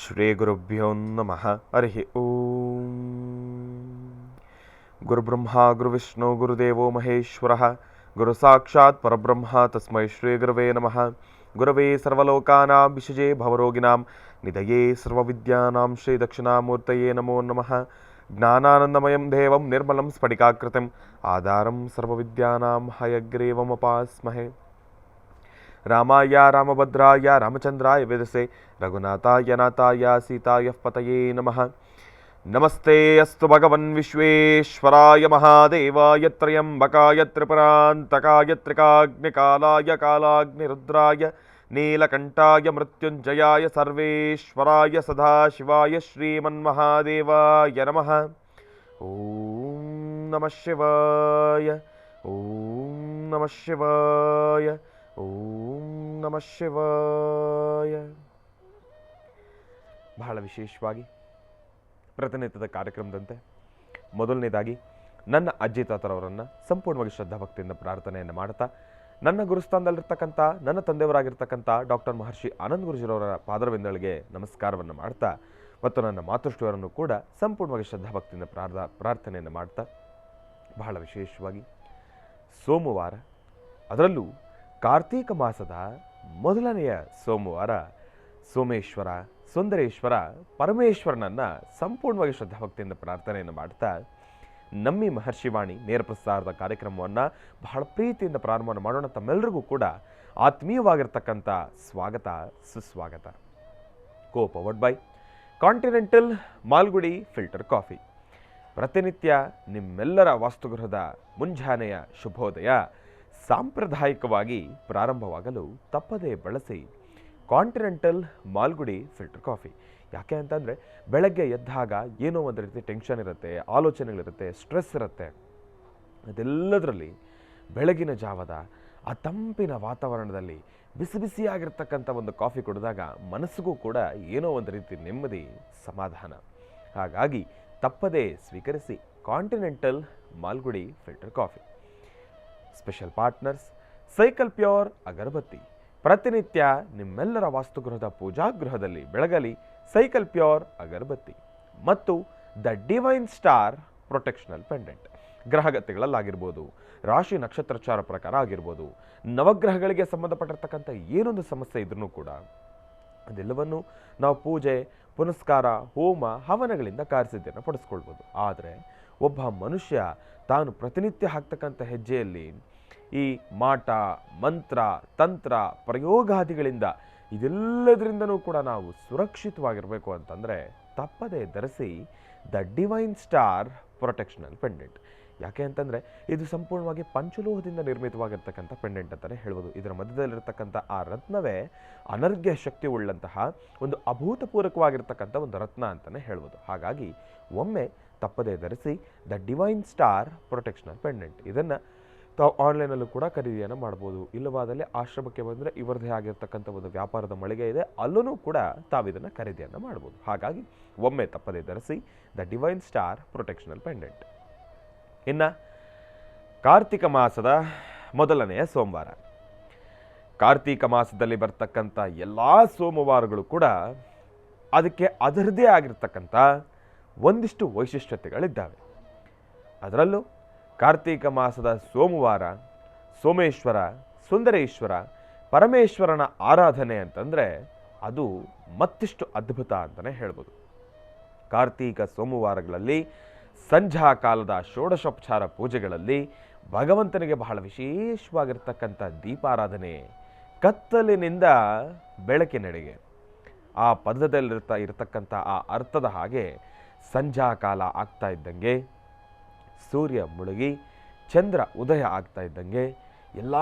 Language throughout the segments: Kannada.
ಶ್ರೀಗುರುಭ್ಯೋ ನಮಃ. ಹರಿ ಓಂ. ಗುರುಬ್ರಹ್ಮ ಗುರುವಿಷ್ಣು ಗುರುದೇವೋ ಮಹೇಶ್ವರಃ. ಗುರು ಸಾಕ್ಷಾತ್ ಪರಬ್ರಹ್ಮ ತಸ್ಮೈ ಶ್ರೀ ಗುರವೇ ನಮಃ. ಗುರವೇ ಸರ್ವಲೋಕಾನಾಂ ವಿಷಜೇ ಭವರೋಗಿಣಾಂ ನಿಧಯೇ ಸರ್ವವಿದ್ಯಾನಾಂ ಶ್ರೀ ದಕ್ಷಿಣಾಮೂರ್ತಯೇ ನಮೋ ನಮಃ. ಜ್ಞಾನಾನಂದಮಯಂ ದೇವಂ ನಿರ್ಮಲಂ ಸ್ಫಟಿಕಾಕೃತಿಂ ಆಧಾರಂ ಸರ್ವವಿದ್ಯಾನಾಂ ಹಯಗ್ರೀವಮಪಾಸ್ಮಹೇ. ರಾಮಾಯ ರಾಮಭದ್ರಾಯ ರಾಮಚಂದ್ರಾಯ ವೇದಸೆ ರಘುನಾಥಾಯ ನಾಥಾಯ ಸೀತಾಯ ಪತಯೇ ನಮಃ. ನಮಸ್ತೆ ಅಸ್ತು ಭಗವನ್ ವಿಶ್ವೇಶ್ವರಾಯ ಮಹಾದೇವಾಯ ತ್ರಯಂಬಕಾಯ ತ್ರಿಪುರಾಂತಕಾಯ ತ್ರಿಕಾಗ್ನಿಕಾಲಾಯ ಕಾಲಾಗ್ನಿರುದ್ರಾಯ ನೀಲಕಂಠಾಯ ಮೃತ್ಯುಂಜಯಾಯ ಸರ್ವೇಶ್ವರಾಯ ಸದಾಶಿವಾಯ ಶ್ರೀಮನ್ಮಹಾದೇವಾಯ ನಮಃ. ಓಂ ನಮಃ ಶಿವಾಯ. ಓಂ ನಮಃ ಶಿವಾಯ. ಓಂ ನಮಃ ಶಿವಾಯ. ಬಹಳ ವಿಶೇಷವಾಗಿ ಪ್ರತಿನಿತ್ಯದ ಕಾರ್ಯಕ್ರಮದಂತೆ ಮೊದಲನೇದಾಗಿ ನನ್ನ ಅಜ್ಜಿ ತಾತರವರನ್ನು ಸಂಪೂರ್ಣವಾಗಿ ಶ್ರದ್ಧಾಭಕ್ತಿಯಿಂದ ಪ್ರಾರ್ಥನೆಯನ್ನು ಮಾಡ್ತಾ, ನನ್ನ ಗುರುಸ್ಥಾನದಲ್ಲಿರ್ತಕ್ಕಂಥ ನನ್ನ ತಂದೆಯವರಾಗಿರ್ತಕ್ಕಂಥ ಡಾಕ್ಟರ್ ಮಹರ್ಷಿ ಆನಂದ್ ಗುರುಜಿರವರ ಪಾದರವಿಂದಗಳಿಗೆ ನಮಸ್ಕಾರವನ್ನು ಮಾಡ್ತಾ, ಮತ್ತು ನನ್ನ ಮಾತೃಶ್ರೀಯವರನ್ನು ಕೂಡ ಸಂಪೂರ್ಣವಾಗಿ ಶ್ರದ್ಧಾಭಕ್ತಿಯಿಂದ ಪ್ರಾರ್ಥನೆಯನ್ನು ಮಾಡ್ತಾ, ಬಹಳ ವಿಶೇಷವಾಗಿ ಸೋಮವಾರ, ಅದರಲ್ಲೂ ಕಾರ್ತೀಕ ಮಾಸದ ಮೊದಲನೆಯ ಸೋಮವಾರ, ಸೋಮೇಶ್ವರ ಸುಂದರೇಶ್ವರ ಪರಮೇಶ್ವರನನ್ನು ಸಂಪೂರ್ಣವಾಗಿ ಶ್ರದ್ಧಾಭಕ್ತಿಯಿಂದ ಪ್ರಾರ್ಥನೆಯನ್ನು ಮಾಡ್ತಾ, ನಮ್ಮಿ ಮಹರ್ಷಿವಾಣಿ ನೇರ ಪ್ರಸಾರದ ಕಾರ್ಯಕ್ರಮವನ್ನು ಬಹಳ ಪ್ರೀತಿಯಿಂದ ಪ್ರಾರಂಭ ಮಾಡೋಣ. ತಮ್ಮೆಲ್ಲರಿಗೂ ಕೂಡ ಆತ್ಮೀಯವಾಗಿರ್ತಕ್ಕಂಥ ಸ್ವಾಗತ, ಸುಸ್ವಾಗತ. Co powered by continental Malgudi filter coffee. ಪ್ರತಿನಿತ್ಯ ನಿಮ್ಮೆಲ್ಲರ ವಾಸ್ತುಗೃಹದ ಮುಂಜಾನೆಯ ಶುಭೋದಯ ಸಾಂಪ್ರದಾಯಿಕವಾಗಿ ಪ್ರಾರಂಭವಾಗಲು ತಪ್ಪದೇ ಬಳಸಿ ಕಾಂಟಿನೆಂಟಲ್ ಮಾಲ್ಗುಡಿ ಫಿಲ್ಟರ್ ಕಾಫಿ. ಯಾಕೆ ಅಂತಂದರೆ, ಬೆಳಗ್ಗೆ ಎದ್ದಾಗ ಏನೋ ಒಂದು ರೀತಿ ಟೆನ್ಷನ್ ಇರುತ್ತೆ, ಆಲೋಚನೆಗಳಿರುತ್ತೆ, ಸ್ಟ್ರೆಸ್ ಇರುತ್ತೆ. ಅದೆಲ್ಲದರಲ್ಲಿ ಬೆಳಗಿನ ಜಾವದ ಆ ತಂಪಿನ ವಾತಾವರಣದಲ್ಲಿ ಬಿಸಿ ಬಿಸಿಯಾಗಿರ್ತಕ್ಕಂಥ ಒಂದು ಕಾಫಿ ಕುಡಿದಾಗ ಮನಸ್ಸಿಗೂ ಕೂಡ ಏನೋ ಒಂದು ರೀತಿ ನೆಮ್ಮದಿ, ಸಮಾಧಾನ. ಹಾಗಾಗಿ ತಪ್ಪದೇ ಸ್ವೀಕರಿಸಿ continental Malgudi filter coffee. Special partners cycle pure agarbatti. ಪ್ರತಿನಿತ್ಯ ನಿಮ್ಮೆಲ್ಲರ ವಾಸ್ತುಗೃಹದ ಪೂಜಾಗೃಹದಲ್ಲಿ ಬೆಳಗಲಿ ಸೈಕಲ್ ಪ್ಯೂರ್ ಅಗರಬತ್ತಿ. ಮತ್ತು the divine star protectional pendant. ಗ್ರಹಗತಿಗಳಲ್ಲಾಗಿರ್ಬೋದು, ರಾಶಿ ನಕ್ಷತ್ರಚಾರ ಪ್ರಕಾರ ಆಗಿರ್ಬೋದು, ನವಗ್ರಹಗಳಿಗೆ ಸಂಬಂಧಪಟ್ಟಿರ್ತಕ್ಕಂಥ ಏನೊಂದು ಸಮಸ್ಯೆ ಇದ್ರೂ ಕೂಡ ಅದೆಲ್ಲವನ್ನು ನಾವು ಪೂಜೆ, ಪುನಸ್ಕಾರ, ಹೋಮ, ಹವನಗಳಿಂದ ಕಾರ್ಯಸಿದ್ಧಿಯನ್ನು ಪಡಿಸ್ಕೊಳ್ಬೋದು. ಆದರೆ ಒಬ್ಬ ಮನುಷ್ಯ ತಾನು ಪ್ರತಿನಿತ್ಯ ಹಾಕ್ತಕ್ಕಂಥ ಹೆಜ್ಜೆಯಲ್ಲಿ ಈ ಮಾಟ, ಮಂತ್ರ, ತಂತ್ರ, ಪ್ರಯೋಗಾದಿಗಳಿಂದ ಇದೆಲ್ಲದರಿಂದನೂ ಕೂಡ ನಾವು ಸುರಕ್ಷಿತವಾಗಿರಬೇಕು ಅಂತಂದರೆ ತಪ್ಪದೇ ಧರಿಸಿ the divine star protectional pendant. ಯಾಕೆ ಅಂತಂದರೆ ಇದು ಸಂಪೂರ್ಣವಾಗಿ ಪಂಚಲೋಹದಿಂದ ನಿರ್ಮಿತವಾಗಿರ್ತಕ್ಕಂಥ ಪೆಂಡೆಂಟ್ ಅಂತಲೇ ಹೇಳ್ಬೋದು. ಇದರ ಮಧ್ಯದಲ್ಲಿರ್ತಕ್ಕಂಥ ಆ ರತ್ನವೇ ಅನರ್ಘ್ಯ ಶಕ್ತಿ ಉಳ್ಳಂತಹ ಒಂದು ಅಭೂತಪೂರ್ವಕವಾಗಿರ್ತಕ್ಕಂಥ ಒಂದು ರತ್ನ ಅಂತಲೇ ಹೇಳ್ಬೋದು. ಹಾಗಾಗಿ ಒಮ್ಮೆ ತಪ್ಪದೇ ಧರಿಸಿ the divine star protectional pendant. ಇದನ್ನು ತಾವು ಆನ್ಲೈನಲ್ಲೂ ಕೂಡ ಖರೀದಿಯನ್ನು ಮಾಡ್ಬೋದು. ಇಲ್ಲವಾದಲ್ಲಿ ಆಶ್ರಮಕ್ಕೆ ಬಂದರೆ ಇವರದೇ ಆಗಿರ್ತಕ್ಕಂಥ ಒಂದು ವ್ಯಾಪಾರದ ಮಳಿಗೆ ಇದೆ, ಅಲ್ಲೂ ಕೂಡ ತಾವಿದನ್ನು ಖರೀದಿಯನ್ನು ಮಾಡ್ಬೋದು. ಹಾಗಾಗಿ ಒಮ್ಮೆ ತಪ್ಪದೇ ಧರಿಸಿ the divine star protectional pendant. ಇನ್ನು ಕಾರ್ತಿಕ ಮಾಸದ ಮೊದಲನೆಯ ಸೋಮವಾರ. ಕಾರ್ತೀಕ ಮಾಸದಲ್ಲಿ ಬರ್ತಕ್ಕಂಥ ಎಲ್ಲ ಸೋಮವಾರಗಳು ಕೂಡ ಅದಕ್ಕೆ ಅದರದೇ ಆಗಿರ್ತಕ್ಕಂಥ ಒಂದಿಷ್ಟು ವೈಶಿಷ್ಟ್ಯತೆಗಳಿದ್ದಾವೆ. ಅದರಲ್ಲೂ ಕಾರ್ತೀಕ ಮಾಸದ ಸೋಮವಾರ, ಸೋಮೇಶ್ವರ, ಸುಂದರೇಶ್ವರ, ಪರಮೇಶ್ವರನ ಆರಾಧನೆ ಅಂತಂದರೆ ಅದು ಮತ್ತಿಷ್ಟು ಅದ್ಭುತ ಅಂತಲೇ ಹೇಳ್ಬೋದು. ಕಾರ್ತೀಕ ಸೋಮವಾರಗಳಲ್ಲಿ ಸಂಧ್ಯಾ ಕಾಲದ ಷೋಡಶೋಪಚಾರ ಪೂಜೆಗಳಲ್ಲಿ ಭಗವಂತನಿಗೆ ಬಹಳ ವಿಶೇಷವಾಗಿರ್ತಕ್ಕಂಥ ದೀಪಾರಾಧನೆ, ಕತ್ತಲಿನಿಂದ ಬೆಳಕಿನೆಡೆಗೆ, ಆ ಪದದಲ್ಲಿರ್ತಕ್ಕಂಥ ಆ ಅರ್ಥದ ಹಾಗೆ ಸಂಧ್ಯಾ ಕಾಲ ಆಗ್ತಾ ಇದ್ದಂಗೆ, ಸೂರ್ಯ ಮುಳುಗಿ ಚಂದ್ರ ಉದಯ ಆಗ್ತಾ ಇದ್ದಂಗೆ ಎಲ್ಲ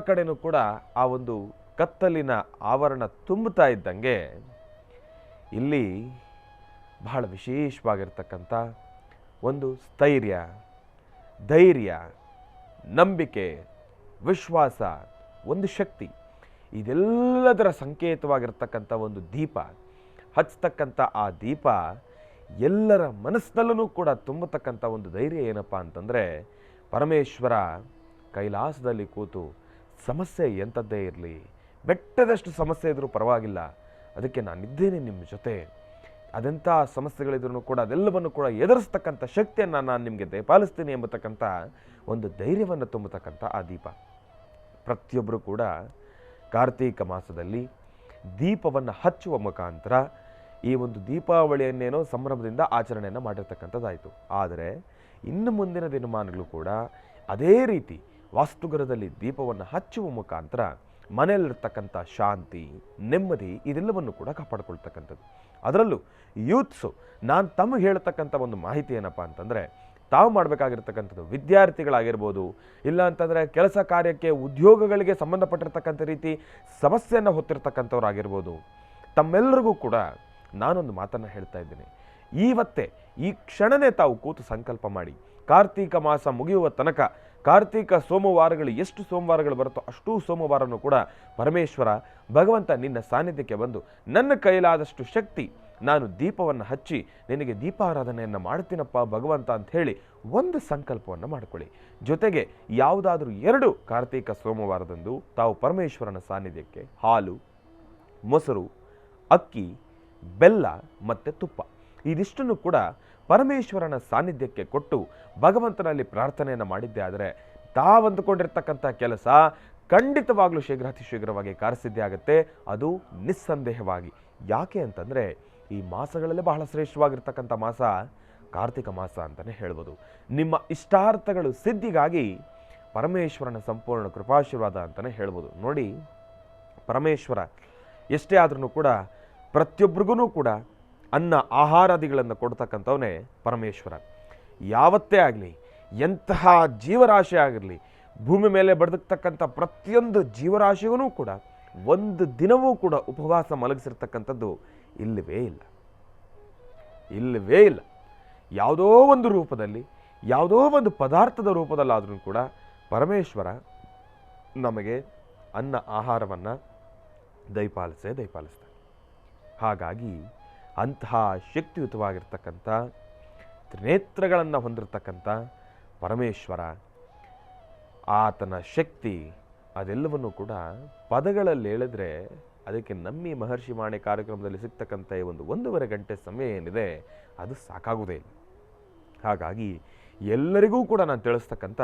ಕಡೆನೂ ಕೂಡ ಆ ಒಂದು ಕತ್ತಲಿನ ಆವರಣ ತುಂಬುತ್ತಾ ಇದ್ದಂಗೆ ಇಲ್ಲಿ ಬಹಳ ವಿಶೇಷವಾಗಿರ್ತಕ್ಕಂಥ ಒಂದು ಸ್ಥೈರ್ಯ, ಧೈರ್ಯ, ನಂಬಿಕೆ, ವಿಶ್ವಾಸ, ಒಂದು ಶಕ್ತಿ, ಇದೆಲ್ಲದರ ಸಂಕೇತವಾಗಿರ್ತಕ್ಕಂಥ ಒಂದು ದೀಪ ಹಚ್ಚತಕ್ಕಂಥ ಆ ದೀಪ ಎಲ್ಲರ ಮನಸ್ಸಿನಲ್ಲೂ ಕೂಡ ತುಂಬತಕ್ಕಂಥ ಒಂದು ಧೈರ್ಯ ಏನಪ್ಪ ಅಂತಂದರೆ, ಪರಮೇಶ್ವರ ಕೈಲಾಸದಲ್ಲಿ ಕೂತು ಸಮಸ್ಯೆ ಎಂಥದ್ದೇ ಇರಲಿ, ಬೆಟ್ಟದಷ್ಟು ಸಮಸ್ಯೆ ಇದ್ರೂ ಪರವಾಗಿಲ್ಲ, ಅದಕ್ಕೆ ನಾನಿದ್ದೇನೆ ನಿಮ್ಮ ಜೊತೆ, ಅದೆಂಥ ಸಮಸ್ಯೆಗಳಿದ್ರೂ ಕೂಡ ಅದೆಲ್ಲವನ್ನು ಕೂಡ ಎದುರಿಸ್ತಕ್ಕಂಥ ಶಕ್ತಿಯನ್ನು ನಾನು ನಿಮಗೆ ದಯಪಾಲಿಸ್ತೀನಿ ಎಂಬತಕ್ಕಂಥ ಒಂದು ಧೈರ್ಯವನ್ನು ತುಂಬತಕ್ಕಂಥ ಆ ದೀಪ. ಪ್ರತಿಯೊಬ್ಬರು ಕೂಡ ಕಾರ್ತೀಕ ಮಾಸದಲ್ಲಿ ದೀಪವನ್ನು ಹಚ್ಚುವ ಮುಖಾಂತರ ಈ ಒಂದು ದೀಪಾವಳಿಯನ್ನೇನೋ ಸಂಭ್ರಮದಿಂದ ಆಚರಣೆಯನ್ನು ಮಾಡಿರ್ತಕ್ಕಂಥದ್ದಾಯಿತು. ಆದರೆ ಇನ್ನು ಮುಂದಿನ ದಿನಮಾನಗಳು ಕೂಡ ಅದೇ ರೀತಿ ವಾಸ್ತುಗೃಹದಲ್ಲಿ ದೀಪವನ್ನು ಹಚ್ಚುವ ಮುಖಾಂತರ ಮನೆಯಲ್ಲಿರ್ತಕ್ಕಂಥ ಶಾಂತಿ, ನೆಮ್ಮದಿ ಇದೆಲ್ಲವನ್ನು ಕೂಡ ಕಾಪಾಡಿಕೊಳ್ತಕ್ಕಂಥದ್ದು. ಅದರಲ್ಲೂ ಯೂತ್ಸು ನಾನು ತಮಗೆ ಹೇಳ್ತಕ್ಕಂಥ ಒಂದು ಮಾಹಿತಿ ಏನಪ್ಪ ಅಂತಂದರೆ, ತಾವು ಮಾಡಬೇಕಾಗಿರ್ತಕ್ಕಂಥದ್ದು ವಿದ್ಯಾರ್ಥಿಗಳಾಗಿರ್ಬೋದು, ಇಲ್ಲ ಅಂತಂದರೆ ಕೆಲಸ ಕಾರ್ಯಕ್ಕೆ ಉದ್ಯೋಗಗಳಿಗೆ ಸಂಬಂಧಪಟ್ಟಿರ್ತಕ್ಕಂಥ ರೀತಿ ಸಮಸ್ಯೆಯನ್ನು ಹೊತ್ತಿರ್ತಕ್ಕಂಥವ್ರಾಗಿರ್ಬೋದು, ತಮ್ಮೆಲ್ಲರಿಗೂ ಕೂಡ ನಾನೊಂದು ಮಾತನ್ನು ಹೇಳ್ತಾ ಇದ್ದೀನಿ. ಇವತ್ತೇ ಈ ಕ್ಷಣನೇ ತಾವು ಕೂತು ಸಂಕಲ್ಪ ಮಾಡಿ, ಕಾರ್ತೀಕ ಮಾಸ ಮುಗಿಯುವ ತನಕ ಕಾರ್ತೀಕ ಸೋಮವಾರಗಳು ಎಷ್ಟು ಸೋಮವಾರಗಳು ಬರುತ್ತೋ ಅಷ್ಟೂ ಸೋಮವಾರನೂ ಕೂಡ ಪರಮೇಶ್ವರ ಭಗವಂತ ನಿನ್ನ ಸಾನ್ನಿಧ್ಯಕ್ಕೆ ಬಂದು ನನ್ನ ಕೈಲಾದಷ್ಟು ಶಕ್ತಿ ನಾನು ದೀಪವನ್ನು ಹಚ್ಚಿ ನಿನಗೆ ದೀಪಾರಾಧನೆಯನ್ನು ಮಾಡ್ತೀನಪ್ಪ ಭಗವಂತ ಅಂತ ಹೇಳಿ ಒಂದು ಸಂಕಲ್ಪವನ್ನು ಮಾಡಿಕೊಳ್ಳಿ. ಜೊತೆಗೆ ಯಾವುದಾದ್ರೂ 2 ಕಾರ್ತೀಕ ಸೋಮವಾರದಂದು ತಾವು ಪರಮೇಶ್ವರನ ಸಾನ್ನಿಧ್ಯಕ್ಕೆ ಹಾಲು, ಮೊಸರು, ಅಕ್ಕಿ, ಬೆಲ್ಲ ಮತ್ತು ತುಪ್ಪ ಇದಿಷ್ಟನ್ನು ಕೂಡ ಪರಮೇಶ್ವರನ ಸಾನ್ನಿಧ್ಯಕ್ಕೆ ಕೊಟ್ಟು ಭಗವಂತನಲ್ಲಿ ಪ್ರಾರ್ಥನೆಯನ್ನು ಮಾಡಿದ್ದೆ ಆದರೆ ತಾವಂದುಕೊಂಡಿರ್ತಕ್ಕಂಥ ಕೆಲಸ ಖಂಡಿತವಾಗ್ಲೂ ಶೀಘ್ರಾತಿ ಶೀಘ್ರವಾಗಿ ಕಾರ್ಯಸಿದ್ಧಿ ಆಗುತ್ತೆ. ಅದು ನಿಸ್ಸಂದೇಹವಾಗಿ. ಯಾಕೆ ಅಂತಂದರೆ ಈ ಮಾಸಗಳಲ್ಲೇ ಬಹಳ ಶ್ರೇಷ್ಠವಾಗಿರ್ತಕ್ಕಂಥ ಮಾಸ ಕಾರ್ತಿಕ ಮಾಸ ಅಂತಲೇ ಹೇಳ್ಬೋದು. ನಿಮ್ಮ ಇಷ್ಟಾರ್ಥಗಳು ಸಿದ್ಧಿಗಾಗಿ ಪರಮೇಶ್ವರನ ಸಂಪೂರ್ಣ ಕೃಪಾಶೀರ್ವಾದ ಅಂತಲೇ ಹೇಳ್ಬೋದು. ನೋಡಿ, ಪರಮೇಶ್ವರ ಎಷ್ಟೇ ಆದ್ರೂ ಕೂಡ ಪ್ರತಿಯೊಬ್ಬರಿಗೂ ಕೂಡ ಅನ್ನ ಆಹಾರಾದಿಗಳನ್ನು ಕೊಡ್ತಕ್ಕಂಥವನೇ ಪರಮೇಶ್ವರ. ಯಾವತ್ತೇ ಆಗಲಿ, ಎಂತಹ ಜೀವರಾಶಿ ಆಗಿರಲಿ, ಭೂಮಿ ಮೇಲೆ ಬಡ್ದಕ್ಕಂಥ ಪ್ರತಿಯೊಂದು ಜೀವರಾಶಿಗೂ ಕೂಡ ಒಂದು ದಿನವೂ ಕೂಡ ಉಪವಾಸ ಮಲಗಿಸಿರ್ತಕ್ಕಂಥದ್ದು ಇಲ್ಲವೇ ಇಲ್ಲ. ಯಾವುದೋ ಒಂದು ರೂಪದಲ್ಲಿ, ಯಾವುದೋ ಒಂದು ಪದಾರ್ಥದ ರೂಪದಲ್ಲಾದ್ರೂ ಕೂಡ ಪರಮೇಶ್ವರ ನಮಗೆ ಅನ್ನ ಆಹಾರವನ್ನು ದಯಪಾಲಿಸ್ತಾನೆ. ಹಾಗಾಗಿ ಅಂತಹ ಶಕ್ತಿಯುತವಾಗಿರ್ತಕ್ಕಂಥ ನೇತ್ರಗಳನ್ನು ಹೊಂದಿರತಕ್ಕಂಥ ಪರಮೇಶ್ವರ, ಆತನ ಶಕ್ತಿ ಅದೆಲ್ಲವನ್ನು ಕೂಡ ಪದಗಳಲ್ಲಿ ಹೇಳಿದ್ರೆ ಅದಕ್ಕೆ ನಮ್ಮಿ ಮಹರ್ಷಿ ವಾಣಿ ಕಾರ್ಯಕ್ರಮದಲ್ಲಿ ಸಿಗ್ತಕ್ಕಂಥ ಒಂದು 1.5 ಗಂಟೆ ಸಮಯ ಏನಿದೆ ಅದು ಸಾಕಾಗುವುದೇ ಇಲ್ಲ. ಹಾಗಾಗಿ ಎಲ್ಲರಿಗೂ ಕೂಡ ನಾನು ತಿಳಿಸ್ತಕ್ಕಂಥ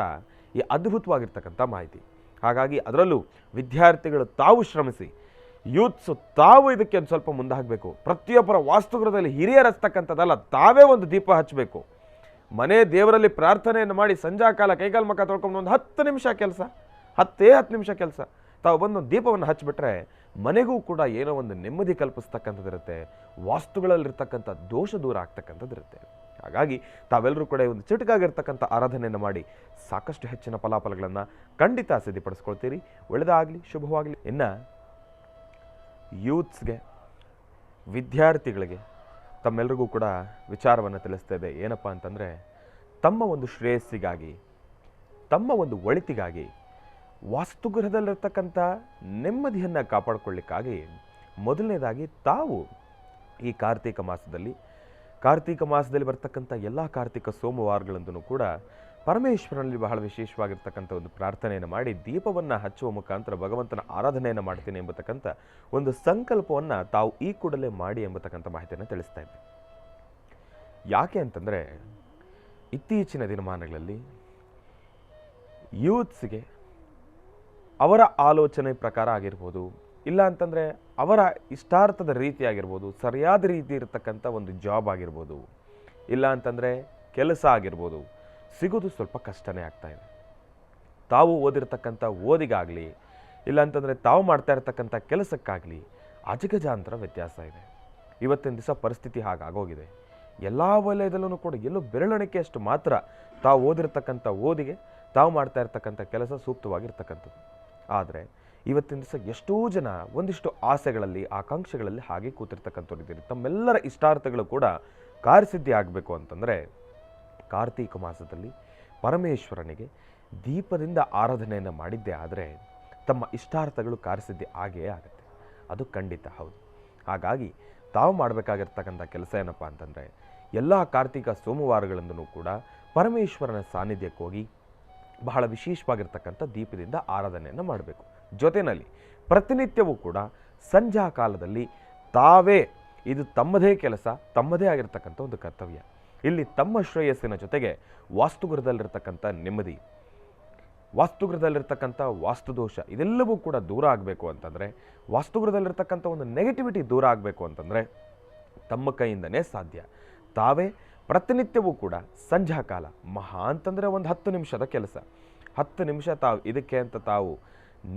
ಈ ಅದ್ಭುತವಾಗಿರ್ತಕ್ಕಂಥ ಮಾಹಿತಿ. ಹಾಗಾಗಿ ಅದರಲ್ಲೂ ವಿದ್ಯಾರ್ಥಿಗಳು ತಾವು ಶ್ರಮಿಸಿ, ಯೂತ್ಸು ತಾವು ಇದಕ್ಕೆ ಒಂದು ಸ್ವಲ್ಪ ಮುಂದಾಗಬೇಕು. ಪ್ರತಿಯೊಬ್ಬರ ವಾಸ್ತುಗೃಹದಲ್ಲಿ ಹಿರಿಯರಸ್ತಕ್ಕಂಥದ್ದಲ್ಲ, ತಾವೇ ಒಂದು ದೀಪ ಹಚ್ಚಬೇಕು. ಮನೆ ದೇವರಲ್ಲಿ ಪ್ರಾರ್ಥನೆಯನ್ನು ಮಾಡಿ ಸಂಜಾಕಾಲ ಕೈಕಾಲು ಮುಖ ತೊಳ್ಕೊಂಡು ಒಂದು 10 ನಿಮಿಷ ಕೆಲಸ, 10 ನಿಮಿಷ ಕೆಲಸ ತಾವು ಬಂದು ದೀಪವನ್ನು ಹಚ್ಚಿಬಿಟ್ರೆ ಮನೆಗೂ ಕೂಡ ಏನೋ ಒಂದು ನೆಮ್ಮದಿ ಕಲ್ಪಿಸ್ತಕ್ಕಂಥದ್ದಿರುತ್ತೆ. ವಾಸ್ತುಗಳಲ್ಲಿರ್ತಕ್ಕಂಥ ದೋಷ ದೂರ ಆಗ್ತಕ್ಕಂಥದ್ದಿರುತ್ತೆ. ಹಾಗಾಗಿ ತಾವೆಲ್ಲರೂ ಕೂಡ ಒಂದು ಚಿಟಕಾಗಿರ್ತಕ್ಕಂಥ ಆರಾಧನೆಯನ್ನು ಮಾಡಿ ಸಾಕಷ್ಟು ಹೆಚ್ಚಿನ ಫಲಾಫಲಗಳನ್ನು ಖಂಡಿತ ಸಿದ್ಧಿಪಡಿಸ್ಕೊಳ್ತೀರಿ. ಒಳ್ಳೆಯದಾಗಲಿ, ಶುಭವಾಗಲಿ. ಇನ್ನು ಯೂತ್ಸ್ಗೆ, ವಿದ್ಯಾರ್ಥಿಗಳಿಗೆ ತಮ್ಮೆಲ್ಲರಿಗೂ ಕೂಡ ವಿಚಾರವನ್ನು ತಿಳಿಸ್ತಾ ಇದೆ. ಏನಪ್ಪ ಅಂತಂದರೆ, ತಮ್ಮ ಒಂದು ಶ್ರೇಯಸ್ಸಿಗಾಗಿ, ತಮ್ಮ ಒಂದು ಒಳಿತಿಗಾಗಿ, ವಾಸ್ತುಗೃಹದಲ್ಲಿರ್ತಕ್ಕಂಥ ನೆಮ್ಮದಿಯನ್ನು ಕಾಪಾಡಿಕೊಳ್ಳಿಕ್ಕಾಗಿ ಮೊದಲನೇದಾಗಿ ತಾವು ಈ ಕಾರ್ತೀಕ ಮಾಸದಲ್ಲಿ ಬರ್ತಕ್ಕಂಥ ಎಲ್ಲ ಕಾರ್ತಿಕ ಸೋಮವಾರಗಳಂದೂ ಕೂಡ ಪರಮೇಶ್ವರನಲ್ಲಿ ಬಹಳ ವಿಶೇಷವಾಗಿರ್ತಕ್ಕಂಥ ಒಂದು ಪ್ರಾರ್ಥನೆಯನ್ನು ಮಾಡಿ ದೀಪವನ್ನು ಹಚ್ಚುವ ಮುಖಾಂತರ ಭಗವಂತನ ಆರಾಧನೆಯನ್ನು ಮಾಡ್ತೀನಿ ಎಂಬತಕ್ಕಂಥ ಒಂದು ಸಂಕಲ್ಪವನ್ನು ತಾವು ಈ ಕೂಡಲೇ ಮಾಡಿ ಎಂಬತಕ್ಕಂಥ ಮಾಹಿತಿಯನ್ನು ತಿಳಿಸ್ತಾ ಇದ್ದೆ. ಯಾಕೆ ಅಂತಂದರೆ, ಇತ್ತೀಚಿನ ದಿನಮಾನಗಳಲ್ಲಿ ಯೂತ್ಸ್ಗೆ ಅವರ ಆಲೋಚನೆ ಪ್ರಕಾರ ಆಗಿರ್ಬೋದು, ಇಲ್ಲ ಅಂತಂದರೆ ಅವರ ಇಷ್ಟಾರ್ಥದ ರೀತಿ ಆಗಿರ್ಬೋದು, ಸರಿಯಾದ ರೀತಿ ಇರತಕ್ಕಂಥ ಒಂದು ಜಾಬ್ ಆಗಿರ್ಬೋದು, ಇಲ್ಲ ಅಂತಂದರೆ ಕೆಲಸ ಆಗಿರ್ಬೋದು, ಸಿಗೋದು ಸ್ವಲ್ಪ ಕಷ್ಟನೇ ಆಗ್ತಾ ಇದೆ. ತಾವು ಓದಿರ್ತಕ್ಕಂಥ ಓದಿಗಾಗಲಿ, ಇಲ್ಲ ಅಂತಂದರೆ ತಾವು ಮಾಡ್ತಾ ಇರ್ತಕ್ಕಂಥ ಕೆಲಸಕ್ಕಾಗಲಿ ಅಜಗಜಾಂತರ ವ್ಯತ್ಯಾಸ ಇದೆ. ಇವತ್ತಿನ ದಿವಸ ಪರಿಸ್ಥಿತಿ ಹಾಗಾಗೋಗಿದೆ. ಎಲ್ಲ ವಲಯದಲ್ಲೂ ಕೂಡ ಎಲ್ಲೋ ಬೆರಳೆಣಿಕೆಯಷ್ಟು ಮಾತ್ರ ತಾವು ಓದಿರ್ತಕ್ಕಂಥ ಓದಿಗೆ, ತಾವು ಮಾಡ್ತಾ ಇರ್ತಕ್ಕಂಥ ಕೆಲಸ ಸೂಕ್ತವಾಗಿರ್ತಕ್ಕಂಥದ್ದು. ಆದರೆ ಇವತ್ತಿನ ದಿವಸ ಎಷ್ಟೋ ಜನ ಒಂದಿಷ್ಟು ಆಸೆಗಳಲ್ಲಿ, ಆಕಾಂಕ್ಷೆಗಳಲ್ಲಿ ಹಾಗೆ ಕೂತಿರ್ತಕ್ಕಂಥವ್ರಿದ್ದೀರಿ. ತಮ್ಮೆಲ್ಲರ ಇಷ್ಟಾರ್ಥಗಳು ಕೂಡ ಕಾರ್ಯಸಿದ್ಧಿ ಆಗಬೇಕು ಅಂತಂದರೆ ಕಾರ್ತೀಕ ಮಾಸದಲ್ಲಿ ಪರಮೇಶ್ವರನಿಗೆ ದೀಪದಿಂದ ಆರಾಧನೆಯನ್ನು ಮಾಡಿದ್ದೇ ಆದರೆ ತಮ್ಮ ಇಷ್ಟಾರ್ಥಗಳು ಕಾರ್ಯಸಿದ್ಧಿ ಆಗೇ ಆಗುತ್ತೆ. ಅದು ಖಂಡಿತ ಹೌದು. ಹಾಗಾಗಿ ತಾವು ಮಾಡಬೇಕಾಗಿರ್ತಕ್ಕಂಥ ಕೆಲಸ ಏನಪ್ಪ ಅಂತಂದರೆ, ಎಲ್ಲ ಕಾರ್ತೀಕ ಸೋಮವಾರಗಳಂದೂ ಕೂಡ ಪರಮೇಶ್ವರನ ಸಾನ್ನಿಧ್ಯಕ್ಕೆ ಹೋಗಿ ಬಹಳ ವಿಶೇಷವಾಗಿರ್ತಕ್ಕಂಥ ದೀಪದಿಂದ ಆರಾಧನೆಯನ್ನು ಮಾಡಬೇಕು. ಜೊತೆಯಲ್ಲಿ ಪ್ರತಿನಿತ್ಯವೂ ಕೂಡ ಸಂಧ್ಯಾ ಕಾಲದಲ್ಲಿ ತಾವೇ ಇದು ತಮ್ಮದೇ ಕೆಲಸ, ತಮ್ಮದೇ ಆಗಿರ್ತಕ್ಕಂಥ ಒಂದು ಕರ್ತವ್ಯ. ಇಲ್ಲಿ ತಮ್ಮ ಶ್ರೇಯಸ್ಸಿನ ಜೊತೆಗೆ ವಾಸ್ತುಗೃಹದಲ್ಲಿರ್ತಕ್ಕಂಥ ನೆಮ್ಮದಿ, ವಾಸ್ತುಗೃಹದಲ್ಲಿರ್ತಕ್ಕಂಥ ವಾಸ್ತುದೋಷ ಇದೆಲ್ಲವೂ ಕೂಡ ದೂರ ಆಗಬೇಕು ಅಂತಂದರೆ, ವಾಸ್ತುಗೃಹದಲ್ಲಿರ್ತಕ್ಕಂಥ ಒಂದು ನೆಗೆಟಿವಿಟಿ ದೂರ ಆಗಬೇಕು ಅಂತಂದರೆ ತಮ್ಮ ಕೈಯಿಂದನೇ ಸಾಧ್ಯ. ತಾವೇ ಪ್ರತಿನಿತ್ಯವೂ ಕೂಡ ಸಂಧ್ಯಾ ಕಾಲ, ಮಹಾ ಅಂತಂದರೆ ಒಂದು 10 ನಿಮಿಷದ ಕೆಲಸ, 10 ನಿಮಿಷ ತಾವು ಇದಕ್ಕೆ ಅಂತ ತಾವು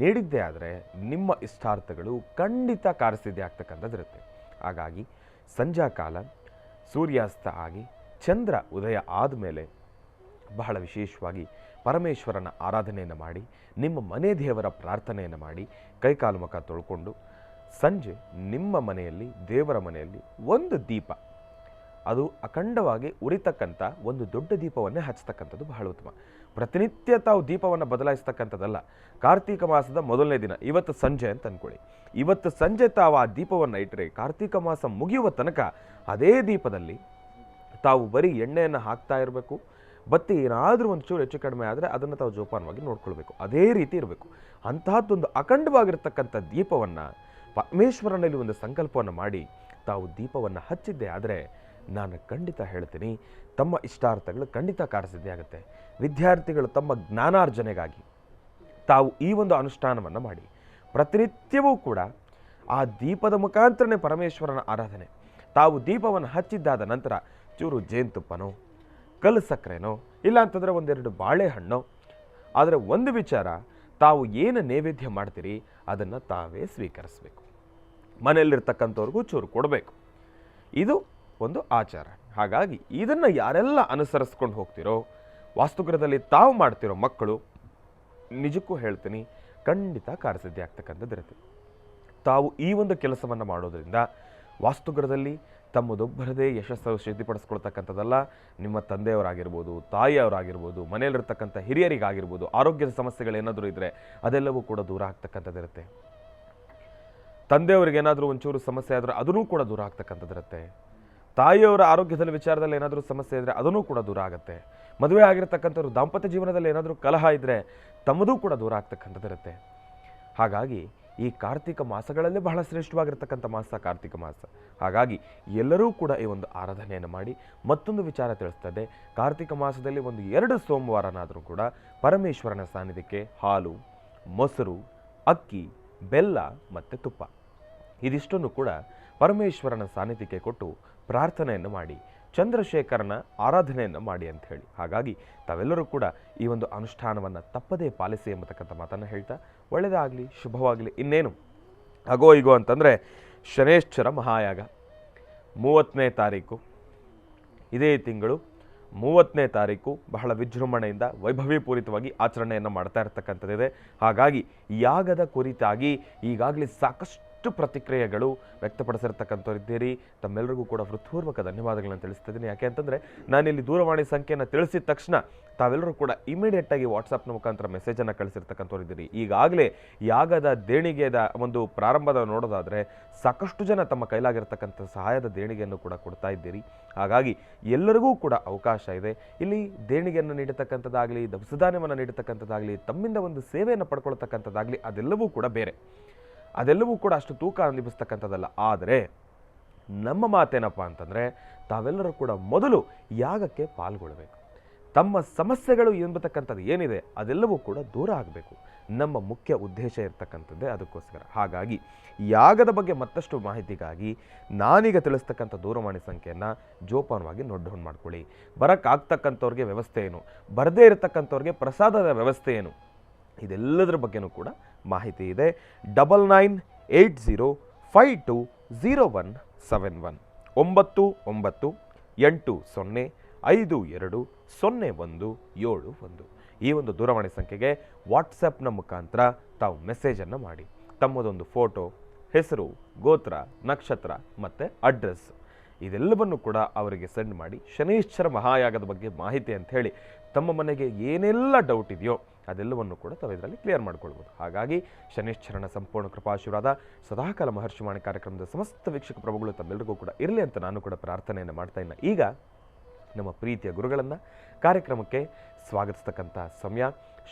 ನೀಡಿದ್ದೇ ಆದರೆ ನಿಮ್ಮ ಇಷ್ಟಾರ್ಥಗಳು ಖಂಡಿತ ಕಾರ್ಯಸಿದ್ಧಿ ಆಗ್ತಕ್ಕಂಥದ್ದಿರುತ್ತೆ. ಹಾಗಾಗಿ ಸಂಧ್ಯಾ ಕಾಲ ಸೂರ್ಯಾಸ್ತ ಆಗಿ ಚಂದ್ರ ಉದಯ ಆದಮೇಲೆ ಬಹಳ ವಿಶೇಷವಾಗಿ ಪರಮೇಶ್ವರನ ಆರಾಧನೆಯನ್ನು ಮಾಡಿ, ನಿಮ್ಮ ಮನೆ ದೇವರ ಪ್ರಾರ್ಥನೆಯನ್ನು ಮಾಡಿ, ಕೈಕಾಲು ಮುಖ ತೊಳ್ಕೊಂಡು ಸಂಜೆ ನಿಮ್ಮ ಮನೆಯಲ್ಲಿ, ದೇವರ ಮನೆಯಲ್ಲಿ ಒಂದು ದೀಪ, ಅದು ಅಖಂಡವಾಗಿ ಉರಿತಕ್ಕಂಥ ಒಂದು ದೊಡ್ಡ ದೀಪವನ್ನೇ ಹಚ್ಚತಕ್ಕಂಥದ್ದು ಬಹಳ ಉತ್ತಮ. ಪ್ರತಿನಿತ್ಯ ತಾವು ದೀಪವನ್ನು ಬದಲಾಯಿಸ್ತಕ್ಕಂಥದ್ದಲ್ಲ. ಕಾರ್ತೀಕ ಮಾಸದ ಮೊದಲನೇ ದಿನ ಇವತ್ತು ಸಂಜೆ ಅಂತ ಅಂದ್ಕೊಳ್ಳಿ, ಇವತ್ತು ಸಂಜೆ ತಾವು ಆ ದೀಪವನ್ನು ಇಟ್ಟರೆ ಕಾರ್ತೀಕ ಮಾಸ ಮುಗಿಯುವ ತನಕ ಅದೇ ದೀಪದಲ್ಲಿ ತಾವು ಬರೀ ಎಣ್ಣೆಯನ್ನು ಹಾಕ್ತಾ ಇರಬೇಕು. ಬತ್ತಿ ಏನಾದರೂ ಒಂದು ಚೂರು ಹೆಚ್ಚು ಕಡಿಮೆ ಆದರೆ ಅದನ್ನು ತಾವು ಜೋಪಾನವಾಗಿ ನೋಡ್ಕೊಳ್ಬೇಕು. ಅದೇ ರೀತಿ ಇರಬೇಕು. ಅಂತಹದ್ದೊಂದು ಅಖಂಡವಾಗಿರ್ತಕ್ಕಂಥ ದೀಪವನ್ನು ಪರಮೇಶ್ವರನಲ್ಲಿ ಒಂದು ಸಂಕಲ್ಪವನ್ನು ಮಾಡಿ ತಾವು ದೀಪವನ್ನು ಹಚ್ಚಿದ್ದೆ ಆದರೆ ನಾನು ಖಂಡಿತ ಹೇಳ್ತೀನಿ ತಮ್ಮ ಇಷ್ಟಾರ್ಥಗಳು ಖಂಡಿತ ಕಾರ್ಯಸಿದ್ಧಿ ಆಗುತ್ತೆ. ವಿದ್ಯಾರ್ಥಿಗಳು ತಮ್ಮ ಜ್ಞಾನಾರ್ಜನೆಗಾಗಿ ತಾವು ಈ ಒಂದು ಅನುಷ್ಠಾನವನ್ನು ಮಾಡಿ ಪ್ರತಿನಿತ್ಯವೂ ಕೂಡ ಆ ದೀಪದ ಮುಖಾಂತರನೇ ಪರಮೇಶ್ವರನ ಆರಾಧನೆ. ತಾವು ದೀಪವನ್ನು ಹಚ್ಚಿದ್ದಾದ ನಂತರ ಚೂರು ಜೇನುತುಪ್ಪನೋ, ಕಲ್ಲು ಸಕ್ಕರೆನೋ, ಇಲ್ಲ ಅಂತಂದರೆ ಒಂದೆರಡು ಬಾಳೆಹಣ್ಣು, ಆದರೆ ಒಂದು ವಿಚಾರ, ತಾವು ಏನು ನೈವೇದ್ಯ ಮಾಡ್ತೀರಿ ಅದನ್ನು ತಾವೇ ಸ್ವೀಕರಿಸಬೇಕು. ಮನೆಯಲ್ಲಿರ್ತಕ್ಕಂಥವ್ರಿಗೂ ಚೂರು ಕೊಡಬೇಕು. ಇದು ಒಂದು ಆಚಾರ. ಹಾಗಾಗಿ ಇದನ್ನು ಯಾರೆಲ್ಲ ಅನುಸರಿಸ್ಕೊಂಡು ಹೋಗ್ತಿರೋ, ವಾಸ್ತುಗೃಹದಲ್ಲಿ ತಾವು ಮಾಡ್ತಿರೋ ಮಕ್ಕಳು, ನಿಜಕ್ಕೂ ಹೇಳ್ತೀನಿ ಖಂಡಿತ ಕಾರ್ಯಸಿದ್ಧಿ ಆಗ್ತಕ್ಕಂಥದ್ದಿರುತ್ತೆ. ತಾವು ಈ ಒಂದು ಕೆಲಸವನ್ನು ಮಾಡೋದ್ರಿಂದ ವಾಸ್ತುಗೃಹದಲ್ಲಿ ತಮ್ಮದೊಬ್ಬರದೇ ಯಶಸ್ಸು ಸಿದ್ಧಿಪಡಿಸ್ಕೊಳ್ತಕ್ಕಂಥದ್ದಲ್ಲ, ನಿಮ್ಮ ತಂದೆಯವರಾಗಿರ್ಬೋದು, ತಾಯಿಯವರಾಗಿರ್ಬೋದು, ಮನೆಯಲ್ಲಿರ್ತಕ್ಕಂಥ ಹಿರಿಯರಿಗಾಗಿರ್ಬೋದು, ಆರೋಗ್ಯದ ಸಮಸ್ಯೆಗಳೇನಾದರೂ ಇದ್ದರೆ ಅದೆಲ್ಲವೂ ಕೂಡ ದೂರ ಆಗ್ತಕ್ಕಂಥದ್ದಿರುತ್ತೆ. ತಂದೆಯವರಿಗೆ ಏನಾದರೂ ಒಂಚೂರು ಸಮಸ್ಯೆ ಆದರೆ ಅದನ್ನೂ ಕೂಡ ದೂರ ಆಗ್ತಕ್ಕಂಥದ್ದಿರುತ್ತೆ. ತಾಯಿಯವರ ಆರೋಗ್ಯದಲ್ಲಿ ವಿಚಾರದಲ್ಲಿ ಏನಾದರೂ ಸಮಸ್ಯೆ ಇದ್ದರೆ ಅದನ್ನೂ ಕೂಡ ದೂರ ಆಗುತ್ತೆ. ಮದುವೆ ಆಗಿರ್ತಕ್ಕಂಥವ್ರು ದಾಂಪತ್ಯ ಜೀವನದಲ್ಲಿ ಏನಾದರೂ ಕಲಹ ಇದ್ದರೆ ತಮ್ಮದೂ ಕೂಡ ದೂರ ಆಗ್ತಕ್ಕಂಥದ್ದಿರುತ್ತೆ. ಹಾಗಾಗಿ ಈ ಕಾರ್ತಿಕ ಮಾಸಗಳಲ್ಲೇ ಬಹಳ ಶ್ರೇಷ್ಠವಾಗಿರ್ತಕ್ಕಂಥ ಮಾಸ ಕಾರ್ತಿಕ ಮಾಸ. ಹಾಗಾಗಿ ಎಲ್ಲರೂ ಕೂಡ ಈ ಒಂದು ಆರಾಧನೆಯನ್ನು ಮಾಡಿ. ಮತ್ತೊಂದು ವಿಚಾರ ತಿಳಿಸ್ತದೆ, ಕಾರ್ತಿಕ ಮಾಸದಲ್ಲಿ ಒಂದು 2 ಸೋಮವಾರನಾದರೂ ಕೂಡ ಪರಮೇಶ್ವರನ ಸಾನ್ನಿಧ್ಯಕ್ಕೆ ಹಾಲು, ಮೊಸರು, ಅಕ್ಕಿ, ಬೆಲ್ಲ ಮತ್ತು ತುಪ್ಪ ಇದಿಷ್ಟನ್ನು ಕೂಡ ಪರಮೇಶ್ವರನ ಸಾನ್ನಿಧ್ಯಕ್ಕೆ ಕೊಟ್ಟು ಪ್ರಾರ್ಥನೆಯನ್ನು ಮಾಡಿ, ಚಂದ್ರಶೇಖರನ ಆರಾಧನೆಯನ್ನು ಮಾಡಿ ಅಂತ ಹೇಳಿ. ಹಾಗಾಗಿ ತಾವೆಲ್ಲರೂ ಕೂಡ ಈ ಒಂದು ಅನುಷ್ಠಾನವನ್ನು ತಪ್ಪದೇ ಪಾಲಿಸಿ ಎಂಬತಕ್ಕಂಥ ಮಾತನ್ನು ಹೇಳ್ತಾ ಒಳ್ಳೆಯದಾಗಲಿ, ಶುಭವಾಗಲಿ. ಇನ್ನೇನು ಅಗೋ ಈಗೋ ಅಂತಂದರೆ ಶನೇಶ್ವರ ಮಹಾಯಾಗ 30ನೇ ತಾರೀಕು, ಇದೇ ತಿಂಗಳು 30ನೇ ತಾರೀಕು ಬಹಳ ವಿಜೃಂಭಣೆಯಿಂದ ವೈಭವೀಪೂರಿತವಾಗಿ ಆಚರಣೆಯನ್ನು ಮಾಡ್ತಾ ಇರ್ತಕ್ಕಂಥದ್ದಿದೆ. ಹಾಗಾಗಿ ಯಾಗದ ಕುರಿತಾಗಿ ಈಗಾಗಲೇ ಸಾಕಷ್ಟು ಪ್ರತಿಕ್ರಿಯೆಗಳು ವ್ಯಕ್ತಪಡಿಸಿರ್ತಕ್ಕಂಥವ್ರಿದ್ದೀರಿ. ತಮ್ಮೆಲ್ಲರಿಗೂ ಕೂಡ ಹೃತ್ಪೂರ್ವಕ ಧನ್ಯವಾದಗಳನ್ನು ತಿಳಿಸ್ತಿದ್ದೀನಿ. ಯಾಕೆ ಅಂತಂದರೆ ನಾನಿಲ್ಲಿ ದೂರವಾಣಿ ಸಂಖ್ಯೆಯನ್ನು ತಿಳಿಸಿದ ತಕ್ಷಣ ತಾವೆಲ್ಲರೂ ಕೂಡ ಇಮಿಡಿಯೇಟಾಗಿ ವಾಟ್ಸಪ್ನ ಮುಖಾಂತರ ಮೆಸೇಜನ್ನು ಕಳಿಸಿರ್ತಕ್ಕಂಥವ್ರಿದ್ದೀರಿ. ಈಗಾಗಲೇ ಯಾಗದ ದೇಣಿಗೆದ ಒಂದು ಪ್ರಾರಂಭದ ನೋಡೋದಾದರೆ ಸಾಕಷ್ಟು ಜನ ತಮ್ಮ ಕೈಲಾಗಿರ್ತಕ್ಕಂಥ ಸಹಾಯದ ದೇಣಿಗೆಯನ್ನು ಕೂಡ ಕೊಡ್ತಾ ಇದ್ದೀರಿ. ಹಾಗಾಗಿ ಎಲ್ಲರಿಗೂ ಕೂಡ ಅವಕಾಶ ಇದೆ. ಇಲ್ಲಿ ದೇಣಿಗೆಯನ್ನು ನೀಡತಕ್ಕಂಥದ್ದಾಗಲಿ, ದವಸಧಾನ್ಯವನ್ನು ನೀಡತಕ್ಕಂಥದ್ದಾಗಲಿ, ತಮ್ಮಿಂದ ಒಂದು ಸೇವೆಯನ್ನು ಪಡ್ಕೊಳ್ತಕ್ಕಂಥದ್ದಾಗಲಿ ಅದೆಲ್ಲವೂ ಕೂಡ ಬೇರೆ, ಅದೆಲ್ಲವೂ ಕೂಡ ಅಷ್ಟು ತೂಕ ಅನಿಪಿಸ್ತಕ್ಕಂಥದ್ದಲ್ಲ. ಆದರೆ ನಮ್ಮ ಮಾತೇನಪ್ಪ ಅಂತಂದರೆ ತಾವೆಲ್ಲರೂ ಕೂಡ ಮೊದಲು ಯಾಗಕ್ಕೆ ಪಾಲ್ಗೊಳ್ಳಬೇಕು. ತಮ್ಮ ಸಮಸ್ಯೆಗಳು ಎಂಬತಕ್ಕಂಥದ್ದು ಏನಿದೆ ಅದೆಲ್ಲವೂ ಕೂಡ ದೂರ ಆಗಬೇಕು. ನಮ್ಮ ಮುಖ್ಯ ಉದ್ದೇಶ ಇರ್ತಕ್ಕಂಥದ್ದೇ ಅದಕ್ಕೋಸ್ಕರ. ಹಾಗಾಗಿ ಯಾಗದ ಬಗ್ಗೆ ಮತ್ತಷ್ಟು ಮಾಹಿತಿಗಾಗಿ ನಾನೀಗ ತಿಳಿಸ್ತಕ್ಕಂಥ ದೂರವಾಣಿ ಸಂಖ್ಯೆಯನ್ನು ಜೋಪಾನವಾಗಿ ನೋಟ್ ಡೌನ್ ಮಾಡ್ಕೊಳ್ಳಿ. ಬರೋಕ್ಕಾಗ್ತಕ್ಕಂಥವ್ರಿಗೆ ವ್ಯವಸ್ಥೆ ಏನು, ಬರದೇ ಇರತಕ್ಕಂಥವ್ರಿಗೆ ಪ್ರಸಾದದ ವ್ಯವಸ್ಥೆ ಏನು, ಇದೆಲ್ಲದರ ಬಗ್ಗೆನೂ ಕೂಡ ಮಾಹಿತಿ ಇದೆ. 9980520171 9980520171 ಈ ಒಂದು ದೂರವಾಣಿ ಸಂಖ್ಯೆಗೆ ವಾಟ್ಸಪ್ನ ಮುಖಾಂತರ ತಾವು ಮೆಸೇಜನ್ನು ಮಾಡಿ ತಮ್ಮದೊಂದು ಫೋಟೋ, ಹೆಸರು, ಗೋತ್ರ, ನಕ್ಷತ್ರ ಮತ್ತು ಅಡ್ರೆಸ್ ಇದೆಲ್ಲವನ್ನು ಕೂಡ ಅವರಿಗೆ ಸೆಂಡ್ ಮಾಡಿ ಶನೈಶ್ಚರ ಮಹಾಯಾಗದ ಬಗ್ಗೆ ಮಾಹಿತಿ ಅಂತ ಹೇಳಿ ತಮ್ಮ ಮನೆಗೆ ಏನೆಲ್ಲ ಡೌಟ್ ಇದೆಯೋ ಅದೆಲ್ಲವನ್ನು ಕೂಡ ತಾವು ಇದರಲ್ಲಿ ಕ್ಲಿಯರ್ ಮಾಡ್ಕೊಳ್ಬೋದು. ಹಾಗಾಗಿ ಶನೈಶ್ಚರನ ಸಂಪೂರ್ಣ ಕೃಪಾಶೀರ್ವಾದ ಸದಾಕಾಲ ಮಹರ್ಷಿವಾಣಿ ಕಾರ್ಯಕ್ರಮದ ಸಮಸ್ತ ವೀಕ್ಷಕ ಪ್ರಭುಗಳು ತಮ್ಮೆಲ್ಲರಿಗೂ ಕೂಡ ಇರಲಿ ಅಂತ ನಾನು ಕೂಡ ಪ್ರಾರ್ಥನೆಯನ್ನು ಮಾಡ್ತಾ ಇನ್ನ ಈಗ ನಮ್ಮ ಪ್ರೀತಿಯ ಗುರುಗಳನ್ನು ಕಾರ್ಯಕ್ರಮಕ್ಕೆ ಸ್ವಾಗತಿಸ್ತಕ್ಕಂಥ ಸಮಯ.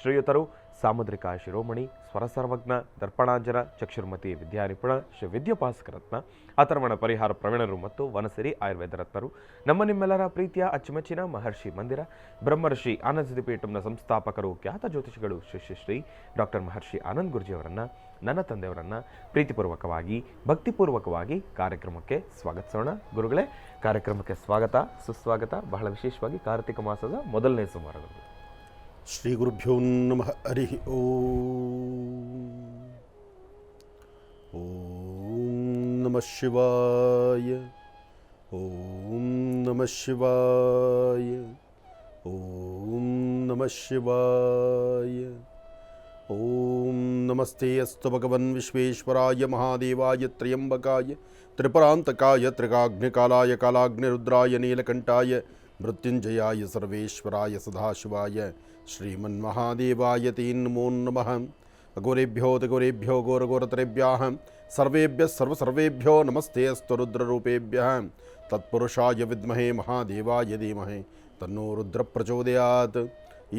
ಶ್ರೀಯುತರು ಸಾಮುದ್ರಿಕ ಶಿರೋಮಣಿ, ಸ್ವರಸರ್ವಜ್ಞ, ದರ್ಪಣಾಂಜನ, ಚಕ್ಷುರ್ಮತಿ ವಿದ್ಯಾನಿಪುಣ, ಶ್ರೀ ವಿದ್ಯೋಪಾಸಕರತ್ನ, ಅಥರ್ವಣ ಪರಿಹಾರ ಪ್ರವೀಣರು ಮತ್ತು ವನಸಿರಿ ಆಯುರ್ವೇದ ರತ್ನರು, ನಮ್ಮ ನಿಮ್ಮೆಲ್ಲರ ಪ್ರೀತಿಯ ಅಚ್ಚುಮೆಚ್ಚಿನ ಮಹರ್ಷಿ ಮಂದಿರ ಬ್ರಹ್ಮರ್ಷಿ ಆನಂದ ಸಿದ್ಧಿಪೀಠಂನ ಸಂಸ್ಥಾಪಕರು, ಖ್ಯಾತ ಜ್ಯೋತಿಷಿಗಳು ಶ್ರೀ ಡಾಕ್ಟರ್ ಮಹರ್ಷಿ ಆನಂದ್ ಗುರುಜಿಯವರನ್ನು, ನನ್ನ ತಂದೆಯವರನ್ನು ಪ್ರೀತಿಪೂರ್ವಕವಾಗಿ ಭಕ್ತಿಪೂರ್ವಕವಾಗಿ ಕಾರ್ಯಕ್ರಮಕ್ಕೆ ಸ್ವಾಗತಿಸೋಣ. ಗುರುಗಳೇ, ಕಾರ್ಯಕ್ರಮಕ್ಕೆ ಸ್ವಾಗತ, ಸುಸ್ವಾಗತ. ಬಹಳ ವಿಶೇಷವಾಗಿ ಕಾರ್ತಿಕ ಮಾಸದ ಮೊದಲನೇ ಸೋಮವಾರಗಳು. ಶ್ರೀ ಗುರುಭ್ಯೋ ನಮಃ. ಹರಿ ಓಂ ನಮಃ ಶಿವಾಯ. ಓಂ ನಮಃ ಶಿವಾಯ. ಓಂ ನಮಃ ಶಿವಾಯ. ಓಂ ನಮಸ್ತೆ ಅಸ್ತು ಭಗವನ್ ವಿಶ್ವೇಶ್ವರಾಯ ಮಹಾದೇವಾಯ ತ್ರಯಂಬಕಾಯ ತ್ರಿಪರಾಂತಕಾಯ ತ್ರಿಕಾಗ್ನಿಕಾಲಾಯ ಕಾಲಾಗ್ನಿರುದ್ರಾಯ ನೀಲಕಂಠಾಯ ಮೃತ್ಯುಂಜಯಾಯ ಸರ್ವೇಶ್ವರಾಯ ಸದಾಶಿವಾಯ ಶ್ರೀಮನ್ಮಹಾದೇವಾಯ ತೇ ನಮೋ ನಮಃ. ಅಘೋರೇಭ್ಯೋ ತಘೋರೇಭ್ಯೋ ಘೋರಘೋರತರೇಭ್ಯಃ ಸರ್ವೇಭ್ಯಃ ಸರ್ವಸರ್ವೇಭ್ಯೋ ನಮಸ್ತೆ ಅಸ್ತು ರುದ್ರರೂಪೇಭ್ಯಃ ತತ್ಪುರುಷಾಯ ವಿದ್ಮಹೇ ಮಹಾದೇವಾಯ ಧೀಮಹಿ ತನ್ನೋ ರುದ್ರ ಪ್ರಚೋದಯಾತ್.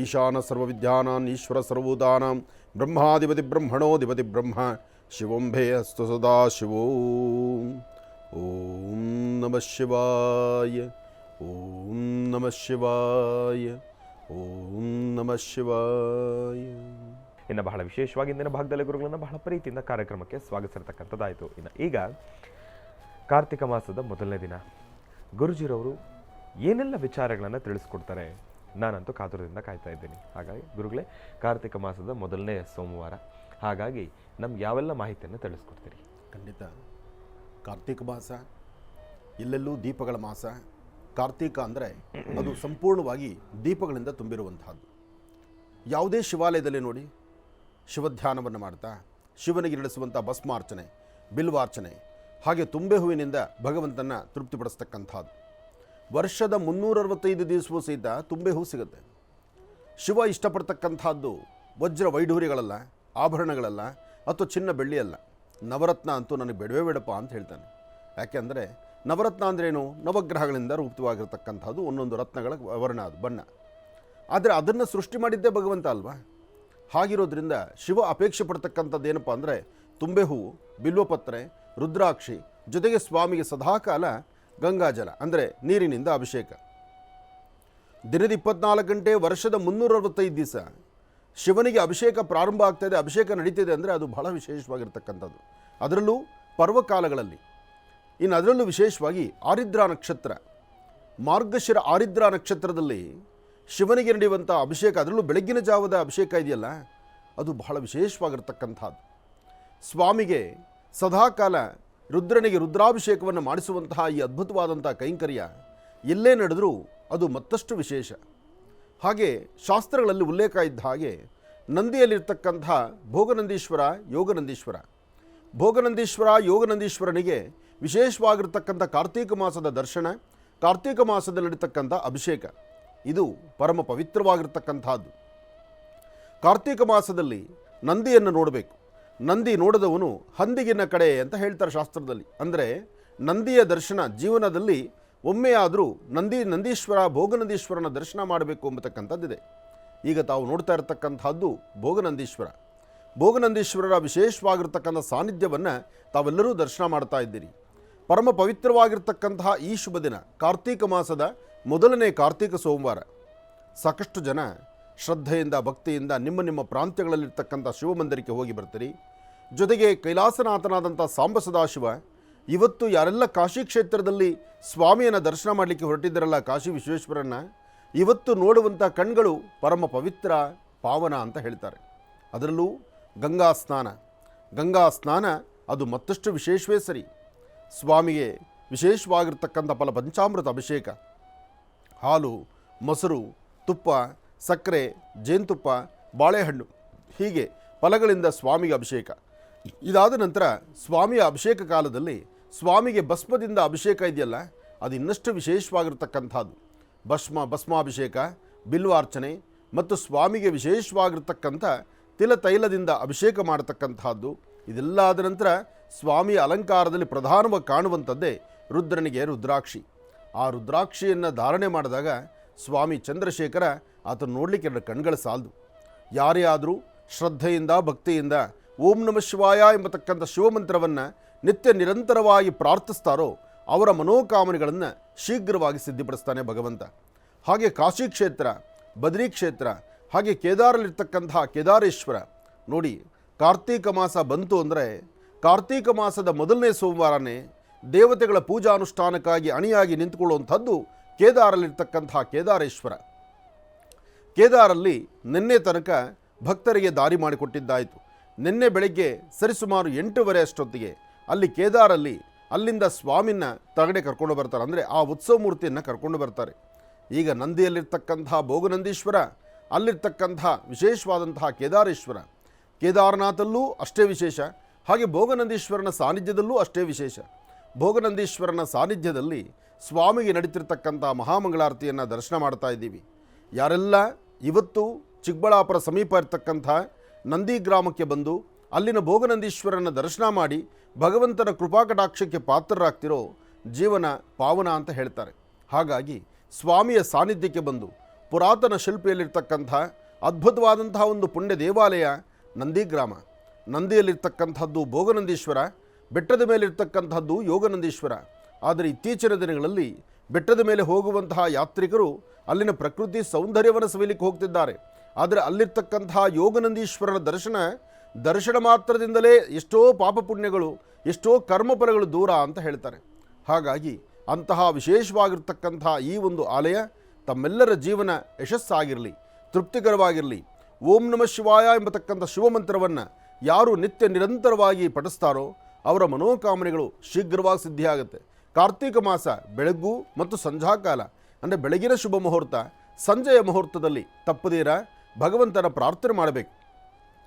ಈಶಾನ ಸರ್ವವಿದ್ಯಾನಾಂ ಈಶ್ವರ ಸರ್ವಭೂತಾನಾಂ ಬ್ರಹ್ಮಾಧಿಪತಿ ಬ್ರಹ್ಮಣೋಧಿಪತಿ ಬ್ರಹ್ಮ ಶಿವಂಭೇ ಅಸ್ತು ಸದಾಶಿವೋ. ಓಂ ನಮಃ ಶಿವಾಯ. ಓಂ ನಮಃ ಶಿವಾಯ. ಓಂ ನಮಃ ಶಿವಾಯ. ಇನ್ನು ಬಹಳ ವಿಶೇಷವಾಗಿ ಇಂದಿನ ಭಾಗದಲ್ಲಿ ಗುರುಗಳನ್ನು ಬಹಳ ಪ್ರೀತಿಯಿಂದ ಕಾರ್ಯಕ್ರಮಕ್ಕೆ ಸ್ವಾಗತಿಸಿರ್ತಕ್ಕಂಥದ್ದಾಯಿತು. ಇನ್ನು ಈಗ ಕಾರ್ತಿಕ ಮಾಸದ ಮೊದಲನೇ ದಿನ ಗುರುಜಿರವರು ಏನೆಲ್ಲ ವಿಚಾರಗಳನ್ನು ತಿಳಿಸ್ಕೊಡ್ತಾರೆ, ನಾನಂತೂ ಕಾತುರದಿಂದ ಕಾಯ್ತಾ ಇದ್ದೀನಿ. ಹಾಗಾಗಿ ಗುರುಗಳೇ, ಕಾರ್ತಿಕ ಮಾಸದ ಮೊದಲನೇ ಸೋಮವಾರ, ಹಾಗಾಗಿ ನಮ್ಗೆ ಯಾವೆಲ್ಲ ಮಾಹಿತಿಯನ್ನು ತಿಳಿಸ್ಕೊಡ್ತೀರಿ? ಖಂಡಿತ. ಕಾರ್ತಿಕ ಮಾಸ ಎಲ್ಲೆಲ್ಲೂ ದೀಪಗಳ ಮಾಸ. ಕಾರ್ತಿಕ ಅಂದರೆ ಅದು ಸಂಪೂರ್ಣವಾಗಿ ದೀಪಗಳಿಂದ ತುಂಬಿರುವಂತಹದ್ದು. ಯಾವುದೇ ಶಿವಾಲಯದಲ್ಲಿ ನೋಡಿ, ಶಿವಧ್ಯಾನವನ್ನು ಮಾಡ್ತಾ ಶಿವನಿಗೆ ನಡೆಸುವಂಥ ಭಸ್ಮಾರ್ಚನೆ, ಬಿಲ್ವಾರ್ಚನೆ, ಹಾಗೆ ತುಂಬೆ ಹೂವಿನಿಂದ ಭಗವಂತನ ತೃಪ್ತಿಪಡಿಸ್ತಕ್ಕಂಥದ್ದು. ವರ್ಷದ 365 ದಿವಸವೂ ಸಹಿತ ತುಂಬೆ ಹೂ ಸಿಗುತ್ತೆ. ಶಿವ ಇಷ್ಟಪಡ್ತಕ್ಕಂಥದ್ದು ವಜ್ರ ವೈಢೂರ್ಯಗಳಲ್ಲ, ಆಭರಣಗಳಲ್ಲ, ಅಥವಾ ಚಿನ್ನ ಬೆಳ್ಳಿಯಲ್ಲ. ನವರತ್ನ ಅಂತೂ ನನಗೆ ಬೇಡವೇ ಬೇಡಪ್ಪ ಅಂತ ಹೇಳ್ತಾನೆ. ಯಾಕೆಂದರೆ ನವರತ್ನ ಅಂದ್ರೇನು? ನವಗ್ರಹಗಳಿಂದ ರೂಪಿತವಾಗಿರ್ತಕ್ಕಂಥದ್ದು ಒಂದೊಂದು ರತ್ನಗಳ ವರ್ಣ, ಅದು ಬಣ್ಣ. ಆದರೆ ಅದನ್ನು ಸೃಷ್ಟಿ ಮಾಡಿದ್ದೇ ಭಗವಂತ ಅಲ್ವಾ? ಹಾಗಿರೋದ್ರಿಂದ ಶಿವ ಅಪೇಕ್ಷೆ ಪಡ್ತಕ್ಕಂಥದ್ದು ಏನಪ್ಪ ಅಂದರೆ ತುಂಬೆ ಹೂವು, ಬಿಲ್ವಪತ್ರೆ, ರುದ್ರಾಕ್ಷಿ, ಜೊತೆಗೆ ಸ್ವಾಮಿಗೆ ಸದಾಕಾಲ ಗಂಗಾಜಲ ಅಂದರೆ ನೀರಿನಿಂದ ಅಭಿಷೇಕ. ದಿನದ 24 ಗಂಟೆ, ವರ್ಷದ 365 ದಿವಸ ಶಿವನಿಗೆ ಅಭಿಷೇಕ ಪ್ರಾರಂಭ ಆಗ್ತಾಯಿದೆ, ಅಭಿಷೇಕ ನಡೀತಿದೆ ಅಂದರೆ ಅದು ಬಹಳ ವಿಶೇಷವಾಗಿರ್ತಕ್ಕಂಥದ್ದು. ಅದರಲ್ಲೂ ಪರ್ವಕಾಲಗಳಲ್ಲಿ. ಇನ್ನು ಅದರಲ್ಲೂ ವಿಶೇಷವಾಗಿ ಆರಿದ್ರಾ ನಕ್ಷತ್ರ, ಮಾರ್ಗಶಿರ ಆರಿದ್ರಾ ನಕ್ಷತ್ರದಲ್ಲಿ ಶಿವನಿಗೆ ನಡೆಯುವಂಥ ಅಭಿಷೇಕ, ಅದರಲ್ಲೂ ಬೆಳಗ್ಗಿನ ಜಾವದ ಅಭಿಷೇಕ ಇದೆಯಲ್ಲ, ಅದು ಬಹಳ ವಿಶೇಷವಾಗಿರ್ತಕ್ಕಂಥದ್ದು. ಸ್ವಾಮಿಗೆ ಸದಾಕಾಲ ರುದ್ರನಿಗೆ ರುದ್ರಾಭಿಷೇಕವನ್ನು ಮಾಡಿಸುವಂತಹ ಈ ಅದ್ಭುತವಾದಂಥ ಕೈಂಕರ್ಯ ಎಲ್ಲೇ ನಡೆದರೂ ಅದು ಮತ್ತಷ್ಟು ವಿಶೇಷ. ಹಾಗೆ ಶಾಸ್ತ್ರಗಳಲ್ಲಿ ಉಲ್ಲೇಖ ಇದ್ದ ಹಾಗೆ ನಂದಿಯಲ್ಲಿರ್ತಕ್ಕಂಥ ಭೋಗನಂದೀಶ್ವರ, ಯೋಗನಂದೀಶ್ವರ, ಭೋಗನಂದೀಶ್ವರ, ಯೋಗನಂದೀಶ್ವರನಿಗೆ ವಿಶೇಷವಾಗಿರ್ತಕ್ಕಂಥ ಕಾರ್ತೀಕ ಮಾಸದ ದರ್ಶನ, ಕಾರ್ತೀಕ ಮಾಸದಲ್ಲಿ ನಡೀತಕ್ಕಂಥ ಅಭಿಷೇಕ, ಇದು ಪರಮ ಪವಿತ್ರವಾಗಿರ್ತಕ್ಕಂಥದ್ದು. ಕಾರ್ತೀಕ ಮಾಸದಲ್ಲಿ ನಂದಿಯನ್ನು ನೋಡಬೇಕು. ನಂದಿ ನೋಡದವನು ಹಂದಿಗಿನ ಕಡೆ ಅಂತ ಹೇಳ್ತಾರೆ ಶಾಸ್ತ್ರದಲ್ಲಿ. ಅಂದರೆ ನಂದಿಯ ದರ್ಶನ ಜೀವನದಲ್ಲಿ ಒಮ್ಮೆಯಾದರೂ ನಂದೀಶ್ವರ, ಭೋಗನಂದೀಶ್ವರನ ದರ್ಶನ ಮಾಡಬೇಕು ಎಂಬತಕ್ಕಂಥದ್ದಿದೆ. ಈಗ ತಾವು ನೋಡ್ತಾ ಇರತಕ್ಕಂಥದ್ದು ಭೋಗನಂದೀಶ್ವರ. ಭೋಗನಂದೀಶ್ವರರ ವಿಶೇಷವಾಗಿರ್ತಕ್ಕಂಥ ಸಾನ್ನಿಧ್ಯವನ್ನು ತಾವೆಲ್ಲರೂ ದರ್ಶನ ಮಾಡ್ತಾ ಇದ್ದೀರಿ. ಪರಮ ಪವಿತ್ರವಾಗಿರ್ತಕ್ಕಂತಹ ಈ ಶುಭ ದಿನ, ಕಾರ್ತೀಕ ಮಾಸದ ಮೊದಲನೇ ಕಾರ್ತೀಕ ಸೋಮವಾರ. ಸಾಕಷ್ಟು ಜನ ಶ್ರದ್ಧೆಯಿಂದ, ಭಕ್ತಿಯಿಂದ ನಿಮ್ಮ ನಿಮ್ಮ ಪ್ರಾಂತ್ಯಗಳಲ್ಲಿರ್ತಕ್ಕಂಥ ಶಿವಮಂದಿರಕ್ಕೆ ಹೋಗಿ ಬರ್ತೀರಿ. ಜೊತೆಗೆ ಕೈಲಾಸನಾಥನಾದಂಥ ಸಾಂಬ ಸದಾಶಿವ, ಇವತ್ತು ಯಾರೆಲ್ಲ ಕಾಶಿ ಕ್ಷೇತ್ರದಲ್ಲಿ ಸ್ವಾಮಿಯನ್ನು ದರ್ಶನ ಮಾಡಲಿಕ್ಕೆ ಹೊರಟಿದ್ದರಲ್ಲ, ಕಾಶಿ ವಿಶ್ವೇಶ್ವರನ್ನ, ಇವತ್ತು ನೋಡುವಂಥ ಕಣ್ಗಳು ಪರಮ ಪವಿತ್ರ, ಪಾವನ ಅಂತ ಹೇಳ್ತಾರೆ. ಅದರಲ್ಲೂ ಗಂಗಾ ಸ್ನಾನ, ಗಂಗಾ ಸ್ನಾನ ಅದು ಮತ್ತಷ್ಟು ವಿಶೇಷವೇ ಸರಿ. ಸ್ವಾಮಿಗೆ ವಿಶೇಷವಾಗಿರ್ತಕ್ಕಂಥ ಪಂಚಾಮೃತ ಅಭಿಷೇಕ, ಹಾಲು, ಮೊಸರು, ತುಪ್ಪ, ಸಕ್ಕರೆ, ಜೇನುತುಪ್ಪ, ಬಾಳೆಹಣ್ಣು, ಹೀಗೆ ಫಲಗಳಿಂದ ಸ್ವಾಮಿಗೆ ಅಭಿಷೇಕ. ಇದಾದ ನಂತರ ಸ್ವಾಮಿಯ ಅಭಿಷೇಕ ಕಾಲದಲ್ಲಿ ಸ್ವಾಮಿಗೆ ಭಸ್ಮದಿಂದ ಅಭಿಷೇಕ ಇದೆಯಲ್ಲ, ಅದು ಇನ್ನಷ್ಟು ವಿಶೇಷವಾಗಿರ್ತಕ್ಕಂಥದ್ದು. ಭಸ್ಮಾಭಿಷೇಕ, ಬಿಲ್ವಾರ್ಚನೆ ಮತ್ತು ಸ್ವಾಮಿಗೆ ವಿಶೇಷವಾಗಿರ್ತಕ್ಕಂಥ ತಿಲತೈಲದಿಂದ ಅಭಿಷೇಕ ಮಾಡತಕ್ಕಂಥದ್ದು. ಇದೆಲ್ಲ ಆದ ನಂತರ ಸ್ವಾಮಿಯ ಅಲಂಕಾರದಲ್ಲಿ ಪ್ರಧಾನವಾಗಿ ಕಾಣುವಂಥದ್ದೇ ರುದ್ರನಿಗೆ ರುದ್ರಾಕ್ಷಿ. ಆ ರುದ್ರಾಕ್ಷಿಯನ್ನು ಧಾರಣೆ ಮಾಡಿದಾಗ ಸ್ವಾಮಿ ಚಂದ್ರಶೇಖರ ಆತನ ನೋಡಲಿಕ್ಕೆ ಎರಡು ಕಣ್ಗಳ ಸಾಲದು. ಯಾರೇ ಆದರೂ ಶ್ರದ್ಧೆಯಿಂದ ಭಕ್ತಿಯಿಂದ ಓಂ ನಮಃ ಶಿವಾಯ ಎಂಬತಕ್ಕಂಥ ಶಿವಮಂತ್ರವನ್ನು ನಿತ್ಯ ನಿರಂತರವಾಗಿ ಪ್ರಾರ್ಥಿಸ್ತಾರೋ ಅವರ ಮನೋಕಾಮನೆಗಳನ್ನು ಶೀಘ್ರವಾಗಿ ಸಿದ್ಧಿಪಡಿಸ್ತಾನೆ ಭಗವಂತ. ಹಾಗೆ ಕಾಶಿ ಕ್ಷೇತ್ರ, ಬದ್ರಿ ಕ್ಷೇತ್ರ, ಹಾಗೆ ಕೇದಾರಲ್ಲಿರ್ತಕ್ಕಂಥ ಕೇದಾರೇಶ್ವರ ನೋಡಿ, ಕಾರ್ತೀಕ ಮಾಸ ಬಂತು ಅಂದರೆ ಕಾರ್ತೀಕ ಮಾಸದ ಮೊದಲನೇ ಸೋಮವಾರನೇ ದೇವತೆಗಳ ಪೂಜಾನುಷ್ಠಾನಕ್ಕಾಗಿ ಅಣಿಯಾಗಿ ನಿಂತುಕೊಳ್ಳುವಂಥದ್ದು ಕೇದಾರಲ್ಲಿರ್ತಕ್ಕಂಥ ಕೇದಾರೇಶ್ವರ. ಕೇದಾರಲ್ಲಿ ನಿನ್ನೆ ತನಕ ಭಕ್ತರಿಗೆ ದಾರಿ ಮಾಡಿಕೊಟ್ಟಿದ್ದಾಯಿತು. ನಿನ್ನೆ ಬೆಳಗ್ಗೆ ಸರಿಸುಮಾರು 8:30 ಅಷ್ಟೊತ್ತಿಗೆ ಅಲ್ಲಿ ಕೇದಾರಲ್ಲಿ ಅಲ್ಲಿಂದ ಸ್ವಾಮಿನ ತಗಡೆ ಕರ್ಕೊಂಡು ಬರ್ತಾರೆ, ಅಂದರೆ ಆ ಉತ್ಸವ ಮೂರ್ತಿಯನ್ನು ಕರ್ಕೊಂಡು ಬರ್ತಾರೆ. ಈಗ ನಂದಿಯಲ್ಲಿರ್ತಕ್ಕಂಥ ಭೋಗನಂದೀಶ್ವರ, ಅಲ್ಲಿರ್ತಕ್ಕಂಥ ವಿಶೇಷವಾದಂತಹ ಕೇದಾರೇಶ್ವರ, ಕೇದಾರನಾಥಲ್ಲೂ ಅಷ್ಟೇ ವಿಶೇಷ, ಹಾಗೆ ಭೋಗನಂದೀಶ್ವರನ ಸಾನ್ನಿಧ್ಯದಲ್ಲೂ ಅಷ್ಟೇ ವಿಶೇಷ. ಭೋಗನಂದೀಶ್ವರನ ಸಾನ್ನಿಧ್ಯದಲ್ಲಿ ಸ್ವಾಮಿಗೆ ನಡೀತಿರ್ತಕ್ಕಂಥ ಮಹಾಮಂಗಳಾರತಿಯನ್ನು ದರ್ಶನ ಮಾಡ್ತಾ ಇದ್ದೀವಿ. ಯಾರೆಲ್ಲ ಇವತ್ತು ಚಿಕ್ಕಬಳ್ಳಾಪುರ ಸಮೀಪ ಇರ್ತಕ್ಕಂಥ ನಂದಿ ಗ್ರಾಮಕ್ಕೆ ಬಂದು ಅಲ್ಲಿನ ಭೋಗನಂದೀಶ್ವರನ ದರ್ಶನ ಮಾಡಿ ಭಗವಂತನ ಕೃಪಾಕಟಾಕ್ಷಕ್ಕೆ ಪಾತ್ರರಾಗ್ತಿರೋ ಜೀವನ ಪಾವನ ಅಂತ ಹೇಳ್ತಾರೆ. ಹಾಗಾಗಿ ಸ್ವಾಮಿಯ ಸಾನ್ನಿಧ್ಯಕ್ಕೆ ಬಂದು ಪುರಾತನ ಶಿಲ್ಪಿಯಲ್ಲಿರ್ತಕ್ಕಂಥ ಅದ್ಭುತವಾದಂತಹ ಒಂದು ಪುಣ್ಯ ದೇವಾಲಯ ನಂದಿ ಗ್ರಾಮ. ನಂದಿಯಲ್ಲಿರ್ತಕ್ಕಂಥದ್ದು ಭೋಗನಂದೀಶ್ವರ, ಬೆಟ್ಟದ ಮೇಲಿರ್ತಕ್ಕಂಥದ್ದು ಯೋಗನಂದೀಶ್ವರ. ಆದರೆ ಇತ್ತೀಚಿನ ದಿನಗಳಲ್ಲಿ ಬೆಟ್ಟದ ಮೇಲೆ ಹೋಗುವಂತಹ ಯಾತ್ರಿಕರು ಅಲ್ಲಿನ ಪ್ರಕೃತಿ ಸೌಂದರ್ಯವನ್ನು ಸವಿಲಿಕ್ಕೆ ಹೋಗ್ತಿದ್ದಾರೆ. ಆದರೆ ಅಲ್ಲಿರ್ತಕ್ಕಂತಹ ಯೋಗನಂದೀಶ್ವರನ ದರ್ಶನ ಮಾತ್ರದಿಂದಲೇ ಎಷ್ಟೋ ಪಾಪ ಪುಣ್ಯಗಳು, ಎಷ್ಟೋ ಕರ್ಮಫಲಗಳು ದೂರ ಅಂತ ಹೇಳ್ತಾರೆ. ಹಾಗಾಗಿ ಅಂತಹ ವಿಶೇಷವಾಗಿರ್ತಕ್ಕಂಥ ಈ ಒಂದು ಆಲಯ ತಮ್ಮೆಲ್ಲರ ಜೀವನ ಯಶಸ್ಸಾಗಿರಲಿ, ತೃಪ್ತಿಕರವಾಗಿರಲಿ. ಓಂ ನಮಃ ಶಿವಾಯ ಎಂಬತಕ್ಕಂಥ ಶಿವಮಂತ್ರವನ್ನು ಯಾರು ನಿತ್ಯ ನಿರಂತರವಾಗಿ ಪಠಿಸ್ತಾರೋ ಅವರ ಮನೋಕಾಮನೆಗಳು ಶೀಘ್ರವಾಗಿ ಸಿದ್ಧಿಯಾಗುತ್ತೆ. ಕಾರ್ತೀಕ ಮಾಸ ಬೆಳಗ್ಗು ಮತ್ತು ಸಂಧ್ಯಾಕಾಲ ಅಂದರೆ ಬೆಳಗಿನ ಶುಭ ಮುಹೂರ್ತ, ಸಂಜೆಯ ಮುಹೂರ್ತದಲ್ಲಿ ತಪ್ಪದೀರ ಭಗವಂತನ ಪ್ರಾರ್ಥನೆ ಮಾಡಬೇಕು.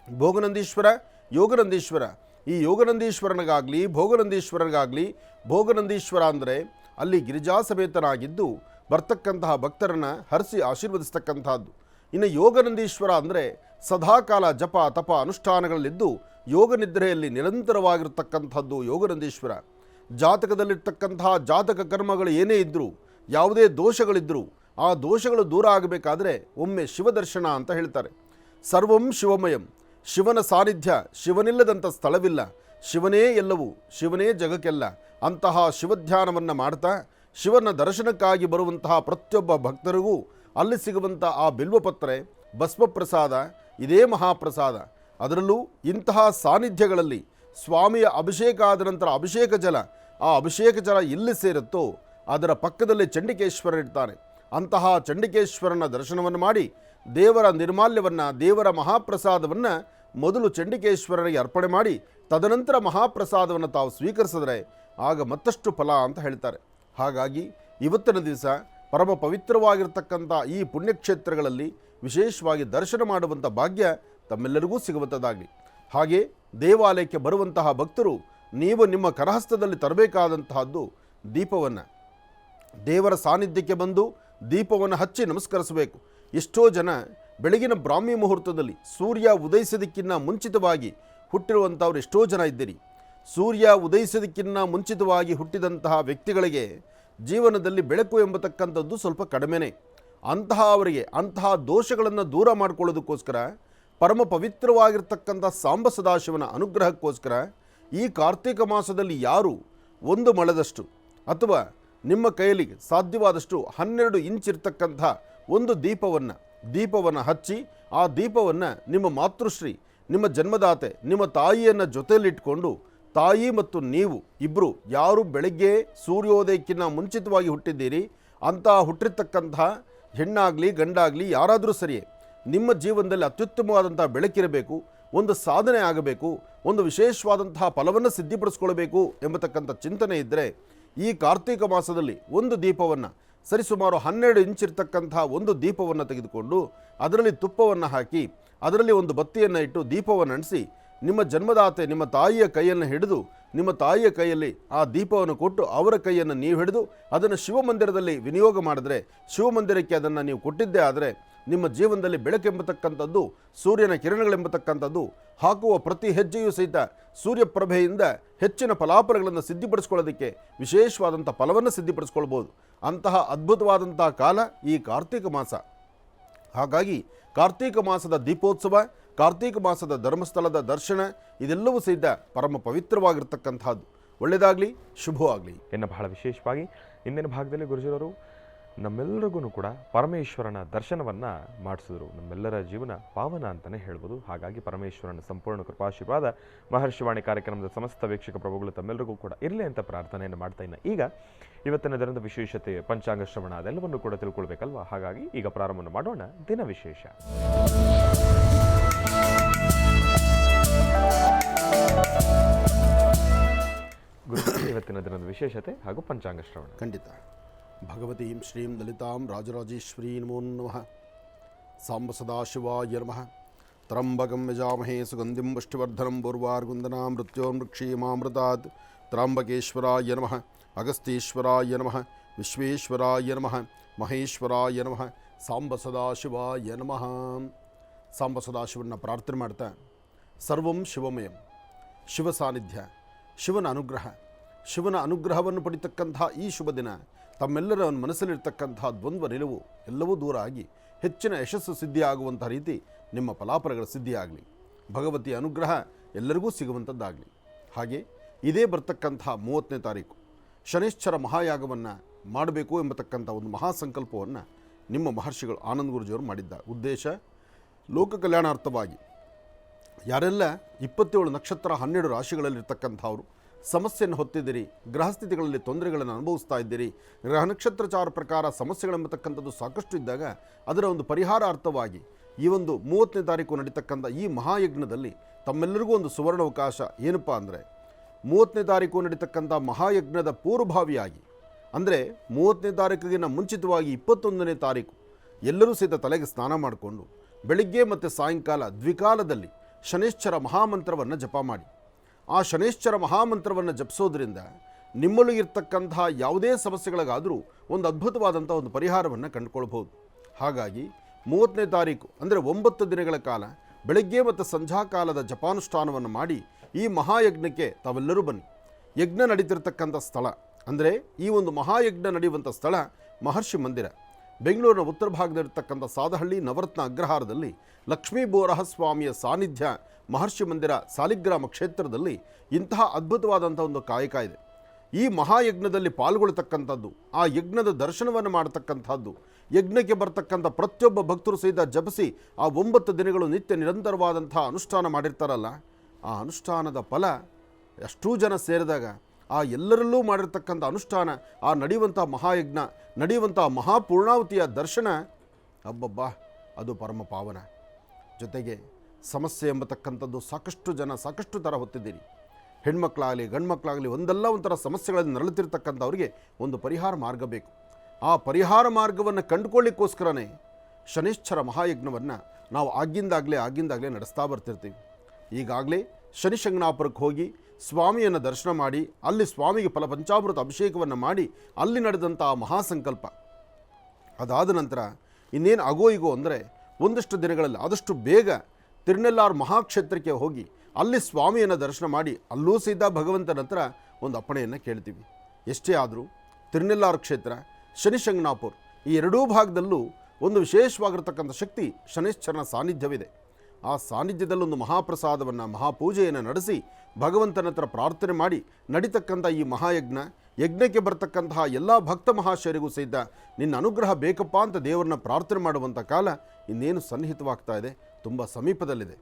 ಭೋಗನಂದೀಶ್ವರ, ಯೋಗನಂದೀಶ್ವರ, ಈ ಯೋಗನಂದೀಶ್ವರನಿಗಾಗಲಿ ಭೋಗನಂದೀಶ್ವರನಿಗಾಗಲಿ, ಭೋಗನಂದೀಶ್ವರ ಅಂದರೆ ಅಲ್ಲಿ ಗಿರಿಜಾ ಸಮೇತನಾಗಿದ್ದು ಬರ್ತಕ್ಕಂತಹ ಭಕ್ತರನ್ನು ಹರಿಸಿ ಆಶೀರ್ವದಿಸ್ತಕ್ಕಂಥದ್ದು. ಇನ್ನು ಯೋಗನಂದೀಶ್ವರ ಅಂದರೆ ಸದಾಕಾಲ ಜಪ ತಪ ಅನುಷ್ಠಾನಗಳಲ್ಲಿದ್ದು ಯೋಗ ನಿದ್ರೆಯಲ್ಲಿ ನಿರಂತರವಾಗಿರ್ತಕ್ಕಂಥದ್ದು ಯೋಗನಂದೀಶ್ವರ. ಜಾತಕದಲ್ಲಿರ್ತಕ್ಕಂತಹ ಜಾತಕ ಕರ್ಮಗಳು ಏನೇ ಇದ್ದರೂ, ಯಾವುದೇ ದೋಷಗಳಿದ್ದರೂ ಆ ದೋಷಗಳು ದೂರ ಆಗಬೇಕಾದ್ರೆ ಒಮ್ಮೆ ಶಿವದರ್ಶನ ಅಂತ ಹೇಳ್ತಾರೆ. ಸರ್ವಂ ಶಿವಮಯಂ, ಶಿವನ ಸಾನ್ನಿಧ್ಯ, ಶಿವನಿಲ್ಲದಂಥ ಸ್ಥಳವಿಲ್ಲ, ಶಿವನೇ ಎಲ್ಲವೂ, ಶಿವನೇ ಜಗಕ್ಕೆಲ್ಲ. ಅಂತಹ ಶಿವಧ್ಯಾನವನ್ನು ಮಾಡ್ತಾ ಶಿವನ ದರ್ಶನಕ್ಕಾಗಿ ಬರುವಂತಹ ಪ್ರತಿಯೊಬ್ಬ ಭಕ್ತರಿಗೂ ಅಲ್ಲಿ ಸಿಗುವಂಥ ಆ ಬಿಲ್ವಪತ್ರೆ, ಭಸ್ಮಪ್ರಸಾದ ಇದೇ ಮಹಾಪ್ರಸಾದ. ಅದರಲ್ಲೂ ಇಂತಹ ಸಾನ್ನಿಧ್ಯಗಳಲ್ಲಿ ಸ್ವಾಮಿಯ ಅಭಿಷೇಕ ಆದ ನಂತರ ಅಭಿಷೇಕ ಜಲ, ಆ ಅಭಿಷೇಕ ಜಲ ಎಲ್ಲಿ ಸೇರುತ್ತೋ ಅದರ ಪಕ್ಕದಲ್ಲಿ ಚಂಡಿಕೇಶ್ವರನಿರ್ತಾನೆ. ಅಂತಹ ಚಂಡಿಕೇಶ್ವರನ ದರ್ಶನವನ್ನು ಮಾಡಿ ದೇವರ ನಿರ್ಮಾಲ್ಯವನ್ನು, ದೇವರ ಮಹಾಪ್ರಸಾದವನ್ನು ಮೊದಲು ಚಂಡಿಕೇಶ್ವರನಿಗೆ ಅರ್ಪಣೆ ಮಾಡಿ ತದನಂತರ ಮಹಾಪ್ರಸಾದವನ್ನು ತಾವು ಸ್ವೀಕರಿಸಿದ್ರೆ ಆಗ ಮತ್ತಷ್ಟು ಫಲ ಅಂತ ಹೇಳ್ತಾರೆ. ಹಾಗಾಗಿ ಇವತ್ತಿನ ದಿವಸ ಪರಮ ಪವಿತ್ರವಾಗಿರ್ತಕ್ಕಂಥ ಈ ಪುಣ್ಯಕ್ಷೇತ್ರಗಳಲ್ಲಿ ವಿಶೇಷವಾಗಿ ದರ್ಶನ ಮಾಡುವಂಥ ಭಾಗ್ಯ ತಮ್ಮೆಲ್ಲರಿಗೂ ಸಿಗುವಂಥದ್ದಾಗಲಿ. ಹಾಗೆ ದೇವಾಲಯಕ್ಕೆ ಬರುವಂತಹ ಭಕ್ತರು ನೀವು ನಿಮ್ಮ ಕರಹಸ್ತದಲ್ಲಿ ತರಬೇಕಾದಂತಹದ್ದು ದೀಪವನ್ನು, ದೇವರ ಸಾನ್ನಿಧ್ಯಕ್ಕೆ ಬಂದು ದೀಪವನ್ನು ಹಚ್ಚಿ ನಮಸ್ಕರಿಸಬೇಕು. ಎಷ್ಟೋ ಜನ ಬೆಳಗಿನ ಬ್ರಾಹ್ಮಿ ಮುಹೂರ್ತದಲ್ಲಿ ಸೂರ್ಯ ಉದಯಿಸೋದಕ್ಕಿಂತ ಮುಂಚಿತವಾಗಿ ಹುಟ್ಟಿರುವಂಥವ್ರು ಎಷ್ಟೋ ಜನ ಇದ್ದೀರಿ. ಸೂರ್ಯ ಉದಯಿಸೋದಕ್ಕಿಂತ ಮುಂಚಿತವಾಗಿ ಹುಟ್ಟಿದಂತಹ ವ್ಯಕ್ತಿಗಳಿಗೆ ಜೀವನದಲ್ಲಿ ಬೆಳಕು ಎಂಬತಕ್ಕಂಥದ್ದು ಸ್ವಲ್ಪ ಕಡಿಮೆನೇ. ಅವರಿಗೆ ಅಂತಹ ದೋಷಗಳನ್ನು ದೂರ ಮಾಡಿಕೊಳ್ಳೋದಕ್ಕೋಸ್ಕರ ಪರಮ ಪವಿತ್ರವಾಗಿರ್ತಕ್ಕಂಥ ಸಾಂಬ ಸದಾಶಿವನ ಅನುಗ್ರಹಕ್ಕೋಸ್ಕರ ಈ ಕಾರ್ತೀಕ ಮಾಸದಲ್ಲಿ ಯಾರು 1 ಮೊಳದಷ್ಟು ಅಥವಾ ನಿಮ್ಮ ಕೈಯಲ್ಲಿ ಸಾಧ್ಯವಾದಷ್ಟು 12 ಇಂಚ್ ಇರ್ತಕ್ಕಂಥ ಒಂದು ದೀಪವನ್ನು ಹಚ್ಚಿ ಆ ದೀಪವನ್ನು ನಿಮ್ಮ ಮಾತೃಶ್ರೀ, ನಿಮ್ಮ ಜನ್ಮದಾತೆ, ನಿಮ್ಮ ತಾಯಿಯನ್ನು ಜೊತೆಯಲ್ಲಿಟ್ಕೊಂಡು ತಾಯಿ ಮತ್ತು ನೀವು ಇಬ್ಬರು ಯಾರು ಬೆಳಗ್ಗೆ ಸೂರ್ಯೋದಯಕ್ಕಿಂತ ಮುಂಚಿತವಾಗಿ ಹುಟ್ಟಿದ್ದೀರಿ ಅಂತಹ ಹುಟ್ಟಿರ್ತಕ್ಕಂಥ ಹೆಣ್ಣಾಗಲಿ ಗಂಡಾಗಲಿ ಯಾರಾದರೂ ಸರಿಯೇ ನಿಮ್ಮ ಜೀವನದಲ್ಲಿ ಅತ್ಯುತ್ತಮವಾದಂಥ ಬೆಳಕಿರಬೇಕು, ಒಂದು ಸಾಧನೆ ಆಗಬೇಕು, ಒಂದು ವಿಶೇಷವಾದಂತಹ ಫಲವನ್ನು ಸಿದ್ಧಿಪಡಿಸ್ಕೊಳ್ಬೇಕು ಎಂಬತಕ್ಕಂಥ ಚಿಂತನೆ ಇದ್ದರೆ ಈ ಕಾರ್ತೀಕ ಮಾಸದಲ್ಲಿ ಒಂದು ದೀಪವನ್ನು ಸರಿಸುಮಾರು 12 ಇಂಚ್ ಇರ್ತಕ್ಕಂಥ ಒಂದು ದೀಪವನ್ನು ತೆಗೆದುಕೊಂಡು ಅದರಲ್ಲಿ ತುಪ್ಪವನ್ನು ಹಾಕಿ ಅದರಲ್ಲಿ ಒಂದು ಬತ್ತಿಯನ್ನು ಇಟ್ಟು ದೀಪವನ್ನು ಅಂಟಿಸಿ ನಿಮ್ಮ ಜನ್ಮದಾತೆ ನಿಮ್ಮ ತಾಯಿಯ ಕೈಯನ್ನು ಹಿಡಿದು ನಿಮ್ಮ ತಾಯಿಯ ಕೈಯಲ್ಲಿ ಆ ದೀಪವನ್ನು ಕೊಟ್ಟು ಅವರ ಕೈಯನ್ನು ನೀವು ಹಿಡಿದು ಅದನ್ನು ಶಿವಮಂದಿರದಲ್ಲಿ ವಿನಿಯೋಗ ಮಾಡಿದ್ರೆ, ಶಿವಮಂದಿರಕ್ಕೆ ಅದನ್ನು ನೀವು ಕೊಟ್ಟಿದ್ದೇ ಆದರೆ ನಿಮ್ಮ ಜೀವನದಲ್ಲಿ ಬೆಳಕೆಂಬತಕ್ಕಂಥದ್ದು, ಸೂರ್ಯನ ಕಿರಣಗಳೆಂಬತಕ್ಕಂಥದ್ದು ಹಾಕುವ ಪ್ರತಿ ಹೆಜ್ಜೆಯೂ ಸಹಿತ ಸೂರ್ಯಪ್ರಭೆಯಿಂದ ಹೆಚ್ಚಿನ ಫಲಾಫಲಗಳನ್ನು ಸಿದ್ಧಿಪಡಿಸ್ಕೊಳ್ಳೋದಕ್ಕೆ ವಿಶೇಷವಾದಂಥ ಫಲವನ್ನು ಸಿದ್ಧಿಪಡಿಸ್ಕೊಳ್ಬೋದು. ಅಂತಹ ಅದ್ಭುತವಾದಂತಹ ಕಾಲ ಈ ಕಾರ್ತೀಕ ಮಾಸ. ಹಾಗಾಗಿ ಕಾರ್ತೀಕ ಮಾಸದ ದೀಪೋತ್ಸವ, ಕಾರ್ತೀಕ ಮಾಸದ ಧರ್ಮಸ್ಥಳದ ದರ್ಶನ ಇದೆಲ್ಲವೂ ಸಹಿತ ಪರಮ ಪವಿತ್ರವಾಗಿರ್ತಕ್ಕಂಥದ್ದು. ಒಳ್ಳೆಯದಾಗಲಿ, ಶುಭವಾಗಲಿ. ಇನ್ನು ಬಹಳ ವಿಶೇಷವಾಗಿ ಇಂದಿನ ಭಾಗದಲ್ಲಿ ಗುರುಜಿಯವರು ನಮ್ಮೆಲ್ಲರಿಗೂ ಕೂಡ ಪರಮೇಶ್ವರನ ದರ್ಶನವನ್ನು ಮಾಡಿಸಿದ್ರು. ನಮ್ಮೆಲ್ಲರ ಜೀವನ ಪಾವನ ಅಂತಲೇ ಹೇಳ್ಬೋದು. ಹಾಗಾಗಿ ಪರಮೇಶ್ವರನ ಸಂಪೂರ್ಣ ಕೃಪಾಶೀರ್ವಾದ ಮಹರ್ಷಿವಾಣಿ ಕಾರ್ಯಕ್ರಮದ ಸಮಸ್ತ ವೀಕ್ಷಕ ಪ್ರಭುಗಳು ತಮ್ಮೆಲ್ಲರಿಗೂ ಕೂಡ ಇರಲಿ ಅಂತ ಪ್ರಾರ್ಥನೆಯನ್ನು ಮಾಡ್ತಾ ಇನ್ನು ಈಗ ಇವತ್ತಿನ ದಿನದ ವಿಶೇಷತೆ ಪಂಚಾಂಗ ಶ್ರವಣ ಅದೆಲ್ಲವನ್ನು ಕೂಡ ತಿಳ್ಕೊಳ್ಬೇಕಲ್ವಾ. ಹಾಗಾಗಿ ಈಗ ಪ್ರಾರಂಭ ಮಾಡೋಣ ದಿನ ವಿಶೇಷ. ಗುರು ಇವತ್ತಿನ ದಿನದ ವಿಶೇಷತೆ ಹಾಗೂ ಪಂಚಾಂಗ ಶ್ರವಣ. ಖಂಡಿತ. ಭಗವತೀಂ ಶ್ರೀಂ ಲಲಿತಾಂ ರಾಜರಾಜೇಶ್ವರೀ ನಮೋ ನಮಃ. ಸಾಂಬ ಸದಾಶಿವಾಯ ನಮಃ. ತ್ರಂಬಕಂ ಯಜಾಮಹೇ ಸುಗಂಧಿಂ ಪುಷ್ಟಿವರ್ಧನಂ ಪೂರ್ವಾರ್ಗುಂದನಾಂ ಮೃತ್ಯೋರ್ಮೃಕ್ಷೀಮಾಮೃತಾತ್. ತ್ರಾಂಬಕೇಶ್ವರಾಯ ನಮಃ. ಅಗಸ್ತೀಶ್ವರಾಯ ನಮಃ. ವಿಶ್ವೇಶ್ವರಾಯ ನಮಃ. ಮಹೇಶ್ವರಾಯ ನಮಃ. ಸಾಂಬ ಸದಾಶಿವಾಯ ನಮಃ. ಸಾಂಬ ಸದಾಶಿವನ ಪ್ರಾರ್ಥನೆ ಮಾಡ್ತಾ, ಸರ್ವಂ ಶಿವಮಯಂ, ಶಿವ ಸಾನ್ನಿಧ್ಯ, ಶಿವನ ಅನುಗ್ರಹ, ಶಿವನ ಅನುಗ್ರಹವನ್ನು ಪಡಿತಕ್ಕಂಥ ಈ ಶುಭ ದಿನ ತಮ್ಮೆಲ್ಲರ ಮನಸ್ಸಲ್ಲಿರ್ತಕ್ಕಂಥ ದ್ವಂದ್ವ ನಿಲುವು ಎಲ್ಲವೂ ದೂರ ಆಗಿ ಹೆಚ್ಚಿನ ಯಶಸ್ಸು ಸಿದ್ಧಿಯಾಗುವಂಥ ರೀತಿ ನಿಮ್ಮ ಫಲಾಫಲಗಳ ಸಿದ್ಧಿಯಾಗಲಿ. ಭಗವತಿಯ ಅನುಗ್ರಹ ಎಲ್ಲರಿಗೂ ಸಿಗುವಂಥದ್ದಾಗಲಿ. ಹಾಗೆ ಇದೇ ಬರ್ತಕ್ಕಂಥ 30ನೇ ತಾರೀಕು ಶನೈಶ್ಚರ ಮಹಾಯಾಗವನ್ನು ಮಾಡಬೇಕು ಎಂಬತಕ್ಕಂಥ ಒಂದು ಮಹಾಸಂಕಲ್ಪವನ್ನು ನಿಮ್ಮ ಮಹರ್ಷಿಗಳು ಆನಂದ ಗುರುಜಿಯವರು ಮಾಡಿದ್ದ ಉದ್ದೇಶ ಲೋಕ ಕಲ್ಯಾಣಾರ್ಥವಾಗಿ. ಯಾರೆಲ್ಲ 27 ನಕ್ಷತ್ರ 12 ರಾಶಿಗಳಲ್ಲಿರ್ತಕ್ಕಂಥವ್ರು ಸಮಸ್ಯೆಯನ್ನು ಹೊತ್ತಿದ್ದೀರಿ, ಗ್ರಹಸ್ಥಿತಿಗಳಲ್ಲಿ ತೊಂದರೆಗಳನ್ನು ಅನುಭವಿಸ್ತಾ ಇದ್ದೀರಿ, ಗ್ರಹ ನಕ್ಷತ್ರಚಾರ ಪ್ರಕಾರ ಸಮಸ್ಯೆಗಳೆಂಬತಕ್ಕಂಥದ್ದು ಸಾಕಷ್ಟು ಇದ್ದಾಗ ಅದರ ಒಂದು ಪರಿಹಾರಾರ್ಥವಾಗಿ ಈ ಒಂದು 30ನೇ ತಾರೀಕು ನಡೀತಕ್ಕಂಥ ಈ ಮಹಾಯಜ್ಞದಲ್ಲಿ ತಮ್ಮೆಲ್ಲರಿಗೂ ಒಂದು ಸುವರ್ಣಾವಕಾಶ. ಏನಪ್ಪ ಅಂದರೆ 30ನೇ ತಾರೀಕು ನಡೀತಕ್ಕಂಥ ಮಹಾಯಜ್ಞದ ಪೂರ್ವಭಾವಿಯಾಗಿ, ಅಂದರೆ 30ನೇ ತಾರೀಕಿಗಿನ ಮುಂಚಿತವಾಗಿ 21ನೇ ತಾರೀಕು ಎಲ್ಲರೂ ಸಹಿತ ತಲೆಗೆ ಸ್ನಾನ ಮಾಡಿಕೊಂಡು ಬೆಳಿಗ್ಗೆ ಮತ್ತು ಸಾಯಂಕಾಲ ದ್ವಿಕಾಲದಲ್ಲಿ ಶನೈಶ್ಚರ ಮಹಾಮಂತ್ರವನ್ನು ಜಪ ಮಾಡಿ. ಆ ಶನೈಶ್ಚರ ಮಹಾಮಂತ್ರವನ್ನು ಜಪಿಸೋದ್ರಿಂದ ನಿಮ್ಮಲ್ಲಿ ಇರ್ತಕ್ಕಂತಹ ಯಾವುದೇ ಸಮಸ್ಯೆಗಳಿಗಾದರೂ ಒಂದು ಅದ್ಭುತವಾದಂಥ ಒಂದು ಪರಿಹಾರವನ್ನು ಕಂಡುಕೊಳ್ಬೋದು. ಹಾಗಾಗಿ 30ನೇ ತಾರೀಕು ಅಂದರೆ 9 ದಿನಗಳ ಕಾಲ ಬೆಳಗ್ಗೆ ಮತ್ತು ಸಂಧ್ಯಾಕಾಲದ ಜಪಾನುಷ್ಠಾನವನ್ನು ಮಾಡಿ ಈ ಮಹಾಯಜ್ಞಕ್ಕೆ ತಾವೆಲ್ಲರೂ ಬನ್ನಿ. ಯಜ್ಞ ನಡೀತಿರ್ತಕ್ಕಂಥ ಸ್ಥಳ ಅಂದರೆ ಈ ಒಂದು ಮಹಾಯಜ್ಞ ನಡೆಯುವಂಥ ಸ್ಥಳ ಮಹರ್ಷಿ ಮಂದಿರ, ಬೆಂಗಳೂರಿನ ಉತ್ತರ ಭಾಗದಲ್ಲಿರ್ತಕ್ಕಂಥ ಸಾದಹಳ್ಳಿ ನವರತ್ನ ಅಗ್ರಹಾರದಲ್ಲಿ ಲಕ್ಷ್ಮೀ ಬೋರಹ ಸ್ವಾಮಿಯ ಸಾನ್ನಿಧ್ಯ ಮಹರ್ಷಿ ಮಂದಿರ ಸಾಲಿಗ್ರಾಮ ಕ್ಷೇತ್ರದಲ್ಲಿ ಇಂತಹ ಅದ್ಭುತವಾದಂಥ ಒಂದು ಕಾಯಕ ಇದೆ. ಈ ಮಹಾಯಜ್ಞದಲ್ಲಿ ಪಾಲ್ಗೊಳ್ತಕ್ಕಂಥದ್ದು, ಆ ಯಜ್ಞದ ದರ್ಶನವನ್ನು ಮಾಡತಕ್ಕಂಥದ್ದು, ಯಜ್ಞಕ್ಕೆ ಬರ್ತಕ್ಕಂಥ ಪ್ರತಿಯೊಬ್ಬ ಭಕ್ತರು ಸಹಿತ ಜಪಿಸಿ ಆ 9 ದಿನಗಳು ನಿತ್ಯ ನಿರಂತರವಾದಂಥ ಅನುಷ್ಠಾನ ಮಾಡಿರ್ತಾರಲ್ಲ, ಆ ಅನುಷ್ಠಾನದ ಫಲ ಎಷ್ಟೂ ಜನ ಸೇರಿದಾಗ ಆ ಎಲ್ಲರಲ್ಲೂ ಮಾಡಿರ್ತಕ್ಕಂಥ ಅನುಷ್ಠಾನ, ಆ ನಡೆಯುವಂಥ ಮಹಾಯಜ್ಞ, ನಡೆಯುವಂಥ ಮಹಾಪೂರ್ಣಾವತಿಯ ದರ್ಶನ, ಅಬ್ಬಬ್ಬಾ ಅದು ಪರಮ ಪಾವನ. ಜೊತೆಗೆ ಸಮಸ್ಯೆ ಎಂಬತಕ್ಕಂಥದ್ದು ಸಾಕಷ್ಟು ಜನ ಸಾಕಷ್ಟು ಥರ ಹೊತ್ತಿದ್ದೀರಿ. ಹೆಣ್ಮಕ್ಳಾಗಲಿ ಗಂಡ್ಮಕ್ಳಾಗಲಿ ಒಂದಲ್ಲ ಒಂಥರ ಸಮಸ್ಯೆಗಳನ್ನು ನರಳುತ್ತಿರ್ತಕ್ಕಂಥವ್ರಿಗೆ ಒಂದು ಪರಿಹಾರ ಮಾರ್ಗ ಬೇಕು. ಆ ಪರಿಹಾರ ಮಾರ್ಗವನ್ನು ಕಂಡುಕೊಳ್ಳಿಕ್ಕೋಸ್ಕರನೇ ಶನೈಶ್ಚರ ಮಹಾಯಜ್ಞವನ್ನು ನಾವು ಆಗಿಂದಾಗಲೇ ನಡೆಸ್ತಾ ಬರ್ತಿರ್ತೀವಿ. ಈಗಾಗಲೇ ಶನಿಶಂಗನಾಪುರಕ್ಕೆ ಹೋಗಿ ಸ್ವಾಮಿಯನ್ನು ದರ್ಶನ ಮಾಡಿ ಅಲ್ಲಿ ಸ್ವಾಮಿಗೆ ಫಲಪಂಚಾಮೃತ ಅಭಿಷೇಕವನ್ನು ಮಾಡಿ ಅಲ್ಲಿ ನಡೆದಂಥ ಮಹಾಸಂಕಲ್ಪ ಅದಾದ ನಂತರ ಇನ್ನೇನು ಆಗೋ ಈಗೋ ಅಂದರೆ ಒಂದಷ್ಟು ದಿನಗಳಲ್ಲಿ ಆದಷ್ಟು ಬೇಗ ತಿರುನೆಲ್ಲಾರು ಮಹಾಕ್ಷೇತ್ರಕ್ಕೆ ಹೋಗಿ ಅಲ್ಲಿ ಸ್ವಾಮಿಯನ್ನು ದರ್ಶನ ಮಾಡಿ ಅಲ್ಲೂ ಸಹಿತ ಭಗವಂತನ ಹತ್ರ ಒಂದು ಅಪ್ಪಣೆಯನ್ನು ಕೇಳ್ತೀವಿ. ಎಷ್ಟೇ ಆದರೂ ತಿರುನೆಲ್ಲಾರು ಕ್ಷೇತ್ರ, ಶನಿಶಂಗನಾಪುರ ಈ ಎರಡೂ ಭಾಗದಲ್ಲೂ ಒಂದು ವಿಶೇಷವಾಗಿರ್ತಕ್ಕಂಥ ಶಕ್ತಿ ಶನೈಶ್ಚರನ ಸಾನ್ನಿಧ್ಯವಿದೆ. ಆ ಸಾನ್ನಿಧ್ಯದಲ್ಲೊಂದು ಮಹಾಪ್ರಸಾದವನ್ನು ಮಹಾಪೂಜೆಯನ್ನು ನಡೆಸಿ ಭಗವಂತನ ಹತ್ರ ಪ್ರಾರ್ಥನೆ ಮಾಡಿ ನಡೀತಕ್ಕಂಥ ಈ ಮಹಾಯಜ್ಞ, ಯಜ್ಞಕ್ಕೆ ಬರ್ತಕ್ಕಂತಹ ಎಲ್ಲ ಭಕ್ತ ಮಹಾಶಯರಿಗೂ ಸಹಿತ ನಿನ್ನ ಅನುಗ್ರಹ ಬೇಕಪ್ಪ ಅಂತ ದೇವರನ್ನ ಪ್ರಾರ್ಥನೆ ಮಾಡುವಂಥ ಕಾಲ ಇನ್ನೇನು ಸನ್ನಿಹಿತವಾಗ್ತಾ ಇದೆ, ತುಂಬ ಸಮೀಪದಲ್ಲಿದೆ.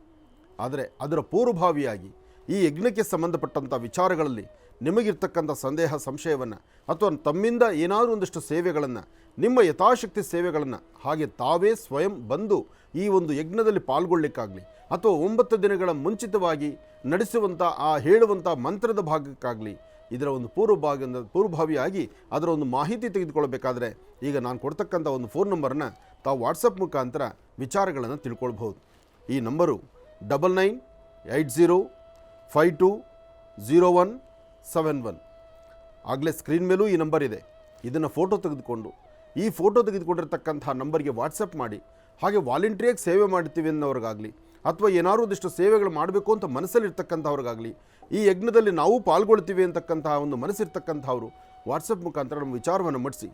ಆದರೆ ಅದರ ಪೂರ್ವಭಾವಿಯಾಗಿ ಈ ಯಜ್ಞಕ್ಕೆ ಸಂಬಂಧಪಟ್ಟಂಥ ವಿಚಾರಗಳಲ್ಲಿ ನಿಮಗಿರ್ತಕ್ಕಂಥ ಸಂದೇಹ ಸಂಶಯವನ್ನು ಅಥವಾ ತಮ್ಮಿಂದ ಏನಾದರೂ ಒಂದಿಷ್ಟು ಸೇವೆಗಳನ್ನು, ನಿಮ್ಮ ಯಥಾಶಕ್ತಿ ಸೇವೆಗಳನ್ನು ಹಾಗೆ ತಾವೇ ಸ್ವಯಂ ಬಂದು ಈ ಒಂದು ಯಜ್ಞದಲ್ಲಿ ಪಾಲ್ಗೊಳ್ಳಿಕ್ಕಾಗಲಿ ಅಥವಾ 9 ದಿನಗಳ ಮುಂಚಿತವಾಗಿ ನಡೆಸುವಂಥ ಆ ಹೇಳುವಂಥ ಮಂತ್ರದ ಭಾಗಕ್ಕಾಗಲಿ ಇದರ ಒಂದು ಪೂರ್ವಭಾವಿಯಾಗಿ ಅದರ ಒಂದು ಮಾಹಿತಿ ತೆಗೆದುಕೊಳ್ಬೇಕಾದ್ರೆ ಈಗ ನಾನು ಕೊಡ್ತಕ್ಕಂಥ ಒಂದು ಫೋನ್ ನಂಬರನ್ನು ತಾವು ವಾಟ್ಸಪ್ ಮುಖಾಂತರ ವಿಚಾರಗಳನ್ನು ತಿಳ್ಕೊಳ್ಬಹುದು. ಈ ನಂಬರು 9980520171. ಆಗಲೇ ಸ್ಕ್ರೀನ್ ಮೇಲೂ ಈ ನಂಬರ್ ಇದೆ. ಇದನ್ನು ಫೋಟೋ ತೆಗೆದುಕೊಂಡು ಈ ಫೋಟೋ ತೆಗೆದುಕೊಂಡಿರ್ತಕ್ಕಂಥ ನಂಬರ್ಗೆ ವಾಟ್ಸಪ್ ಮಾಡಿ, ಹಾಗೆ ವಾಲಂಟ್ರಿಯಾಗಿ ಸೇವೆ ಮಾಡ್ತೀವಿ ಅನ್ನೋರಿಗಾಗಲಿ ಅಥವಾ ಏನಾದರೂ ಒಂದಿಷ್ಟು ಸೇವೆಗಳು ಮಾಡಬೇಕು ಅಂತ ಮನಸ್ಸಲ್ಲಿರ್ತಕ್ಕಂಥವ್ರಿಗಾಗಲಿ, ಈ ಯಜ್ಞದಲ್ಲಿ ನಾವು ಪಾಲ್ಗೊಳ್ತೀವಿ ಅಂತಕ್ಕಂಥ ಒಂದು ಮನಸ್ಸಿರ್ತಕ್ಕಂಥವ್ರು ವಾಟ್ಸಪ್ ಮುಖಾಂತರ ನಮ್ಮ ವಿಚಾರವನ್ನು ಮಾಡಿಸಿ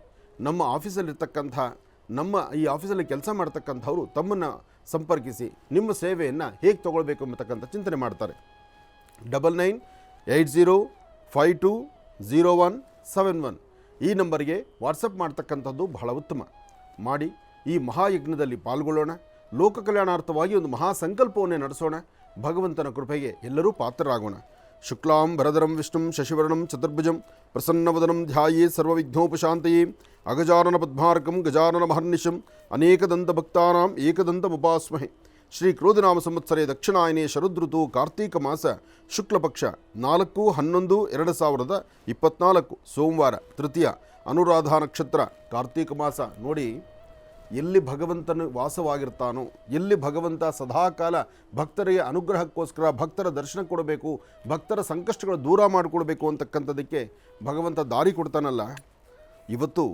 ನಮ್ಮ ಆಫೀಸಲ್ಲಿರ್ತಕ್ಕಂಥ ಈ ಆಫೀಸಲ್ಲಿ ಕೆಲಸ ಮಾಡ್ತಕ್ಕಂಥವ್ರು ತಮ್ಮನ್ನು ಸಂಪರ್ಕಿಸಿ ನಿಮ್ಮ ಸೇವೆಯನ್ನು ಹೇಗೆ ತೊಗೊಳ್ಬೇಕು ಎಂಬತಕ್ಕಂಥ ಚಿಂತನೆ ಮಾಡ್ತಾರೆ. 9980520171 ಈ ನಂಬರ್ಗೆ ವಾಟ್ಸಪ್ ಮಾಡ್ತಕ್ಕಂಥದ್ದು ಬಹಳ ಉತ್ತಮ. ಮಾಡಿ ಈ ಮಹಾಯಜ್ಞದಲ್ಲಿ ಪಾಲ್ಗೊಳ್ಳೋಣ. ಲೋಕ ಕಲ್ಯಾಣಾರ್ಥವಾಗಿ ಒಂದು ಮಹಾ ಸಂಕಲ್ಪವನ್ನೇ ನಡೆಸೋಣ. ಭಗವಂತನ ಕೃಪೆಗೆ ಎಲ್ಲರೂ ಪಾತ್ರರಾಗೋಣ. ಶುಕ್ಲಾಂ ಭರಧರಂ ವಿಷ್ಣುಂ ಶಶಿವರ್ಣಂ ಚತುರ್ಭುಜಂ ಪ್ರಸನ್ನವದನಂ ಧ್ಯಾಯೇ ಸರ್ವವಿಘ್ನೋಪಶಾಂತಯೇ ಅಗಜಾನನ ಪದ್ಮಾರ್ಕಂ ಗಜಾನನ ಮಹರ್ನಿಶಂ ಅನೇಕದಂತ ಭಕ್ತಾನಾಂ ಏಕದಂತಮುಪಾಸ್ಮಹೆ. ಶ್ರೀ ಕ್ರೋಧನಾಮ ಸಂವತ್ಸರೇ ದಕ್ಷಿಣಾಯನೇ ಶರದೃತು ಕಾರ್ತೀಕ ಮಾಸ ಶುಕ್ಲಪಕ್ಷ 4/11/2024 ಸೋಮವಾರ ತೃತೀಯ ಅನುರಾಧ ನಕ್ಷತ್ರ ಕಾರ್ತೀಕ ಮಾಸ. ನೋಡಿ, ಎಲ್ಲಿ ಭಗವಂತನು ವಾಸವಾಗಿರ್ತಾನೋ, ಎಲ್ಲಿ ಭಗವಂತ ಸದಾಕಾಲ ಭಕ್ತರಿಗೆ ಅನುಗ್ರಹಕ್ಕೋಸ್ಕರ ಭಕ್ತರ ದರ್ಶನ ಕೊಡಬೇಕು, ಭಕ್ತರ ಸಂಕಷ್ಟಗಳು ದೂರ ಮಾಡಿಕೊಡ್ಬೇಕು ಅಂತಕ್ಕಂಥದ್ದಕ್ಕೆ ಭಗವಂತ ದಾರಿ ಕೊಡ್ತಾನಲ್ಲ. ಇವತ್ತು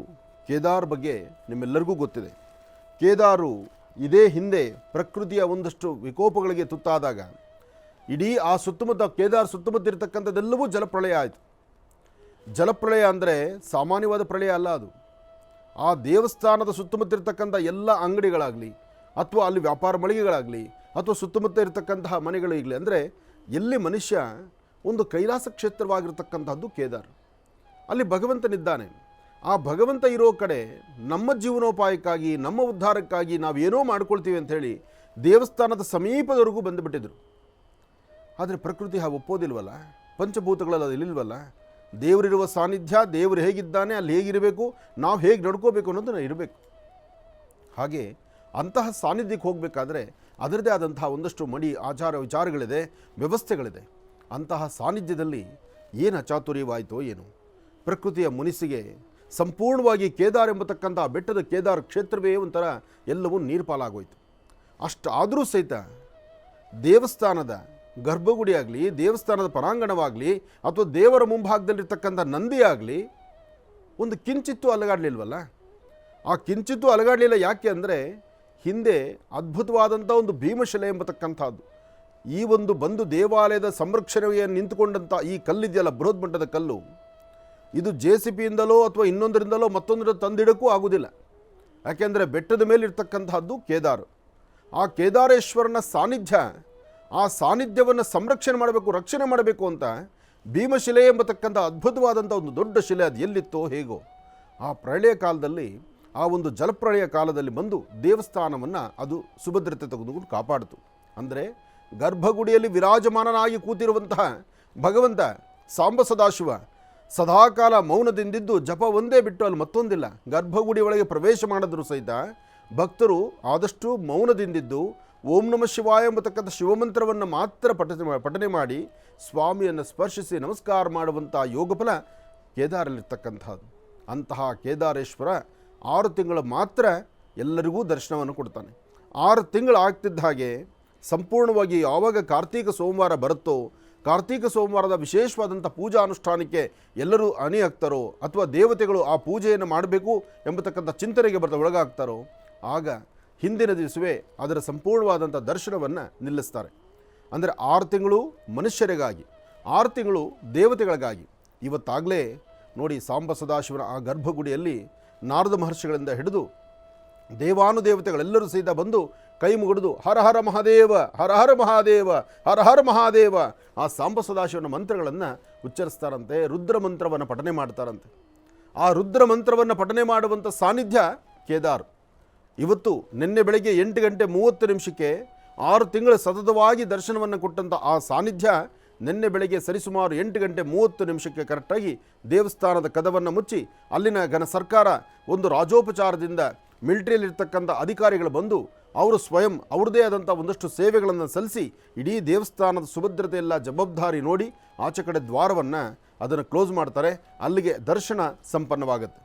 ಕೇದಾರ್ ಬಗ್ಗೆ ನಿಮ್ಮೆಲ್ಲರಿಗೂ ಗೊತ್ತಿದೆ. ಕೇದಾರು ಇದೇ ಹಿಂದೆ ಪ್ರಕೃತಿಯ ಒಂದಷ್ಟು ವಿಕೋಪಗಳಿಗೆ ತುತ್ತಾದಾಗ ಇಡೀ ಆ ಸುತ್ತಮುತ್ತ ಕೇದಾರ್ ಸುತ್ತಮುತ್ತ ಇರತಕ್ಕಂಥದ್ದೆಲ್ಲವೂ ಜಲಪ್ರಳಯ ಆಯಿತು. ಜಲಪ್ರಳಯ ಅಂದರೆ ಸಾಮಾನ್ಯವಾದ ಪ್ರಳಯ ಅಲ್ಲ ಅದು. ಆ ದೇವಸ್ಥಾನದ ಸುತ್ತಮುತ್ತ ಇರತಕ್ಕಂಥ ಎಲ್ಲ ಅಂಗಡಿಗಳಾಗಲಿ ಅಥವಾ ಅಲ್ಲಿ ವ್ಯಾಪಾರ ಮಳಿಗೆಗಳಾಗಲಿ ಅಥವಾ ಸುತ್ತಮುತ್ತ ಇರತಕ್ಕಂತಹ ಮನೆಗಳಿಗಲಿ, ಅಂದರೆ ಎಲ್ಲಿ ಮನುಷ್ಯ ಒಂದು ಕೈಲಾಸ ಕ್ಷೇತ್ರವಾಗಿರ್ತಕ್ಕಂಥದ್ದು ಕೇದಾರ್. ಅಲ್ಲಿ ಭಗವಂತನಿದ್ದಾನೆ. ಆ ಭಗವಂತ ಇರೋ ಕಡೆ ನಮ್ಮ ಜೀವನೋಪಾಯಕ್ಕಾಗಿ ನಮ್ಮ ಉದ್ಧಾರಕ್ಕಾಗಿ ನಾವೇನೋ ಮಾಡ್ಕೊಳ್ತೀವಿ ಅಂಥೇಳಿ ದೇವಸ್ಥಾನದ ಸಮೀಪದವರೆಗೂ ಬಂದುಬಿಟ್ಟಿದ್ರು. ಆದರೆ ಪ್ರಕೃತಿ ಹಾಗೆ ಒಪ್ಪೋದಿಲ್ವಲ್ಲ, ಪಂಚಭೂತಗಳಲ್ಲಿ ಅದು ಇಲ್ಲಿಲ್ವಲ್ಲ. ದೇವರಿರುವ ಸಾನ್ನಿಧ್ಯ, ದೇವರು ಹೇಗಿದ್ದಾನೆ ಅಲ್ಲಿ ಹೇಗಿರಬೇಕು, ನಾವು ಹೇಗೆ ನಡ್ಕೋಬೇಕು ಅನ್ನೋದನ್ನು ಇರಬೇಕು. ಹಾಗೆ ಅಂತಹ ಸಾನ್ನಿಧ್ಯಕ್ಕೆ ಹೋಗಬೇಕಾದ್ರೆ ಅದರದೇ ಆದಂತಹ ಒಂದಷ್ಟು ಮಡಿ ಆಚಾರ ವಿಚಾರಗಳಿದೆ, ವ್ಯವಸ್ಥೆಗಳಿದೆ. ಅಂತಹ ಸಾನ್ನಿಧ್ಯದಲ್ಲಿ ಏನು ಅಚಾತುರ್ಯವಾಯಿತೋ ಏನು, ಪ್ರಕೃತಿಯ ಮುನಿಸಿಗೆ ಸಂಪೂರ್ಣವಾಗಿ ಕೇದಾರ್ ಎಂಬತಕ್ಕಂಥ ಬೆಟ್ಟದ ಕೇದಾರ್ ಕ್ಷೇತ್ರವೇ ಒಂಥರ ಎಲ್ಲವೂ ನೀರ್ಪಾಲಾಗೋಯ್ತು. ಅಷ್ಟಾದರೂ ಸಹಿತ ದೇವಸ್ಥಾನದ ಗರ್ಭಗುಡಿ ಆಗಲಿ, ದೇವಸ್ಥಾನದ ಪರಾಂಗಣವಾಗಲಿ ಅಥವಾ ದೇವರ ಮುಂಭಾಗದಲ್ಲಿರ್ತಕ್ಕಂಥ ನಂದಿ ಆಗಲಿ ಒಂದು ಕಿಂಚಿತ್ತೂ ಅಲಗಾಡಲಿಲ್ವಲ್ಲ. ಆ ಕಿಂಚಿತ್ತೂ ಅಲಗಾಡಲಿಲ್ಲ. ಯಾಕೆ ಅಂದರೆ ಹಿಂದೆ ಅದ್ಭುತವಾದಂಥ ಒಂದು ಭೀಮಶಿಲೆ ಎಂಬತಕ್ಕಂಥದ್ದು, ಈ ಒಂದು ಬಂದು ದೇವಾಲಯದ ಸಂರಕ್ಷಣೆಗೆ ನಿಂತುಕೊಂಡಂಥ ಈ ಕಲ್ಲಿದೆಯಲ್ಲ, ಬೃಹನ್ಮಟ್ಟದ ಕಲ್ಲು, ಇದು JCBಯಿಂದಲೋ ಅಥವಾ ಇನ್ನೊಂದರಿಂದಲೋ ಮತ್ತೊಂದರ ತಂದಿಡಕ್ಕೂ ಆಗೋದಿಲ್ಲ. ಯಾಕೆಂದರೆ ಬೆಟ್ಟದ ಮೇಲೆ ಇರ್ತಕ್ಕಂಥದ್ದು ಕೇದಾರ್. ಆ ಕೇದಾರೇಶ್ವರನ ಸಾನ್ನಿಧ್ಯ, ಆ ಸಾನ್ನಿಧ್ಯವನ್ನು ಸಂರಕ್ಷಣೆ ಮಾಡಬೇಕು, ರಕ್ಷಣೆ ಮಾಡಬೇಕು ಅಂತ ಭೀಮಶಿಲೆ ಎಂಬತಕ್ಕಂಥ ಅದ್ಭುತವಾದಂಥ ಒಂದು ದೊಡ್ಡ ಶಿಲೆ ಅದು ಎಲ್ಲಿತ್ತೋ ಹೇಗೋ ಆ ಪ್ರಳಯ ಕಾಲದಲ್ಲಿ, ಆ ಒಂದು ಜಲಪ್ರಳಯ ಕಾಲದಲ್ಲಿ ಬಂದು ದೇವಸ್ಥಾನವನ್ನು ಅದು ಸುಭದ್ರತೆ ತೆಗೆದುಕೊಂಡು ಕಾಪಾಡಿತು. ಅಂದರೆ ಗರ್ಭಗುಡಿಯಲ್ಲಿ ವಿರಾಜಮಾನನಾಗಿ ಕೂತಿರುವಂತಹ ಭಗವಂತ ಸಾಂಬ ಸದಾಶಿವ ಸದಾಕಾಲ ಮೌನದಿಂದಿದ್ದು ಜಪ ಒಂದೇ ಬಿಟ್ಟು ಅಲ್ಲಿ ಮತ್ತೊಂದಿಲ್ಲ. ಗರ್ಭಗುಡಿ ಒಳಗೆ ಪ್ರವೇಶ ಮಾಡಿದ್ರು ಸಹಿತ ಭಕ್ತರು ಆದಷ್ಟು ಮೌನದಿಂದಿದ್ದು ಓಂ ನಮಃ ಶಿವಾಯ ಎಂಬತಕ್ಕಂಥ ಶಿವಮಂತ್ರವನ್ನು ಮಾತ್ರ ಪಠನೆ ಮಾಡಿ ಸ್ವಾಮಿಯನ್ನು ಸ್ಪರ್ಶಿಸಿ ನಮಸ್ಕಾರ ಮಾಡುವಂಥ ಯೋಗಫಲ ಕೇದಾರಲ್ಲಿರ್ತಕ್ಕಂಥದ್ದು. ಅಂತಹ ಕೇದಾರೇಶ್ವರ 6 ತಿಂಗಳು ಮಾತ್ರ ಎಲ್ಲರಿಗೂ ದರ್ಶನವನ್ನು ಕೊಡ್ತಾನೆ. 6 ತಿಂಗಳು ಆಗ್ತಿದ್ದ ಹಾಗೆ ಸಂಪೂರ್ಣವಾಗಿ ಯಾವಾಗ ಕಾರ್ತೀಕ ಸೋಮವಾರ ಬರುತ್ತೋ, ಕಾರ್ತೀಕ ಸೋಮವಾರದ ವಿಶೇಷವಾದಂಥ ಪೂಜಾ ಅನುಷ್ಠಾನಕ್ಕೆ ಎಲ್ಲರೂ ಅಣಿ ಆಗ್ತಾರೋ ಅಥವಾ ದೇವತೆಗಳು ಆ ಪೂಜೆಯನ್ನು ಮಾಡಬೇಕು ಎಂಬತಕ್ಕಂಥ ಚಿಂತನೆಗೆ ಒಳಗಾಗ್ತಾರೋ, ಆಗ ಹಿಂದಿನ ದಿವಸವೇ ಅದರ ಸಂಪೂರ್ಣವಾದಂಥ ದರ್ಶನವನ್ನು ನಿಲ್ಲಿಸ್ತಾರೆ. ಅಂದರೆ 6 ತಿಂಗಳು ಮನುಷ್ಯರಿಗಾಗಿ, 6 ತಿಂಗಳು ದೇವತೆಗಳಿಗಾಗಿ. ಇವತ್ತಾಗಲೇ ನೋಡಿ, ಸಾಂಬ ಸದಾಶಿವನ ಆ ಗರ್ಭಗುಡಿಯಲ್ಲಿ ನಾರದ ಮಹರ್ಷಿಗಳಿಂದ ಹಿಡಿದು ದೇವಾನುದೇವತೆಗಳೆಲ್ಲರೂ ಸಹಿತ ಬಂದು ಕೈ ಮುಗಿದು ಹರ ಹರ ಮಹಾದೇವ, ಹರ ಹರ ಮಹಾದೇವ, ಹರ ಹರ ಮಹಾದೇವ ಆ ಸಾಂಬ ಸದಾಶಿವನ ಮಂತ್ರಗಳನ್ನು ಉಚ್ಚರಿಸ್ತಾರಂತೆ. ರುದ್ರ ಮಂತ್ರವನ್ನು ಪಠನೆ ಮಾಡ್ತಾರಂತೆ. ಆ ರುದ್ರ ಮಂತ್ರವನ್ನು ಪಠನೆ ಮಾಡುವಂಥ ಸಾನ್ನಿಧ್ಯ ಕೇದಾರ್. ಇವತ್ತು ನಿನ್ನೆ ಬೆಳಗ್ಗೆ 8:30 6 ತಿಂಗಳು ಸತತವಾಗಿ ದರ್ಶನವನ್ನು ಕೊಟ್ಟಂಥ ಆ ಸಾನ್ನಿಧ್ಯ ನಿನ್ನೆ ಬೆಳಗ್ಗೆ ಸರಿಸುಮಾರು 8:30 ಕರೆಕ್ಟಾಗಿ ದೇವಸ್ಥಾನದ ಕದವನ್ನು ಮುಚ್ಚಿ ಅಲ್ಲಿನ ಘನ ಸರ್ಕಾರ ಒಂದು ರಾಜೋಪಚಾರದಿಂದ ಮಿಲಿಟರಿಯಲ್ಲಿರ್ತಕ್ಕಂಥ ಅಧಿಕಾರಿಗಳು ಬಂದು ಅವರು ಸ್ವಯಂ ಅವ್ರದ್ದೇ ಆದಂಥ ಒಂದಷ್ಟು ಸೇವೆಗಳನ್ನು ಸಲ್ಲಿಸಿ ಇಡೀ ದೇವಸ್ಥಾನದ ಸುಭದ್ರತೆ ಎಲ್ಲ ಜವಾಬ್ದಾರಿ ನೋಡಿ ಆಚೆ ಕಡೆ ದ್ವಾರವನ್ನು ಅದನ್ನು ಕ್ಲೋಸ್ ಮಾಡ್ತಾರೆ. ಅಲ್ಲಿಗೆ ದರ್ಶನ ಸಂಪನ್ನವಾಗುತ್ತೆ.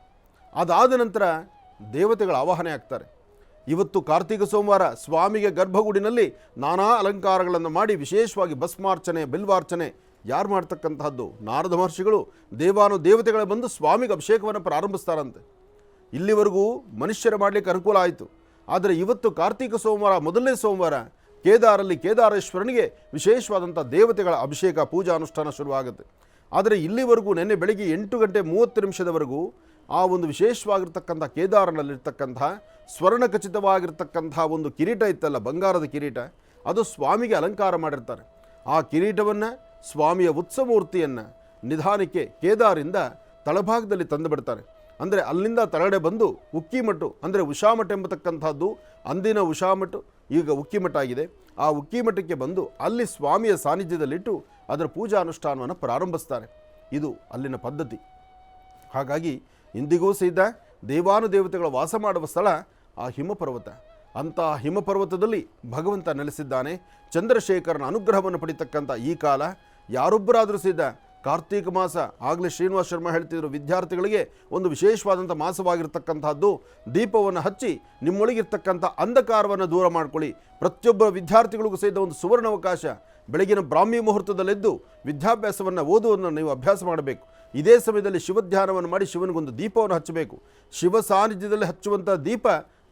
ಅದಾದ ನಂತರ ದೇವತೆಗಳ ಆವಾಹನೆ ಆಗ್ತಾರೆ. ಇವತ್ತು ಕಾರ್ತೀಕ ಸೋಮವಾರ ಸ್ವಾಮಿಗೆ ಗರ್ಭಗುಡಿನಲ್ಲಿ ನಾನಾ ಅಲಂಕಾರಗಳನ್ನು ಮಾಡಿ ವಿಶೇಷವಾಗಿ ಭಸ್ಮಾರ್ಚನೆ, ಬಿಲ್ವಾರ್ಚನೆ ಯಾರು ಮಾಡ್ತಕ್ಕಂತಹದ್ದು? ನಾರದ ಮಹರ್ಷಿಗಳು ದೇವಾನುದೇವತೆಗಳು ಬಂದು ಸ್ವಾಮಿಗೆ ಅಭಿಷೇಕವನ್ನು ಪ್ರಾರಂಭಿಸ್ತಾರಂತೆ. ಇಲ್ಲಿವರೆಗೂ ಮನುಷ್ಯರ ಮಾಡಲಿಕ್ಕೆ ಅನುಕೂಲ ಆಯಿತು. ಆದರೆ ಇವತ್ತು ಕಾರ್ತೀಕ ಸೋಮವಾರ, ಮೊದಲನೇ ಸೋಮವಾರ, ಕೇದಾರಲ್ಲಿ ಕೇದಾರೇಶ್ವರನಿಗೆ ವಿಶೇಷವಾದಂಥ ದೇವತೆಗಳ ಅಭಿಷೇಕ ಪೂಜಾ ಅನುಷ್ಠಾನ ಶುರುವಾಗುತ್ತೆ. ಆದರೆ ಇಲ್ಲಿವರೆಗೂ ನಿನ್ನೆ ಬೆಳಗ್ಗೆ 8:30 ವರೆಗೂ ಆ ಒಂದು ವಿಶೇಷವಾಗಿರ್ತಕ್ಕಂಥ ಕೇದಾರನಲ್ಲಿರ್ತಕ್ಕಂಥ ಸ್ವರ್ಣಖಚಿತವಾಗಿರ್ತಕ್ಕಂಥ ಒಂದು ಕಿರೀಟ ಇತ್ತಲ್ಲ, ಬಂಗಾರದ ಕಿರೀಟ, ಅದು ಸ್ವಾಮಿಗೆ ಅಲಂಕಾರ ಮಾಡಿರ್ತಾರೆ. ಆ ಕಿರೀಟವನ್ನು, ಸ್ವಾಮಿಯ ಉತ್ಸವಮೂರ್ತಿಯನ್ನು ನಿಧಾನಕ್ಕೆ ಕೇದಾರಿಂದ ತಳಭಾಗದಲ್ಲಿ ತಂದು ಬಿಡ್ತಾರೆ. ಅಂದರೆ ಅಲ್ಲಿಂದ ತಳಗಡೆ ಬಂದು ಉಕ್ಕಿಮಠ, ಅಂದರೆ ಉಷಾಮಠ ಎಂಬತಕ್ಕಂಥದ್ದು ಅಂದಿನ ಉಷಾಮಠ, ಈಗ ಉಕ್ಕಿಮಠ ಆಗಿದೆ. ಆ ಉಕ್ಕಿಮಠಕ್ಕೆ ಬಂದು ಅಲ್ಲಿ ಸ್ವಾಮಿಯ ಸಾನ್ನಿಧ್ಯದಲ್ಲಿಟ್ಟು ಅದರ ಪೂಜಾ ಅನುಷ್ಠಾನವನ್ನು ಪ್ರಾರಂಭಿಸ್ತಾರೆ. ಇದು ಅಲ್ಲಿನ ಪದ್ಧತಿ. ಹಾಗಾಗಿ ಇಂದಿಗೂ ಸಹಿತ ದೇವಾನುದೇವತೆಗಳ ವಾಸ ಮಾಡುವ ಸ್ಥಳ ಆ ಹಿಮಪರ್ವತ. ಅಂಥ ಹಿಮಪರ್ವತದಲ್ಲಿ ಭಗವಂತ ನೆಲೆಸಿದ್ದಾನೆ. ಚಂದ್ರಶೇಖರನ ಅನುಗ್ರಹವನ್ನು ಪಡಿತಕ್ಕಂಥ ಈ ಕಾಲ ಯಾರೊಬ್ಬರಾದರೂ ಸಹಿತ ಕಾರ್ತೀಕ ಮಾಸ, ಆಗಲೇ ಶ್ರೀನಿವಾಸ ಶರ್ಮಾ ಹೇಳ್ತಿದ್ರು, ವಿದ್ಯಾರ್ಥಿಗಳಿಗೆ ಒಂದು ವಿಶೇಷವಾದಂಥ ಮಾಸವಾಗಿರ್ತಕ್ಕಂಥದ್ದು. ದೀಪವನ್ನು ಹಚ್ಚಿ ನಿಮ್ಮೊಳಗಿರ್ತಕ್ಕಂಥ ಅಂಧಕಾರವನ್ನು ದೂರ ಮಾಡ್ಕೊಳ್ಳಿ. ಪ್ರತಿಯೊಬ್ಬ ವಿದ್ಯಾರ್ಥಿಗಳಿಗೂ ಸಹಿತ ಒಂದು ಸುವರ್ಣಾವಕಾಶ. ಬೆಳಗಿನ ಬ್ರಾಹ್ಮಿ ಮುಹೂರ್ತದಲ್ಲಿದ್ದು ವಿದ್ಯಾಭ್ಯಾಸವನ್ನು, ಓದುವನ್ನು ನೀವು ಅಭ್ಯಾಸ ಮಾಡಬೇಕು. ಇದೇ ಸಮಯದಲ್ಲಿ ಶಿವಧ್ಯಾನವನ್ನು ಮಾಡಿ ಶಿವನಿಗೊಂದು ದೀಪವನ್ನು ಹಚ್ಚಬೇಕು. ಶಿವ ಸಾನ್ನಿಧ್ಯದಲ್ಲಿ ಹಚ್ಚುವಂಥ ದೀಪ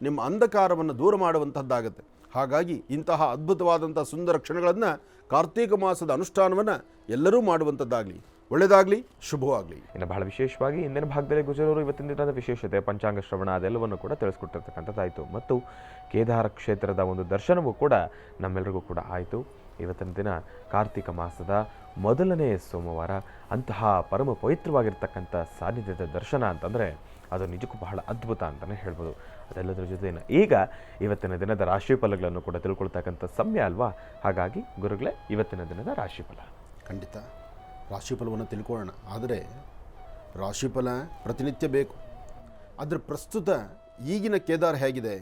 ನಿಮ್ಮ ಅಂಧಕಾರವನ್ನು ದೂರ ಮಾಡುವಂಥದ್ದಾಗುತ್ತೆ. ಹಾಗಾಗಿ ಇಂತಹ ಅದ್ಭುತವಾದಂಥ ಸುಂದರ ಕ್ಷಣಗಳನ್ನು, ಕಾರ್ತೀಕ ಮಾಸದ ಅನುಷ್ಠಾನವನ್ನು ಎಲ್ಲರೂ ಮಾಡುವಂಥದ್ದಾಗಲಿ, ಒಳ್ಳೆಯದಾಗಲಿ, ಶುಭವಾಗಲಿ. ಇನ್ನು ಬಹಳ ವಿಶೇಷವಾಗಿ ಇಂದಿನ ಭಾಗದಲ್ಲಿ ಗುಜರವರು ಇವತ್ತಿನ ದಿನದ ವಿಶೇಷತೆ, ಪಂಚಾಂಗ ಶ್ರವಣ ಅದೆಲ್ಲವನ್ನು ಕೂಡ ತಿಳಿಸ್ಕೊಟ್ಟಿರ್ತಕ್ಕಂಥದ್ದಾಯಿತು. ಮತ್ತು ಕೇದಾರ ಕ್ಷೇತ್ರದ ಒಂದು ದರ್ಶನವೂ ಕೂಡ ನಮ್ಮೆಲ್ಲರಿಗೂ ಕೂಡ ಆಯಿತು. ಇವತ್ತಿನ ದಿನ ಕಾರ್ತಿಕ ಮಾಸದ ಮೊದಲನೇ ಸೋಮವಾರ, ಅಂತಹ ಪರಮ ಪವಿತ್ರವಾಗಿರ್ತಕ್ಕಂಥ ಸಾನ್ನಿಧ್ಯದ ದರ್ಶನ ಅಂತಂದರೆ ಅದು ನಿಜಕ್ಕೂ ಬಹಳ ಅದ್ಭುತ ಅಂತಲೇ ಹೇಳ್ಬೋದು. ಅದೆಲ್ಲದರ ಜೊತೆನ ಈಗ ಇವತ್ತಿನ ದಿನದ ರಾಶಿಫಲಗಳನ್ನು ಕೂಡ ತಿಳ್ಕೊಳ್ತಕ್ಕಂಥ ಸಮಯ ಅಲ್ವಾ? ಹಾಗಾಗಿ ಗುರುಗಳೇ, ಇವತ್ತಿನ ದಿನದ ರಾಶಿಫಲ. ಖಂಡಿತ ರಾಶಿಫಲವನ್ನು ತಿಳ್ಕೊಳ್ಳೋಣ. ಆದರೆ ರಾಶಿಫಲ ಪ್ರತಿನಿತ್ಯ ಬೇಕು. ಆದರೆ ಪ್ರಸ್ತುತ ಈಗಿನ ಕೇದಾರ ಹೇಗಿದೆ?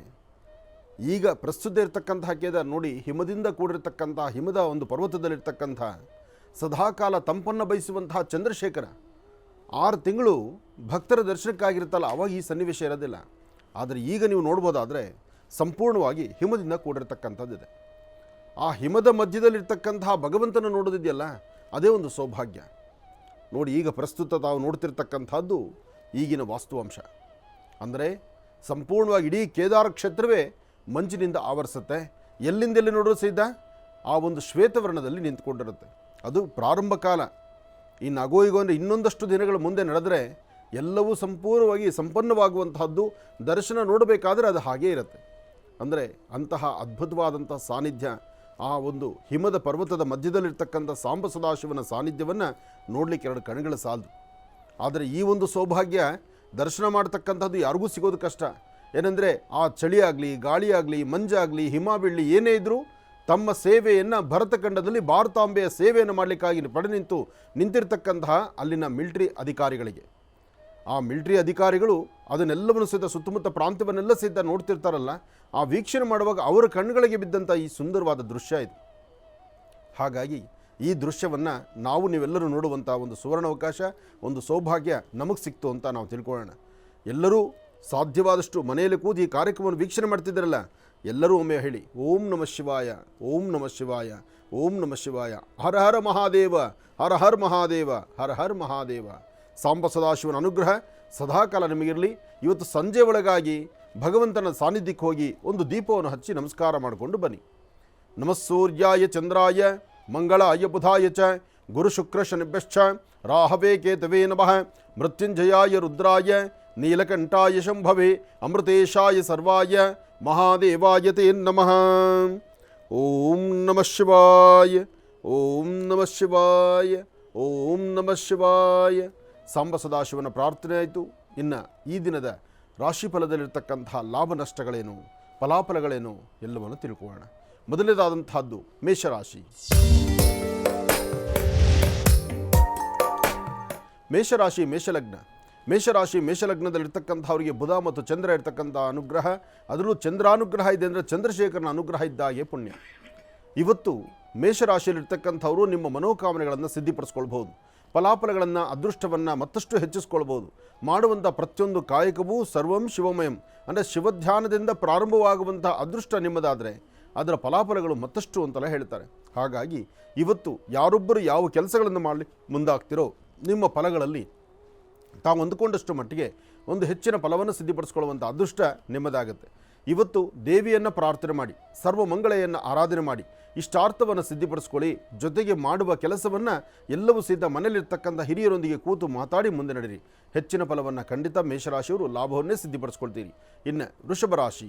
ಈಗ ಪ್ರಸ್ತುತ ಇರತಕ್ಕಂತಹ ಕೇದಾರ ನೋಡಿ, ಹಿಮದಿಂದ ಕೂಡಿರ್ತಕ್ಕಂಥ, ಹಿಮದ ಒಂದು ಪರ್ವತದಲ್ಲಿರ್ತಕ್ಕಂಥ, ಸದಾಕಾಲ ತಂಪನ್ನು ಬಯಸುವಂತಹ ಚಂದ್ರಶೇಖರ 6 ತಿಂಗಳು ಭಕ್ತರ ದರ್ಶನಕ್ಕಾಗಿರುತ್ತಲ್ಲ, ಅವಾಗ ಈ ಸನ್ನಿವೇಶ ಇರೋದಿಲ್ಲ. ಆದರೆ ಈಗ ನೀವು ನೋಡ್ಬೋದಾದರೆ ಸಂಪೂರ್ಣವಾಗಿ ಹಿಮದಿಂದ ಕೂಡಿರ್ತಕ್ಕಂಥದ್ದಿದೆ. ಆ ಹಿಮದ ಮಧ್ಯದಲ್ಲಿರ್ತಕ್ಕಂತಹ ಭಗವಂತನ ನೋಡೋದಿದೆಯಲ್ಲ, ಅದೇ ಒಂದು ಸೌಭಾಗ್ಯ. ನೋಡಿ, ಈಗ ಪ್ರಸ್ತುತ ತಾವು ನೋಡ್ತಿರ್ತಕ್ಕಂಥದ್ದು ಈಗಿನ ವಾಸ್ತವಾಂಶ. ಅಂದರೆ ಸಂಪೂರ್ಣವಾಗಿ ಇಡೀ ಕೇದಾರ ಕ್ಷೇತ್ರವೇ ಮಂಜಿನಿಂದ ಆವರಿಸುತ್ತೆ. ಎಲ್ಲಿಂದೆಲ್ಲಿ ನೋಡೋದು ಸಹಿತ ಆ ಒಂದು ಶ್ವೇತವರ್ಣದಲ್ಲಿ ನಿಂತ್ಕೊಂಡಿರುತ್ತೆ. ಅದು ಪ್ರಾರಂಭ ಕಾಲ. ಇನ್ನು ಅಗೋಯಿಗೋ ಅಂದರೆ ಇನ್ನೊಂದಷ್ಟು ದಿನಗಳ ಮುಂದೆ ನಡೆದರೆ ಎಲ್ಲವೂ ಸಂಪೂರ್ಣವಾಗಿ ಸಂಪನ್ನವಾಗುವಂತಹದ್ದು. ದರ್ಶನ ನೋಡಬೇಕಾದ್ರೆ ಅದು ಹಾಗೇ ಇರುತ್ತೆ. ಅಂದರೆ ಅಂತಹ ಅದ್ಭುತವಾದಂಥ ಸಾನ್ನಿಧ್ಯ, ಆ ಒಂದು ಹಿಮದ ಪರ್ವತದ ಮಧ್ಯದಲ್ಲಿರ್ತಕ್ಕಂಥ ಸಾಂಬ ಸದಾಶಿವನ ಸಾನ್ನಿಧ್ಯವನ್ನು ನೋಡಲಿಕ್ಕೆ 2 ಕಣ್ಣುಗಳ ಸಾಲದು. ಆದರೆ ಈ ಒಂದು ಸೌಭಾಗ್ಯ ದರ್ಶನ ಮಾಡ್ತಕ್ಕಂಥದ್ದು ಯಾರಿಗೂ ಸಿಗೋದು ಕಷ್ಟ. ಏನೆಂದರೆ ಆ ಚಳಿಯಾಗಲಿ, ಗಾಳಿಯಾಗಲಿ, ಮಂಜಾಗಲಿ, ಹಿಮ ಬೀಳಲಿ, ಏನೇ ಇದ್ದರೂ ತಮ್ಮ ಸೇವೆಯನ್ನು ಭರತಖಂಡದಲ್ಲಿ ಭಾರತಾಂಬೆಯ ಸೇವೆಯನ್ನು ಮಾಡಲಿಕ್ಕಾಗಿ ನಿಂತಿರ್ತಕ್ಕಂತಹ ಅಲ್ಲಿನ ಮಿಲಿಟರಿ ಅಧಿಕಾರಿಗಳಿಗೆ, ಆ ಮಿಲಿಟರಿ ಅಧಿಕಾರಿಗಳು ಅದನ್ನೆಲ್ಲವನ್ನು ಸಹಿತ ಸುತ್ತಮುತ್ತ ಪ್ರಾಂತ್ಯವನ್ನೆಲ್ಲ ಸಹಿತ ನೋಡ್ತಿರ್ತಾರಲ್ಲ, ಆ ವೀಕ್ಷಣೆ ಮಾಡುವಾಗ ಅವರ ಕಣ್ಣುಗಳಿಗೆ ಬಿದ್ದಂಥ ಈ ಸುಂದರವಾದ ದೃಶ್ಯ ಇದು. ಹಾಗಾಗಿ ಈ ದೃಶ್ಯವನ್ನು ನಾವು ನೀವೆಲ್ಲರೂ ನೋಡುವಂಥ ಒಂದು ಸುವರ್ಣಾವಕಾಶ, ಒಂದು ಸೌಭಾಗ್ಯ ನಮಗೆ ಸಿಕ್ತು ಅಂತ ನಾವು ತಿಳ್ಕೊಳ್ಳೋಣ. ಎಲ್ಲರೂ ಸಾಧ್ಯವಾದಷ್ಟು ಮನೆಯಲ್ಲಿ ಕೂತು ಈ ಕಾರ್ಯಕ್ರಮವನ್ನು ವೀಕ್ಷಣೆ ಮಾಡ್ತಿದ್ದಾರಲ್ಲ, ಎಲ್ಲರೂ ಒಮ್ಮೆ ಹೇಳಿ, ಓಂ ನಮಃ ಶಿವಾಯ, ಓಂ ನಮಃ ಶಿವಾಯ, ಓಂ ನಮಃ ಶಿವಾಯ, ಹರ ಹರ ಮಹಾದೇವ, ಹರ ಹರ ಮಹಾದೇವ, ಹರ ಹರ ಮಹಾದೇವ. ಸಾಂಬ ಸದಾಶಿವನ ಅನುಗ್ರಹ ಸದಾಕಾಲ ನಿಮಗಿರಲಿ. ಇವತ್ತು ಸಂಜೆ ಒಳಗಾಗಿ ಭಗವಂತನ ಸಾನ್ನಿಧ್ಯಕ್ಕೆ ಹೋಗಿ ಒಂದು ದೀಪವನ್ನು ಹಚ್ಚಿ ನಮಸ್ಕಾರ ಮಾಡಿಕೊಂಡು ಬನ್ನಿ. ನಮಃ ಸೂರ್ಯಾಯ ಚಂದ್ರಾಯ ಮಂಗಳಾಯ ಬುಧಾಯ ಚ ಗುರು ಶುಕ್ರ ಶನಿಭ್ಯಶ್ಚ ರಾಹವೇ ಕೇತವೇ ನಮಃ ಮೃತ್ಯುಂಜಯಾಯ ರುದ್ರಾಯ ನೀಲಕಂಠಾಯ ಶಂಭವೇ ಅಮೃತೇಶಾಯ ಸರ್ವಾಯ ಮಹಾದೇವಾಯ ತೇ ನಮಃ. ಓಂ ನಮಃ ಶಿವಾಯ, ಓಂ ನಮಃ ಶಿವಾಯ, ಓಂ ನಮಃ ಶಿವಾಯ. ಸಾಂಬ ಸದಾಶಿವನ ಪ್ರಾರ್ಥನೆ ಆಯಿತು. ಇನ್ನು ಈ ದಿನದ ರಾಶಿಫಲದಲ್ಲಿರ್ತಕ್ಕಂತಹ ಲಾಭ ನಷ್ಟಗಳೇನು, ಫಲಾಫಲಗಳೇನು ಎಲ್ಲವನ್ನು ತಿಳ್ಕೊಳ್ಳೋಣ. ಮೊದಲನೇದಾದಂತಹದ್ದು ಮೇಷರಾಶಿ. ಮೇಷರಾಶಿ ಮೇಷಲಗ್ನ. ಮೇಷಲಗ್ನದಲ್ಲಿರ್ತಕ್ಕಂಥವರಿಗೆ ಬುಧ ಮತ್ತು ಚಂದ್ರ ಇರ್ತಕ್ಕಂಥ ಅನುಗ್ರಹ, ಅದರಲ್ಲೂ ಚಂದ್ರಾನುಗ್ರಹ ಇದೆ ಅಂದರೆ ಚಂದ್ರಶೇಖರನ ಅನುಗ್ರಹ ಇದ್ದಾಗೆ ಪುಣ್ಯ. ಇವತ್ತು ಮೇಷರಾಶಿಯಲ್ಲಿರ್ತಕ್ಕಂಥವರು ನಿಮ್ಮ ಮನೋಕಾಮನೆಗಳನ್ನು ಸಿದ್ಧಿಪಡಿಸ್ಕೊಳ್ಬೋದು. ಫಲಾಫಲಗಳನ್ನು, ಅದೃಷ್ಟವನ್ನು ಮತ್ತಷ್ಟು ಹೆಚ್ಚಿಸ್ಕೊಳ್ಬೋದು. ಮಾಡುವಂಥ ಪ್ರತಿಯೊಂದು ಕಾಯಕವೂ ಸರ್ವಂ ಶಿವಮಯಂ, ಅಂದರೆ ಶಿವಧ್ಯಾನದಿಂದ ಪ್ರಾರಂಭವಾಗುವಂಥ ಅದೃಷ್ಟ ನಿಮ್ಮದಾದರೆ ಅದರ ಫಲಾಫಲಗಳು ಮತ್ತಷ್ಟು ಅಂತೆಲ್ಲ ಹೇಳ್ತಾರೆ. ಹಾಗಾಗಿ ಇವತ್ತು ಯಾರೊಬ್ಬರು ಯಾವ ಕೆಲಸಗಳನ್ನು ಮಾಡಲಿಕ್ಕೆ ಮುಂದಾಗ್ತಿರೋ ನಿಮ್ಮ ಫಲಗಳಲ್ಲಿ ತಾವು ಅಂದುಕೊಂಡಷ್ಟು ಮಟ್ಟಿಗೆ ಒಂದು ಹೆಚ್ಚಿನ ಫಲವನ್ನು ಸಿದ್ಧಿಪಡಿಸ್ಕೊಳ್ಳುವಂಥ ಅದೃಷ್ಟ ನಿಮ್ಮದಾಗುತ್ತೆ. ಇವತ್ತು ದೇವಿಯನ್ನು ಪ್ರಾರ್ಥನೆ ಮಾಡಿ, ಸರ್ವಮಂಗಳೆಯನ್ನು ಆರಾಧನೆ ಮಾಡಿ, ಇಷ್ಟಾರ್ಥವನ್ನು ಸಿದ್ಧಿಪಡಿಸ್ಕೊಳ್ಳಿ. ಜೊತೆಗೆ ಮಾಡುವ ಕೆಲಸವನ್ನು ಎಲ್ಲವೂ ಸಹಿತ ಮನೆಯಲ್ಲಿರ್ತಕ್ಕಂಥ ಹಿರಿಯರೊಂದಿಗೆ ಕೂತು ಮಾತಾಡಿ ಮುಂದೆ ನಡೆಯಿರಿ. ಹೆಚ್ಚಿನ ಫಲವನ್ನು ಖಂಡಿತ ಮೇಷರಾಶಿಯವರು ಲಾಭವನ್ನೇ ಸಿದ್ಧಿಪಡಿಸ್ಕೊಳ್ತೀರಿ. ಇನ್ನು ವೃಷಭ ರಾಶಿ.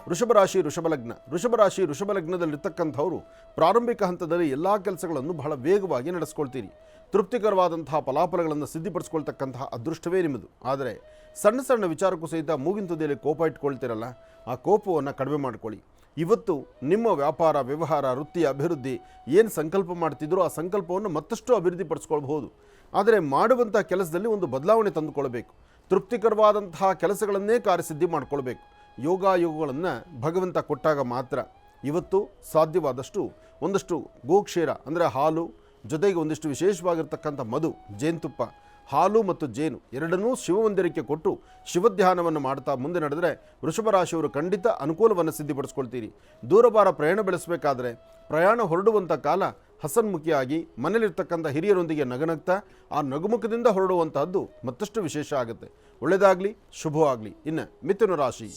ವೃಷಭ ರಾಶಿ ವೃಷಭ ಲಗ್ನ. ವೃಷಭ ರಾಶಿ ವೃಷಭ ಲಗ್ನದಲ್ಲಿರ್ತಕ್ಕಂಥವರು ಪ್ರಾರಂಭಿಕ ಹಂತದಲ್ಲಿ ಎಲ್ಲ ಕೆಲಸಗಳನ್ನು ಬಹಳ ವೇಗವಾಗಿ ನಡೆಸ್ಕೊಳ್ತೀರಿ. ತೃಪ್ತಿಕರವಾದಂತಹ ಫಲಾಫಲಗಳನ್ನು ಸಿದ್ಧಿಪಡಿಸ್ಕೊಳ್ತಕ್ಕಂತಹ ಅದೃಷ್ಟವೇ ನಿಮ್ಮದು. ಆದರೆ ಸಣ್ಣ ಸಣ್ಣ ವಿಚಾರಕ್ಕೂ ಸಹಿತ ಮೂಗಿನ ತುದಿಯಲ್ಲಿ ಕೋಪ ಇಟ್ಕೊಳ್ತೀರಲ್ಲ, ಆ ಕೋಪವನ್ನು ಕಡಿಮೆ ಮಾಡ್ಕೊಳ್ಳಿ. ಇವತ್ತು ನಿಮ್ಮ ವ್ಯಾಪಾರ, ವ್ಯವಹಾರ, ವೃತ್ತಿ, ಅಭಿವೃದ್ಧಿ ಏನು ಸಂಕಲ್ಪ ಮಾಡ್ತಿದ್ರೋ ಆ ಸಂಕಲ್ಪವನ್ನು ಮತ್ತಷ್ಟು ಅಭಿವೃದ್ಧಿಪಡಿಸ್ಕೊಳ್ಬಹುದು. ಆದರೆ ಮಾಡುವಂಥ ಕೆಲಸದಲ್ಲಿ ಒಂದು ಬದಲಾವಣೆ ತಂದುಕೊಳ್ಬೇಕು. ತೃಪ್ತಿಕರವಾದಂತಹ ಕೆಲಸಗಳನ್ನೇ ಕಾರ್ಯಸಿದ್ಧಿ ಮಾಡ್ಕೊಳ್ಬೇಕು. ಯೋಗಗಳನ್ನು ಭಗವಂತ ಕೊಟ್ಟಾಗ ಮಾತ್ರ. ಇವತ್ತು ಸಾಧ್ಯವಾದಷ್ಟು ಒಂದಷ್ಟು ಗೋಕ್ಷೀರ ಅಂದರೆ ಹಾಲು, ಜೊತೆಗೆ ಒಂದಿಷ್ಟು ವಿಶೇಷವಾಗಿರ್ತಕ್ಕಂಥ ಮಧು, ಜೇನುತುಪ್ಪ, ಹಾಲು ಮತ್ತು ಜೇನು ಎರಡನ್ನೂ ಶಿವಮಂದಿರಕ್ಕೆ ಕೊಟ್ಟು ಶಿವಧ್ಯಾನವನ್ನು ಮಾಡ್ತಾ ಮುಂದೆ ನಡೆದರೆ ವೃಷಭ ರಾಶಿಯವರು ಖಂಡಿತ ಅನುಕೂಲವನ್ನು ಸಿದ್ಧಿಪಡಿಸ್ಕೊಳ್ತೀರಿ. ದೂರಭಾರ ಪ್ರಯಾಣ ಬೆಳೆಸಬೇಕಾದ್ರೆ ಪ್ರಯಾಣ ಹೊರಡುವಂಥ ಕಾಲ ಹಸನ್ಮುಖಿಯಾಗಿ ಮನೇಲಿರ್ತಕ್ಕಂಥ ಹಿರಿಯರೊಂದಿಗೆ ನಗನಗ್ತಾ ಆ ನಗುಮುಖದಿಂದ ಹೊರಡುವಂತಹದ್ದು ಮತ್ತಷ್ಟು ವಿಶೇಷ ಆಗುತ್ತೆ. ಒಳ್ಳೆಯದಾಗಲಿ, ಶುಭವಾಗಲಿ. ಇನ್ನು ಮಿಥುನ ರಾಶಿ.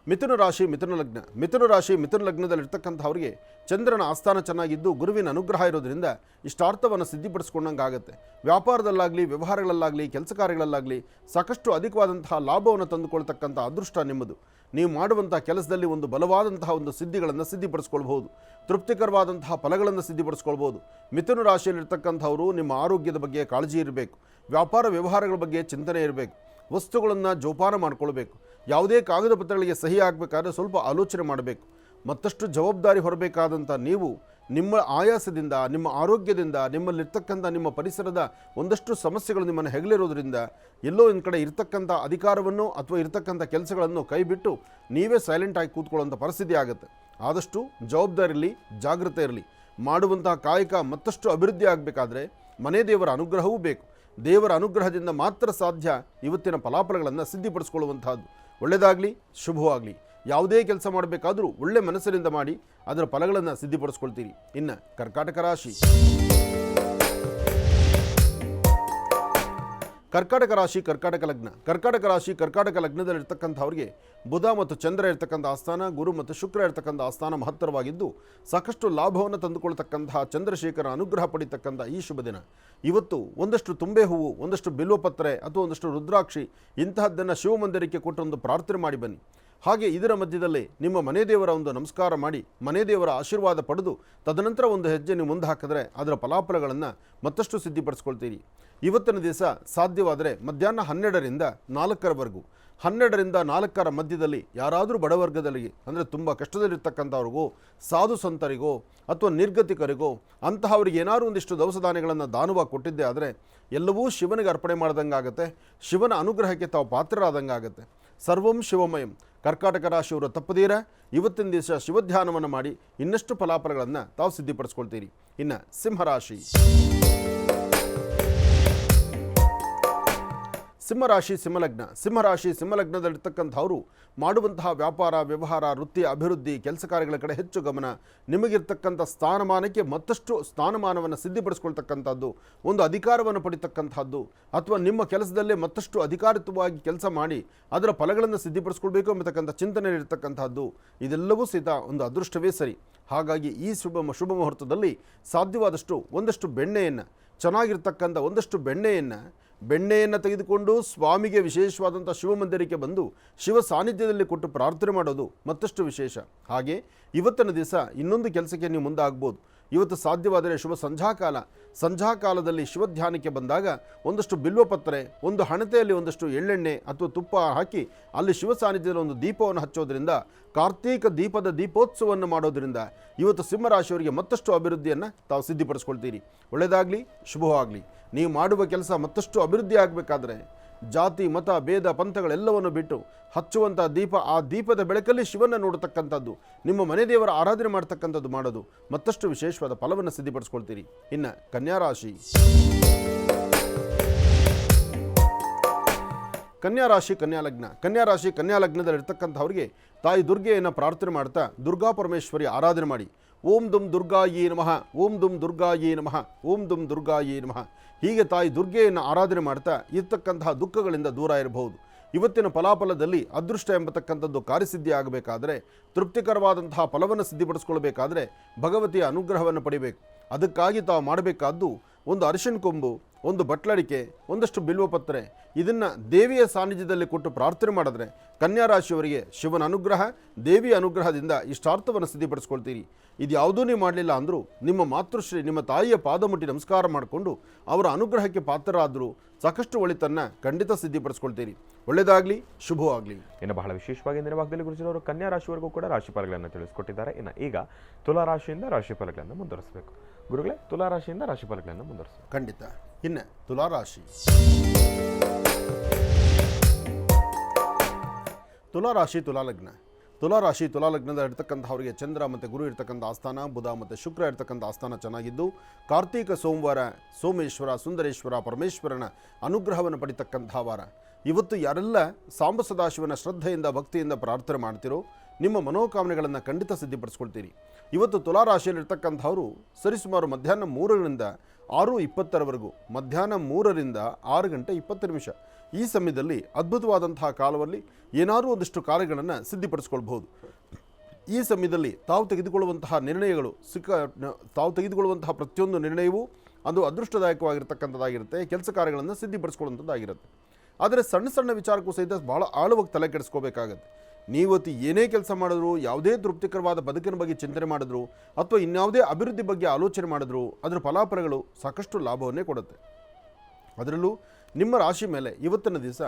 ಮಿಥುನ ರಾಶಿ ಮಿಥುನ ಲಗ್ನ. ಮಿಥುನ ರಾಶಿ ಮಿಥುನ ಲಗ್ನದಲ್ಲಿರ್ತಕ್ಕಂಥವ್ರಿಗೆ ಚಂದ್ರನ ಆಸ್ಥಾನ ಚೆನ್ನಾಗಿದ್ದು ಗುರುವಿನ ಅನುಗ್ರಹ ಇರೋದ್ರಿಂದ ಇಷ್ಟಾರ್ಥವನ್ನು ಸಿದ್ಧಿಪಡಿಸ್ಕೊಂಡಂಗೆ ಆಗುತ್ತೆ. ವ್ಯಾಪಾರದಲ್ಲಾಗಲಿ, ವ್ಯವಹಾರಗಳಲ್ಲಾಗಲಿ, ಕೆಲಸ ಕಾರ್ಯಗಳಲ್ಲಾಗಲಿ ಸಾಕಷ್ಟು ಅಧಿಕವಾದಂತಹ ಲಾಭವನ್ನು ತಂದುಕೊಳ್ತಕ್ಕಂಥ ಅದೃಷ್ಟ ನಿಮ್ಮದು. ನೀವು ಮಾಡುವಂಥ ಕೆಲಸದಲ್ಲಿ ಒಂದು ಬಲವಾದಂತಹ ಒಂದು ಸಿದ್ಧಿಗಳನ್ನು ಸಿದ್ಧಿಪಡಿಸ್ಕೊಳ್ಬಹುದು. ತೃಪ್ತಿಕರವಾದಂತಹ ಫಲಗಳನ್ನು ಸಿದ್ಧಿಪಡಿಸ್ಕೊಳ್ಬೋದು. ಮಿಥುನ ರಾಶಿಯಲ್ಲಿರ್ತಕ್ಕಂಥವರು ನಿಮ್ಮ ಆರೋಗ್ಯದ ಬಗ್ಗೆ ಕಾಳಜಿ ಇರಬೇಕು. ವ್ಯಾಪಾರ ವ್ಯವಹಾರಗಳ ಬಗ್ಗೆ ಚಿಂತನೆ ಇರಬೇಕು. ವಸ್ತುಗಳನ್ನು ಜೋಪಾನ ಮಾಡಿಕೊಳ್ಬೇಕು. ಯಾವುದೇ ಕಾಗದ ಪತ್ರಗಳಿಗೆ ಸಹಿ ಆಗಬೇಕಾದ್ರೆ ಸ್ವಲ್ಪ ಆಲೋಚನೆ ಮಾಡಬೇಕು. ಮತ್ತಷ್ಟು ಜವಾಬ್ದಾರಿ ಹೊರಬೇಕಾದಂಥ ನೀವು ನಿಮ್ಮ ಆಯಾಸದಿಂದ, ನಿಮ್ಮ ಆರೋಗ್ಯದಿಂದ, ನಿಮ್ಮಲ್ಲಿರ್ತಕ್ಕಂಥ ನಿಮ್ಮ ಪರಿಸರದ ಒಂದಷ್ಟು ಸಮಸ್ಯೆಗಳು ನಿಮ್ಮನ್ನು ಹೆಗಲಿರೋದ್ರಿಂದ ಎಲ್ಲೋ ಒಂದು ಕಡೆ ಇರ್ತಕ್ಕಂಥ ಅಧಿಕಾರವನ್ನು ಅಥವಾ ಇರ್ತಕ್ಕಂಥ ಕೆಲಸಗಳನ್ನು ಕೈಬಿಟ್ಟು ನೀವೇ ಸೈಲೆಂಟ್ ಆಗಿ ಕೂತ್ಕೊಳ್ಳುವಂಥ ಪರಿಸ್ಥಿತಿ ಆಗುತ್ತೆ. ಆದಷ್ಟು ಜವಾಬ್ದಾರಿ ಇರಲಿ, ಜಾಗೃತೆ ಇರಲಿ. ಮಾಡುವಂತಹ ಕಾಯಕ ಮತ್ತಷ್ಟು ಅಭಿವೃದ್ಧಿ ಆಗಬೇಕಾದ್ರೆ ಮನೆ ದೇವರ ಅನುಗ್ರಹವೂ ಬೇಕು. ದೇವರ ಅನುಗ್ರಹದಿಂದ ಮಾತ್ರ ಸಾಧ್ಯ ಇವತ್ತಿನ ಫಲಾಫಲಗಳನ್ನು ಸಿದ್ಧಿಪಡಿಸ್ಕೊಳ್ಳುವಂತಹದ್ದು. ಒಳ್ಳೆಯದಾಗಲಿ, ಶುಭವಾಗಲಿ. ಯಾವುದೇ ಕೆಲಸ ಮಾಡಬೇಕಾದರೂ ಒಳ್ಳೆ ಮನಸ್ಸಿನಿಂದ ಮಾಡಿ ಅದರ ಫಲಗಳನ್ನು ಸಿದ್ಧಿಪಡಿಸ್ಕೊಳ್ತೀರಿ. ಇನ್ನು ಕರ್ಕಾಟಕ ರಾಶಿ. ಕರ್ಕಾಟಕ ರಾಶಿ ಕರ್ಕಾಟಕ ಲಗ್ನ. ಕರ್ಕಾಟಕ ರಾಶಿ ಕರ್ಕಾಟಕ ಲಗ್ನದಲ್ಲಿರ್ತಕ್ಕಂಥವ್ರಿಗೆ ಬುಧ ಮತ್ತು ಚಂದ್ರ ಇರ್ತಕ್ಕಂಥ ಆಸ್ಥಾನ, ಗುರು ಮತ್ತು ಶುಕ್ರ ಇರ್ತಕ್ಕಂಥ ಆಸ್ಥಾನ ಮಹತ್ತರವಾಗಿದ್ದು ಸಾಕಷ್ಟು ಲಾಭವನ್ನು ತಂದುಕೊಳ್ತಕ್ಕಂತಹ ಚಂದ್ರಶೇಖರ ಅನುಗ್ರಹ ಪಡಿತಕ್ಕಂಥ ಈ ಶುಭ ದಿನ. ಇವತ್ತು ಒಂದಷ್ಟು ತುಂಬೆ ಹೂವು, ಒಂದಷ್ಟು ಬಿಲ್ವಪತ್ರೆ ಅಥವಾ ಒಂದಷ್ಟು ರುದ್ರಾಕ್ಷಿ ಇಂತಹದ್ದನ್ನು ಶಿವಮಂದಿರಕ್ಕೆ ಕೊಟ್ಟು ಒಂದು ಪ್ರಾರ್ಥನೆ ಮಾಡಿ ಬನ್ನಿ. ಹಾಗೆ ಇದರ ಮಧ್ಯದಲ್ಲಿ ನಿಮ್ಮ ಮನೆ ದೇವರ ಒಂದು ನಮಸ್ಕಾರ ಮಾಡಿ ಮನೆ ದೇವರ ಆಶೀರ್ವಾದ ಪಡೆದು ತದನಂತರ ಒಂದು ಹೆಜ್ಜೆ ನೀವು ಮುಂದೆ ಹಾಕಿದ್ರೆ ಅದರ ಫಲಾಫಲಗಳನ್ನು ಮತ್ತಷ್ಟು ಸಿದ್ಧಿಪಡಿಸ್ಕೊಳ್ತೀರಿ. ಇವತ್ತಿನ ದಿವಸ ಸಾಧ್ಯವಾದರೆ ಮಧ್ಯಾಹ್ನ 12ರಿಂದ 4ರವರೆಗೂ, 12ರಿಂದ 4ರ ಮಧ್ಯದಲ್ಲಿ ಯಾರಾದರೂ ಬಡವರ್ಗದಲ್ಲಿಗೆ ಅಂದರೆ ತುಂಬ ಕಷ್ಟದಲ್ಲಿರ್ತಕ್ಕಂಥವ್ರಿಗೋ, ಸಾಧು ಸಂತರಿಗೋ ಅಥವಾ ನಿರ್ಗತಿಕರಿಗೋ ಅಂತಹವ್ರಿಗೆ ಏನಾದರೂ ಒಂದಿಷ್ಟು ದವಸ ಧಾನ್ಯಗಳನ್ನು ದಾನವಾಗಿ ಕೊಟ್ಟಿದ್ದೆ ಆದರೆ ಎಲ್ಲವೂ ಶಿವನಿಗೆ ಅರ್ಪಣೆ ಮಾಡ್ದಂಗಾಗತ್ತೆ. ಶಿವನ ಅನುಗ್ರಹಕ್ಕೆ ತಾವು ಪಾತ್ರರಾದಂಗೆ ಆಗುತ್ತೆ. ಸರ್ವಂ ಶಿವಮಯಂ. ಕರ್ಕಾಟಕ ರಾಶಿಯವರು ತಪ್ಪದೀರ ಇವತ್ತಿನ ದಿವಸ ಶಿವಧ್ಯಾನವನ್ನು ಮಾಡಿ ಇನ್ನಷ್ಟು ಫಲಾಫಲಗಳನ್ನು ತಾವು ಸಿದ್ಧಿಪಡಿಸ್ಕೊಳ್ತೀರಿ. ಇನ್ನು ಸಿಂಹರಾಶಿ. ಸಿಂಹರಾಶಿ ಸಿಂಹಲಗ್ನ. ಸಿಂಹರಾಶಿ ಸಿಂಹಲಗ್ನದಲ್ಲಿರ್ತಕ್ಕಂಥವರು ಮಾಡುವಂತಹ ವ್ಯಾಪಾರ, ವ್ಯವಹಾರ, ವೃತ್ತಿ, ಅಭಿವೃದ್ಧಿ, ಕೆಲಸ ಕಾರ್ಯಗಳ ಕಡೆ ಹೆಚ್ಚು ಗಮನ. ನಿಮಗಿರ್ತಕ್ಕಂಥ ಸ್ಥಾನಮಾನಕ್ಕೆ ಮತ್ತಷ್ಟು ಸ್ಥಾನಮಾನವನ್ನು ಸಿದ್ಧಿಪಡಿಸ್ಕೊಳ್ತಕ್ಕಂಥದ್ದು, ಒಂದು ಅಧಿಕಾರವನ್ನು ಪಡಿತಕ್ಕಂಥದ್ದು ಅಥವಾ ನಿಮ್ಮ ಕೆಲಸದಲ್ಲೇ ಮತ್ತಷ್ಟು ಅಧಿಕಾರಿತವಾಗಿ ಕೆಲಸ ಮಾಡಿ ಅದರ ಫಲಗಳನ್ನು ಸಿದ್ಧಿಪಡಿಸ್ಕೊಳ್ಬೇಕು ಎಂಬತಕ್ಕಂಥ ಚಿಂತನೆ ಇರತಕ್ಕಂಥದ್ದು. ಇದೆಲ್ಲವೂ ಸಹಿತ ಒಂದು ಅದೃಷ್ಟವೇ ಸರಿ. ಹಾಗಾಗಿ ಈ ಶುಭ ಮುಹೂರ್ತದಲ್ಲಿ ಸಾಧ್ಯವಾದಷ್ಟು ಒಂದಷ್ಟು ಬೆಣ್ಣೆಯನ್ನು, ಚೆನ್ನಾಗಿರ್ತಕ್ಕಂಥ ಒಂದಷ್ಟು ಬೆಣ್ಣೆಯನ್ನು ತೆಗೆದುಕೊಂಡು ಸ್ವಾಮಿಗೆ ವಿಶೇಷವಾದಂಥ ಶಿವಮಂದಿರಕ್ಕೆ ಬಂದು ಶಿವ ಸಾನ್ನಿಧ್ಯದಲ್ಲಿ ಕೊಟ್ಟು ಪ್ರಾರ್ಥನೆ ಮಾಡೋದು ಮತ್ತಷ್ಟು ವಿಶೇಷ. ಹಾಗೆ ಇವತ್ತಿನ ದಿವಸ ಇನ್ನೊಂದು ಕೆಲಸಕ್ಕೆ ನೀವು ಮುಂದಾಗ್ಬೋದು. ಇವತ್ತು ಸಾಧ್ಯವಾದರೆ ಶುಭ ಸಂಧ್ಯಾಕಾಲದಲ್ಲಿ ಶಿವಧ್ಯಾನಕ್ಕೆ ಬಂದಾಗ ಒಂದಷ್ಟು ಬಿಲ್ವಪತ್ರೆ, ಒಂದು ಹಣತೆಯಲ್ಲಿ ಒಂದಷ್ಟು ಎಳ್ಳೆಣ್ಣೆ ಅಥವಾ ತುಪ್ಪ ಹಾಕಿ ಅಲ್ಲಿ ಶಿವ ಸಾನ್ನಿಧ್ಯದಲ್ಲಿ ಒಂದು ದೀಪವನ್ನು ಹಚ್ಚೋದ್ರಿಂದ, ಕಾರ್ತೀಕ ದೀಪದ ದೀಪೋತ್ಸವವನ್ನು ಮಾಡೋದ್ರಿಂದ ಇವತ್ತು ಸಿಂಹರಾಶಿಯವರಿಗೆ ಮತ್ತಷ್ಟು ಅಭಿವೃದ್ಧಿಯನ್ನು ತಾವು ಸಿದ್ಧಿಪಡಿಸ್ಕೊಳ್ತೀರಿ. ಒಳ್ಳೆಯದಾಗಲಿ, ಶುಭವಾಗಲಿ. ನೀವು ಮಾಡುವ ಕೆಲಸ ಮತ್ತಷ್ಟು ಅಭಿವೃದ್ಧಿ ಆಗಬೇಕಾದ್ರೆ ಜಾತಿ, ಮತ, ಭೇದ, ಪಂಥಗಳೆಲ್ಲವನ್ನು ಬಿಟ್ಟು ಹಚ್ಚುವಂಥ ದೀಪ, ಆ ದೀಪದ ಬೆಳಕಲ್ಲಿ ಶಿವನ ನೋಡತಕ್ಕಂಥದ್ದು, ನಿಮ್ಮ ಮನೆ ದೇವರ ಆರಾಧನೆ ಮಾಡ್ತಕ್ಕಂಥದ್ದು ಮಾಡೋದು ಮತ್ತಷ್ಟು ವಿಶೇಷವಾದ ಫಲವನ್ನು ಸಿದ್ಧಿಪಡಿಸ್ಕೊಳ್ತೀರಿ. ಇನ್ನು ಕನ್ಯಾರಾಶಿ. ಕನ್ಯಾರಾಶಿ ಕನ್ಯಾಲಗ್ನ. ಕನ್ಯಾರಾಶಿ ಕನ್ಯಾಲಗ್ನದಲ್ಲಿರ್ತಕ್ಕಂಥವ್ರಿಗೆ ತಾಯಿ ದುರ್ಗೆಯನ್ನು ಪ್ರಾರ್ಥನೆ ಮಾಡ್ತಾ ದುರ್ಗಾ ಪರಮೇಶ್ವರಿ ಆರಾಧನೆ ಮಾಡಿ ಓಂ ದುಂ ದುರ್ಗಾಯೇ ನಮಃ, ಓಂ ದುಂ ದುರ್ಗಾಯೇ ನಮಃ, ಓಂ ದುಂ ದುರ್ಗಾಯೇ ನಮಃ. ಹೀಗೆ ತಾಯಿ ದುರ್ಗೆಯನ್ನು ಆರಾಧನೆ ಮಾಡ್ತಾ ಇರ್ತಕ್ಕಂತಹ ದುಃಖಗಳಿಂದ ದೂರ ಇರಬಹುದು. ಇವತ್ತಿನ ಫಲಾಫಲದಲ್ಲಿ ಅದೃಷ್ಟ ಎಂಬತಕ್ಕಂಥದ್ದು ಕಾರ್ಯಸಿದ್ಧಿ ಆಗಬೇಕಾದರೆ, ತೃಪ್ತಿಕರವಾದಂತಹ ಫಲವನ್ನು ಸಿದ್ಧಿಪಡಿಸ್ಕೊಳ್ಬೇಕಾದ್ರೆ ಭಗವತಿಯ ಅನುಗ್ರಹವನ್ನು ಪಡಿಬೇಕು. ಅದಕ್ಕಾಗಿ ತಾವು ಮಾಡಬೇಕಾದ್ದು ಒಂದು ಅರಿಶಿನ ಕೊಂಬು, ಒಂದು ಬಟ್ಲಡಿಕೆ, ಒಂದಷ್ಟು ಬಿಲ್ವಪತ್ರೆ, ಇದನ್ನು ದೇವಿಯ ಸಾನ್ನಿಧ್ಯದಲ್ಲಿ ಕೊಟ್ಟು ಪ್ರಾರ್ಥನೆ ಮಾಡಿದ್ರೆ ಕನ್ಯಾ ರಾಶಿಯವರಿಗೆ ಶಿವನ ಅನುಗ್ರಹ, ದೇವಿಯ ಅನುಗ್ರಹದಿಂದ ಇಷ್ಟಾರ್ಥವನ್ನು ಸಿದ್ಧಿಪಡಿಸ್ಕೊಳ್ತೀರಿ. ಇದು ಯಾವುದೂ ನೀವು ಮಾಡಲಿಲ್ಲ ಅಂದರೂ ನಿಮ್ಮ ಮಾತೃಶ್ರೀ, ನಿಮ್ಮ ತಾಯಿಯ ಪಾದ ಮುಟ್ಟಿ ನಮಸ್ಕಾರ ಮಾಡಿಕೊಂಡು ಅವರ ಅನುಗ್ರಹಕ್ಕೆ ಪಾತ್ರರಾದರೂ ಸಾಕಷ್ಟು ಒಳಿತನ್ನು ಖಂಡಿತ ಸಿದ್ಧಿಪಡಿಸ್ಕೊಳ್ತೀರಿ. ಒಳ್ಳೆಯದಾಗಲಿ, ಶುಭವಾಗಲಿ. ಇನ್ನು ಬಹಳ ವಿಶೇಷವಾಗಿ ಇಂದಿನ ಭಾಗದಲ್ಲಿ ಗುರುಜಿನವರು ಕನ್ಯಾ ರಾಶಿವರೆಗೂ ಕೂಡ ರಾಶಿಫಲಗಳನ್ನು ತಿಳಿಸ್ಕೊಟ್ಟಿದ್ದಾರೆ. ಇನ್ನು ಈಗ ತುಲಾ ರಾಶಿಯಿಂದ ರಾಶಿಫಲಗಳನ್ನು ಮುಂದುವರಿಸಬೇಕು. ಗುರುಗಳೇ, ತುಲಾ ರಾಶಿಯಿಂದ ರಾಶಿಫಲಗಳನ್ನು ಮುಂದುವರಿಸಬೇಕು. ಖಂಡಿತ. ಇನ್ನು ತುಲಾರಾಶಿ. ತುಲಾರಾಶಿ ತುಲಾಲಗ್ನ. ತುಲಾರಾಶಿ ತುಲಾಲಗ್ನದ ಇರ್ತಕ್ಕಂಥವ್ರಿಗೆ ಚಂದ್ರ ಮತ್ತು ಗುರು ಇರ್ತಕ್ಕಂಥ ಆಸ್ಥಾನ, ಬುಧ ಮತ್ತು ಶುಕ್ರ ಇರ್ತಕ್ಕಂಥ ಆಸ್ಥಾನ ಚೆನ್ನಾಗಿದ್ದು, ಕಾರ್ತೀಕ ಸೋಮವಾರ ಸೋಮೇಶ್ವರ, ಸುಂದರೇಶ್ವರ, ಪರಮೇಶ್ವರನ ಅನುಗ್ರಹವನ್ನು ಪಡಿತಕ್ಕಂಥ ವಾರ. ಇವತ್ತು ಯಾರೆಲ್ಲ ಸಾಂಬ ಸದಾಶಿವನ ಶ್ರದ್ಧೆಯಿಂದ ಭಕ್ತಿಯಿಂದ ಪ್ರಾರ್ಥನೆ ಮಾಡ್ತಿರೋ ನಿಮ್ಮ ಮನೋಕಾಮನೆಗಳನ್ನು ಖಂಡಿತ ಸಿದ್ಧಿಪಡಿಸ್ಕೊಳ್ತೀರಿ. ಇವತ್ತು ತುಲಾರಾಶಿಯಲ್ಲಿರ್ತಕ್ಕಂಥವರು ಸರಿಸುಮಾರು ಮಧ್ಯಾಹ್ನ 3ರಿಂದ 6:20 ಮಧ್ಯಾಹ್ನ 3ರಿಂದ 6 ಗಂಟೆ 20 ನಿಮಿಷ ಈ ಸಮಯದಲ್ಲಿ ಅದ್ಭುತವಾದಂತಹ ಕಾಲದಲ್ಲಿ ಏನಾದರೂ ಒಂದಿಷ್ಟು ಕಾರ್ಯಗಳನ್ನು ಸಿದ್ಧಿಪಡಿಸ್ಕೊಳ್ಬಹುದು. ಈ ಸಮಯದಲ್ಲಿ ತಾವು ತೆಗೆದುಕೊಳ್ಳುವಂತಹ ನಿರ್ಣಯಗಳು ತಾವು ತೆಗೆದುಕೊಳ್ಳುವಂತಹ ಪ್ರತಿಯೊಂದು ನಿರ್ಣಯವೂ ಅದು ಅದೃಷ್ಟದಾಯಕವಾಗಿರ್ತಕ್ಕಂಥದ್ದಾಗಿರುತ್ತೆ. ಕೆಲಸ ಕಾರ್ಯಗಳನ್ನು ಸಿದ್ಧಿಪಡಿಸ್ಕೊಳ್ಳುವಂಥದ್ದಾಗಿರುತ್ತೆ. ಆದರೆ ಸಣ್ಣ ಸಣ್ಣ ವಿಚಾರಕ್ಕೂ ಸಹಿತ ಭಾಳ ಆಳವಾಗಿ ತಲೆ ಕೆಡಿಸ್ಕೋಬೇಕಾಗತ್ತೆ. ನೀವತ್ತು ಏನೇ ಕೆಲಸ ಮಾಡಿದ್ರು, ಯಾವುದೇ ತೃಪ್ತಿಕರವಾದ ಬದುಕಿನ ಬಗ್ಗೆ ಚಿಂತನೆ ಮಾಡಿದ್ರು ಅಥವಾ ಇನ್ಯಾವುದೇ ಅಭಿವೃದ್ಧಿ ಬಗ್ಗೆ ಆಲೋಚನೆ ಮಾಡಿದ್ರು ಅದರ ಫಲಾಫಲಗಳು ಸಾಕಷ್ಟು ಲಾಭವನ್ನೇ ಕೊಡುತ್ತೆ. ಅದರಲ್ಲೂ ನಿಮ್ಮ ರಾಶಿ ಮೇಲೆ ಇವತ್ತಿನ ದಿವಸ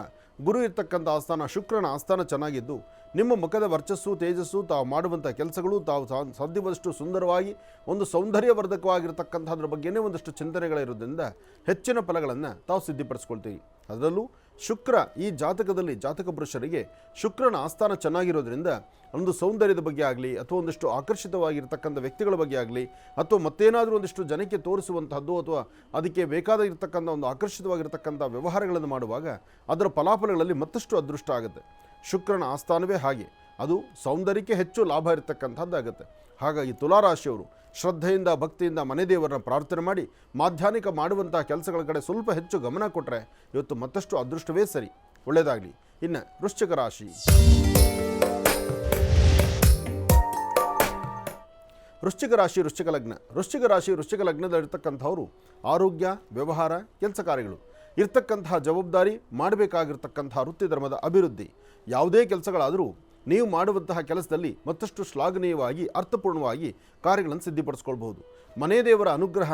ಗುರು ಇರ್ತಕ್ಕಂಥ ಆಸ್ಥಾನ, ಶುಕ್ರನ ಆಸ್ಥಾನ ಚೆನ್ನಾಗಿದ್ದು ನಿಮ್ಮ ಮುಖದ ವರ್ಚಸ್ಸು, ತೇಜಸ್ಸು, ತಾವು ಮಾಡುವಂಥ ಕೆಲಸಗಳು ತಾವು ಸಾಧ್ಯವಾದಷ್ಟು ಸುಂದರವಾಗಿ ಒಂದು ಸೌಂದರ್ಯವರ್ಧಕವಾಗಿರ್ತಕ್ಕಂಥದ್ರ ಬಗ್ಗೆನೇ ಒಂದಷ್ಟು ಚಿಂತನೆಗಳಿರೋದ್ರಿಂದ ಹೆಚ್ಚಿನ ಫಲಗಳನ್ನು ತಾವು ಸಿದ್ಧಿಪಡಿಸ್ಕೊಳ್ತೀವಿ. ಅದರಲ್ಲೂ ಶುಕ್ರ ಈ ಜಾತಕದಲ್ಲಿ ಜಾತಕ ಪುರುಷರಿಗೆ ಶುಕ್ರನ ಆಸ್ಥಾನ ಚೆನ್ನಾಗಿರೋದ್ರಿಂದ ಒಂದು ಸೌಂದರ್ಯದ ಬಗ್ಗೆ ಆಗಲಿ ಅಥವಾ ಒಂದಿಷ್ಟು ಆಕರ್ಷಿತವಾಗಿರ್ತಕ್ಕಂಥ ವ್ಯಕ್ತಿಗಳ ಬಗ್ಗೆ ಆಗಲಿ ಅಥವಾ ಮತ್ತೇನಾದರೂ ಒಂದಿಷ್ಟು ಜನಕ್ಕೆ ತೋರಿಸುವಂತಹದ್ದು ಅಥವಾ ಅದಕ್ಕೆ ಬೇಕಾಗಿರ್ತಕ್ಕಂಥ ಒಂದು ಆಕರ್ಷಿತವಾಗಿರ್ತಕ್ಕಂಥ ವ್ಯವಹಾರಗಳನ್ನು ಮಾಡುವಾಗ ಅದರ ಫಲಾಫಲಗಳಲ್ಲಿ ಮತ್ತಷ್ಟು ಅದೃಷ್ಟ ಆಗುತ್ತೆ. ಶುಕ್ರನ ಆಸ್ಥಾನವೇ ಹಾಗೆ, ಅದು ಸೌಂದರ್ಯಕ್ಕೆ ಹೆಚ್ಚು ಲಾಭ ಇರತಕ್ಕಂಥದ್ದಾಗುತ್ತೆ. ಹಾಗಾಗಿ ತುಲಾರಾಶಿಯವರು ಶ್ರದ್ಧೆಯಿಂದ ಭಕ್ತಿಯಿಂದ ಮನೆ ದೇವರನ್ನ ಪ್ರಾರ್ಥನೆ ಮಾಡಿ ಮಾಧ್ಯಾಹ್ನಿಕ ಮಾಡುವಂಥ ಕೆಲಸಗಳ ಕಡೆ ಸ್ವಲ್ಪ ಹೆಚ್ಚು ಗಮನ ಕೊಟ್ಟರೆ ಇವತ್ತು ಮತ್ತಷ್ಟು ಅದೃಷ್ಟವೇ ಸರಿ. ಒಳ್ಳೆಯದಾಗಲಿ. ಇನ್ನು ವೃಶ್ಚಿಕ ರಾಶಿ. ವೃಶ್ಚಿಕ ರಾಶಿ ವೃಶ್ಚಿಕ ಲಗ್ನ. ವೃಶ್ಚಿಕ ರಾಶಿ ವೃಶ್ಚಿಕ ಲಗ್ನದಲ್ಲಿರ್ತಕ್ಕಂಥವರು ಆರೋಗ್ಯ, ವ್ಯವಹಾರ, ಕೆಲಸ ಕಾರ್ಯಗಳು ಇರ್ತಕ್ಕಂತಹ ಜವಾಬ್ದಾರಿ, ಮಾಡಬೇಕಾಗಿರ್ತಕ್ಕಂಥ ವೃತ್ತಿ ಧರ್ಮದ ಅಭಿವೃದ್ಧಿ, ಯಾವುದೇ ಕೆಲಸಗಳಾದರೂ ನೀವು ಮಾಡುವಂತಹ ಕೆಲಸದಲ್ಲಿ ಮತ್ತಷ್ಟು ಶ್ಲಾಘನೀಯವಾಗಿ ಅರ್ಥಪೂರ್ಣವಾಗಿ ಕಾರ್ಯಗಳನ್ನು ಸಿದ್ಧಿಪಡಿಸ್ಕೊಳ್ಬಹುದು. ಮನೆ ದೇವರ ಅನುಗ್ರಹ,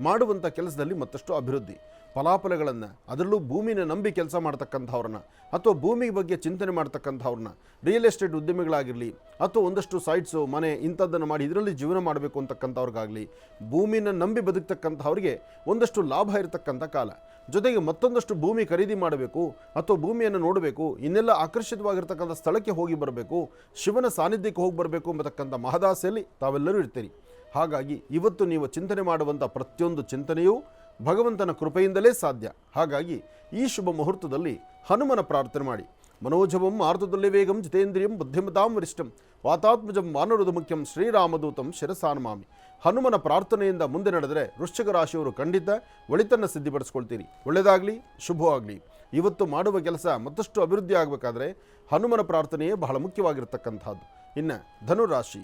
ಮಾಡುವಂಥ ಕೆಲಸದಲ್ಲಿ ಮತ್ತಷ್ಟು ಅಭಿವೃದ್ಧಿ, ಫಲಾಫಲಗಳನ್ನು, ಅದರಲ್ಲೂ ಭೂಮಿನ ನಂಬಿ ಕೆಲಸ ಮಾಡ್ತಕ್ಕಂಥವ್ರನ್ನ ಅಥವಾ ಭೂಮಿ ಬಗ್ಗೆ ಚಿಂತನೆ ಮಾಡ್ತಕ್ಕಂಥವ್ರನ್ನ, ರಿಯಲ್ ಎಸ್ಟೇಟ್ ಉದ್ಯಮಿಗಳಾಗಿರಲಿ ಅಥವಾ ಒಂದಷ್ಟು ಸೈಟ್ಸು, ಮನೆ ಇಂಥದ್ದನ್ನು ಮಾಡಿ ಇದರಲ್ಲಿ ಜೀವನ ಮಾಡಬೇಕು ಅಂತಕ್ಕಂಥವ್ರಿಗಾಗಲಿ, ಭೂಮಿನ ನಂಬಿ ಬದುಕ್ತಕ್ಕಂಥವ್ರಿಗೆ ಒಂದಷ್ಟು ಲಾಭ ಇರತಕ್ಕಂಥ ಕಾಲ. ಜೊತೆಗೆ ಮತ್ತೊಂದಷ್ಟು ಭೂಮಿ ಖರೀದಿ ಮಾಡಬೇಕು ಅಥವಾ ಭೂಮಿಯನ್ನು ನೋಡಬೇಕು, ಇನ್ನೆಲ್ಲ ಆಕರ್ಷಿತವಾಗಿರ್ತಕ್ಕಂಥ ಸ್ಥಳಕ್ಕೆ ಹೋಗಿ ಬರಬೇಕು, ಶಿವನ ಸಾನ್ನಿಧ್ಯಕ್ಕೆ ಹೋಗಿ ಬರಬೇಕು ಎಂಬತಕ್ಕಂಥ ಮಹದಾಸೆಯಲ್ಲಿ ತಾವೆಲ್ಲರೂ ಇರ್ತೀರಿ. ಹಾಗಾಗಿ ಇವತ್ತು ನೀವು ಚಿಂತನೆ ಮಾಡುವಂಥ ಪ್ರತಿಯೊಂದು ಚಿಂತನೆಯೂ ಭಗವಂತನ ಕೃಪೆಯಿಂದಲೇ ಸಾಧ್ಯ. ಹಾಗಾಗಿ ಈ ಶುಭ ಮುಹೂರ್ತದಲ್ಲಿ ಹನುಮನ ಪ್ರಾರ್ಥನೆ ಮಾಡಿ. ಮನೋಜವಂ ಆರ್ತುಲ್ಯ ವೇಗಂ ಜಿತೇಂದ್ರಿಯಂ ಬುದ್ಧಿಮತಾಂ ವರಿಷ್ಠಂ ವಾತಾತ್ಮಜಂ ಮಾನರುದ ಮುಖ್ಯಂ ಶ್ರೀರಾಮದೂತಂ ಶಿರಸಾನಮಾಮಿ. ಹನುಮನ ಪ್ರಾರ್ಥನೆಯಿಂದ ಮುಂದೆ ನಡೆದರೆ ವೃಶ್ಚಿಕ ರಾಶಿಯವರು ಖಂಡಿತ ಒಳಿತನ್ನು ಸಿದ್ಧಿಪಡಿಸ್ಕೊಳ್ತೀರಿ. ಒಳ್ಳೆಯದಾಗಲಿ, ಶುಭವಾಗಲಿ. ಇವತ್ತು ಮಾಡುವ ಕೆಲಸ ಮತ್ತಷ್ಟು ಅಭಿವೃದ್ಧಿ ಆಗಬೇಕಾದ್ರೆ ಹನುಮನ ಪ್ರಾರ್ಥನೆಯೇ ಬಹಳ ಮುಖ್ಯವಾಗಿರ್ತಕ್ಕಂಥದ್ದು. ಇನ್ನು ಧನುರಾಶಿ.